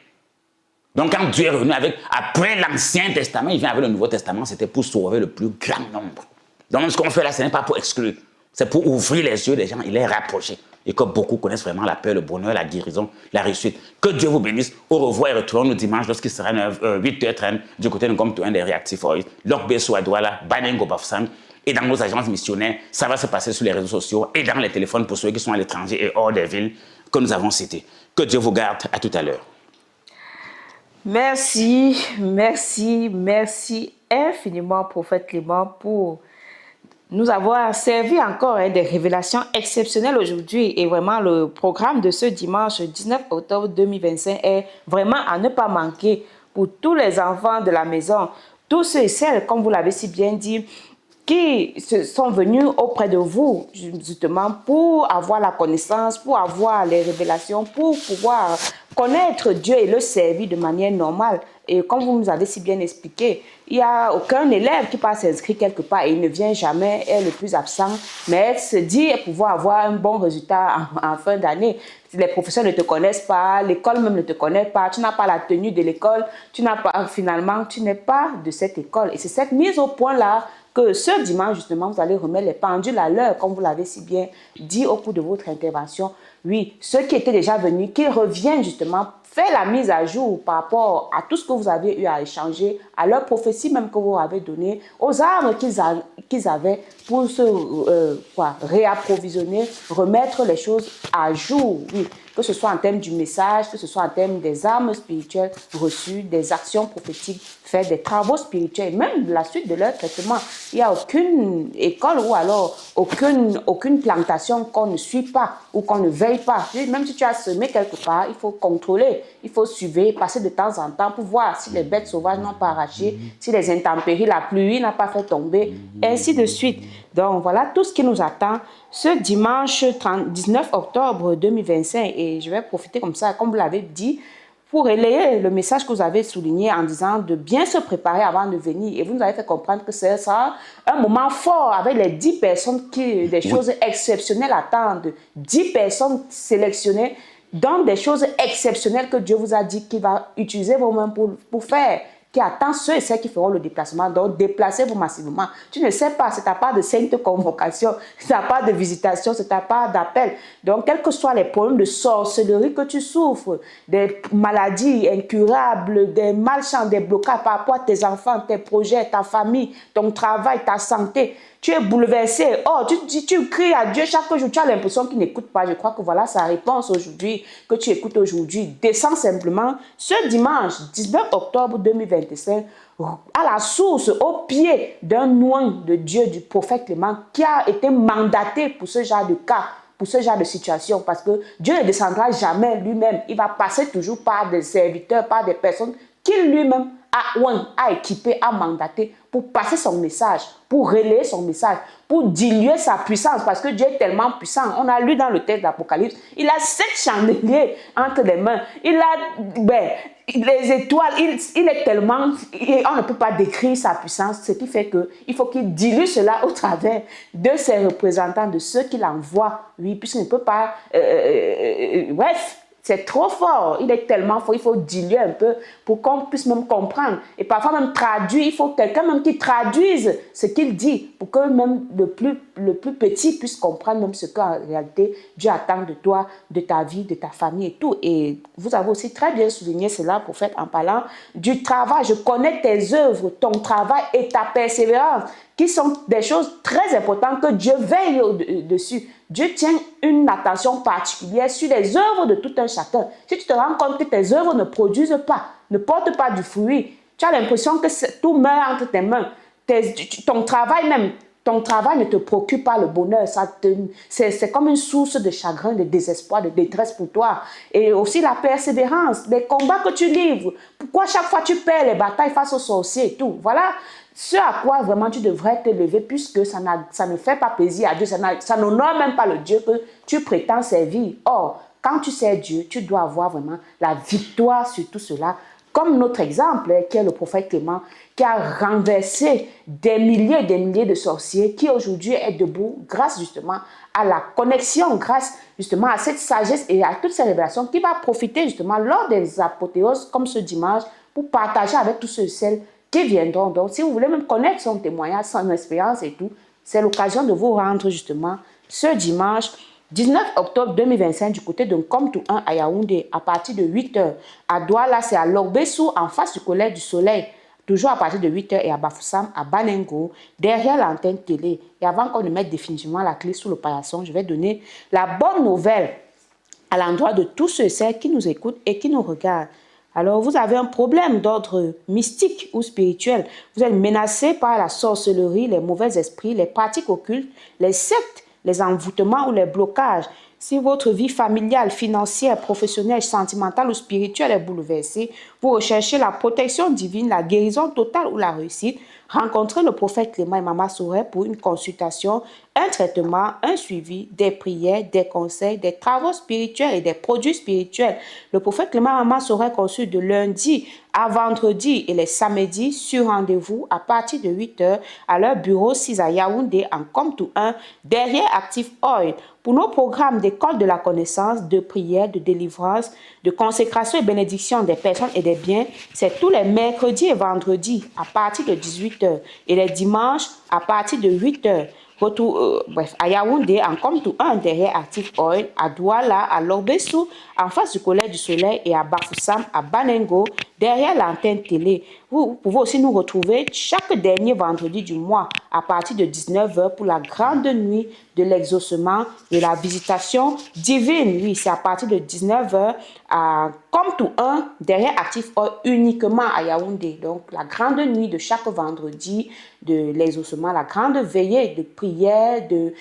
Donc quand Dieu est revenu après l'Ancien Testament, il vient avec le Nouveau Testament, c'était pour sauver le plus grand nombre. Donc ce qu'on fait là, ce n'est pas pour exclure, c'est pour ouvrir les yeux des gens et les rapprocher. Et que beaucoup connaissent vraiment la paix, le bonheur, la guérison, la réussite. Que Dieu vous bénisse. Au revoir et retrouvons-nous dimanche lorsqu'il sera 8h30 du côté de Comtoin des Réactifs Oil, Lokbeso à Douala, Baningo Bafoussam. Et dans nos agences missionnaires, ça va se passer sur les réseaux sociaux et dans les téléphones pour ceux qui sont à l'étranger et hors des villes que nous avons citées. Que Dieu vous garde. À tout à l'heure. Merci infiniment, prophète Clément, pour nous avoir servi encore des révélations exceptionnelles aujourd'hui. Et vraiment, le programme de ce dimanche 19 octobre 2025 est vraiment à ne pas manquer pour tous les enfants de la maison, tous ceux et celles, comme vous l'avez si bien dit, qui sont venus auprès de vous, justement, pour avoir la connaissance, pour avoir les révélations, pour pouvoir connaître Dieu et le servir de manière normale. Et comme vous nous avez si bien expliqué, il n'y a aucun élève qui passe s'inscrire quelque part et il ne vient jamais, est le plus absent, mais elle se dit pouvoir avoir un bon résultat en fin d'année. Les professeurs ne te connaissent pas, l'école même ne te connaît pas, tu n'as pas la tenue de l'école, tu n'es pas de cette école. Et c'est cette mise au point-là que ce dimanche, justement, vous allez remettre les pendules à l'heure, comme vous l'avez si bien dit au cours de votre intervention. Oui, ceux qui étaient déjà venus, qu'ils reviennent justement faire la mise à jour par rapport à tout ce que vous avez eu à échanger, à leur prophétie même que vous avez donnée, aux armes qu'ils avaient pour se réapprovisionner, remettre les choses à jour, oui, que ce soit en termes du message, que ce soit en termes des armes spirituelles reçues, des actions prophétiques faites, des travaux spirituels, même la suite de leur traitement. Il n'y a aucune école ou alors aucune plantation qu'on ne suit pas ou qu'on ne veille pas. Même si tu as semé quelque part, il faut contrôler, il faut suivre, passer de temps en temps pour voir si les bêtes sauvages n'ont pas arraché, si les intempéries, la pluie n'a pas fait tomber, ainsi de suite. Donc voilà tout ce qui nous attend ce dimanche 19 octobre 2025. Et je vais profiter comme ça, comme vous l'avez dit, pour relayer le message que vous avez souligné en disant de bien se préparer avant de venir. Et vous nous avez fait comprendre que ce sera un moment fort avec les 10 personnes qui, des choses exceptionnelles attendent. 10 personnes sélectionnées dans des choses exceptionnelles que Dieu vous a dit qu'il va utiliser vos mains pour faire, qui attend ceux et celles qui feront le déplacement. Donc, déplacez-vous massivement. Tu ne sais pas, c'est ta part de sainte convocation, c'est ta part de visitation, c'est ta part d'appel. Donc, quels que soient les problèmes de sorcellerie que tu souffres, des maladies incurables, des malchants, des blocages par rapport à tes enfants, tes projets, ta famille, ton travail, ta santé, tu es bouleversé. Oh, tu cries à Dieu chaque jour, tu as l'impression qu'il n'écoute pas. Je crois que voilà sa réponse aujourd'hui, que tu écoutes aujourd'hui. Descends simplement ce dimanche 19 octobre 2025 à la source, au pied d'un oint de Dieu, du prophète Clément, qui a été mandaté pour ce genre de cas, pour ce genre de situation, parce que Dieu ne descendra jamais lui-même. Il va passer toujours par des serviteurs, par des personnes qu'il lui-même a équipé, a mandaté pour passer son message, pour relayer son message, pour diluer sa puissance, parce que Dieu est tellement puissant. On a lu dans le texte d'Apocalypse, il a 7 chandeliers entre les mains, il a les étoiles, il est tellement, on ne peut pas décrire sa puissance, ce qui fait qu'il faut qu'il dilue cela au travers de ses représentants, de ceux qu'il envoie, oui, puisqu'il ne peut pas, bref, c'est trop fort, il est tellement fort, il faut diluer un peu pour qu'on puisse même comprendre. Et parfois même traduire, il faut quelqu'un même qui traduise ce qu'il dit pour que même le plus petit puisse comprendre même ce qu'en réalité Dieu attend de toi, de ta vie, de ta famille et tout. Et vous avez aussi très bien souligné cela, prophète, en parlant du travail. Je connais tes œuvres, ton travail et ta persévérance, qui sont des choses très importantes que Dieu veille au-dessus. Dieu tient une attention particulière sur les œuvres de tout un chacun. Si tu te rends compte que tes œuvres ne produisent pas, ne portent pas du fruit, tu as l'impression que tout meurt entre tes mains. Ton travail même, ton travail ne te procure pas le bonheur. C'est comme une source de chagrin, de désespoir, de détresse pour toi. Et aussi la persévérance, les combats que tu livres. Pourquoi chaque fois tu perds les batailles face aux sorciers et tout. Voilà ce à quoi vraiment tu devrais te lever, puisque ça ne fait pas plaisir à Dieu, ça n'honore même pas le Dieu que tu prétends servir. Or, quand tu sers Dieu, tu dois avoir vraiment la victoire sur tout cela. Comme notre exemple, qui est le prophète Clément, qui a renversé des milliers de sorciers, qui aujourd'hui est debout grâce justement à la connexion, grâce justement à cette sagesse et à toutes ces révélations, qui va profiter justement lors des apothéoses comme ce dimanche pour partager avec tous ceux et celles qui viendront. Donc, si vous voulez même connaître son témoignage, son expérience et tout, c'est l'occasion de vous rendre justement ce dimanche 19 octobre 2025 du côté de Nkomtou 1 à Yaoundé à partir de 8h. À Douala, c'est à Logbessou en face du Collège du Soleil, toujours à partir de 8h, et à Bafoussam, à Banengo, derrière l'antenne télé. Et avant qu'on ne mette définitivement la clé sous le paillasson, je vais donner la bonne nouvelle à l'endroit de tous ceux et celles qui nous écoutent et qui nous regardent. Alors, vous avez un problème d'ordre mystique ou spirituel. Vous êtes menacé par la sorcellerie, les mauvais esprits, les pratiques occultes, les sectes, les envoûtements ou les blocages. Si votre vie familiale, financière, professionnelle, sentimentale ou spirituelle est bouleversée, vous recherchez la protection divine, la guérison totale ou la réussite, rencontrez le prophète Clément et Mama Sorel pour une consultation, un traitement, un suivi, des prières, des conseils, des travaux spirituels et des produits spirituels. Le prophète Clément et Mama Sorel consulte de lundi à vendredi et les samedis sur rendez-vous à partir de 8h à leur bureau 6 à Yaoundé en Nkomtou 1 derrière Active Oil. Pour nos programmes d'école de la connaissance, de prière, de délivrance, de consécration et bénédiction des personnes et des biens, c'est tous les mercredis et vendredis à partir de 18h et les dimanches à partir de 8h. Bref, à Yaoundé, en Komtou 1 derrière Active Oil, à Douala, à Lorbessou, en face du Collège du Soleil et à Bafoussam, à Banengo, derrière l'antenne télé. Vous pouvez aussi nous retrouver chaque dernier vendredi du mois à partir de 19h pour la grande nuit de l'exaucement, de la visitation divine. Oui, c'est à partir de 19h à Komtou 1 derrière Active Oil uniquement à Yaoundé. Donc la grande nuit de chaque vendredi de l'exaucement, la grande veillée de prière, de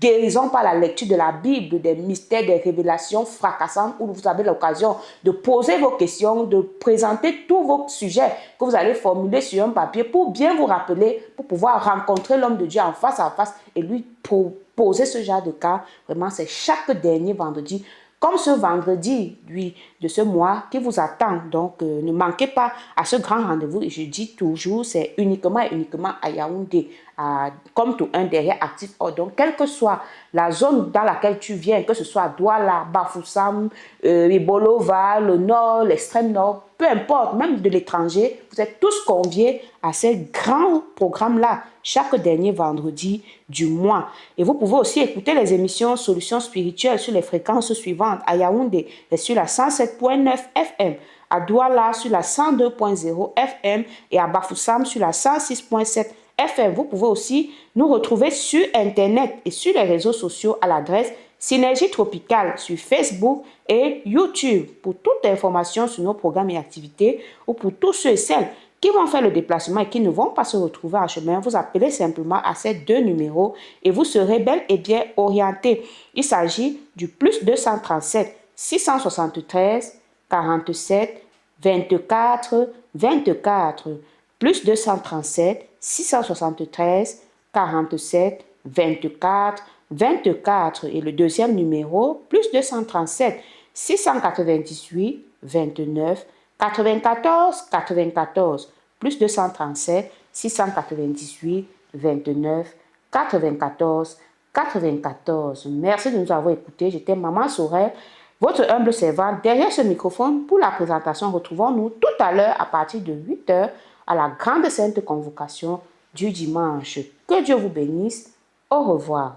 guérison par la lecture de la Bible, des mystères, des révélations fracassantes où vous avez l'occasion de poser vos questions, de présenter tous vos sujets que vous allez formuler sur un papier pour bien vous rappeler, pour pouvoir rencontrer l'homme de Dieu en face à face et lui poser ce genre de cas. Vraiment, c'est chaque dernier vendredi. Comme ce vendredi, lui, de ce mois qui vous attend. Donc, ne manquez pas à ce grand rendez-vous. Et je dis toujours, c'est uniquement à Yaoundé, comme tout un derrière Active Oil. Donc, quelle que soit la zone dans laquelle tu viens, que ce soit Douala, Bafoussam, Ibolova, le nord, l'extrême nord, peu importe, même de l'étranger, vous êtes tous conviés à ces grands programmes-là, chaque dernier vendredi du mois. Et vous pouvez aussi écouter les émissions Solutions spirituelles sur les fréquences suivantes. À Yaoundé, sur la 107.9 FM, à Douala sur la 102.0 FM et à Bafoussam sur la 106.7 FM. Vous pouvez aussi nous retrouver sur Internet et sur les réseaux sociaux à l'adresse Synergie Tropicale sur Facebook et YouTube. Pour toute information sur nos programmes et activités ou pour tous ceux et celles qui vont faire le déplacement et qui ne vont pas se retrouver en chemin, vous appelez simplement à ces deux numéros et vous serez bel et bien orienté. Il s'agit du plus 237 673 47 24 24, plus 237 673 47 24 24 et le deuxième numéro, plus 237 698 29 94 94, plus 237 698 29 94 94. Merci de nous avoir écoutés. J'étais Maman Sorel, votre humble servante derrière ce microphone pour la présentation. Retrouvons-nous tout à l'heure à partir de 8h à la grande sainte convocation du dimanche. Que Dieu vous bénisse. Au revoir.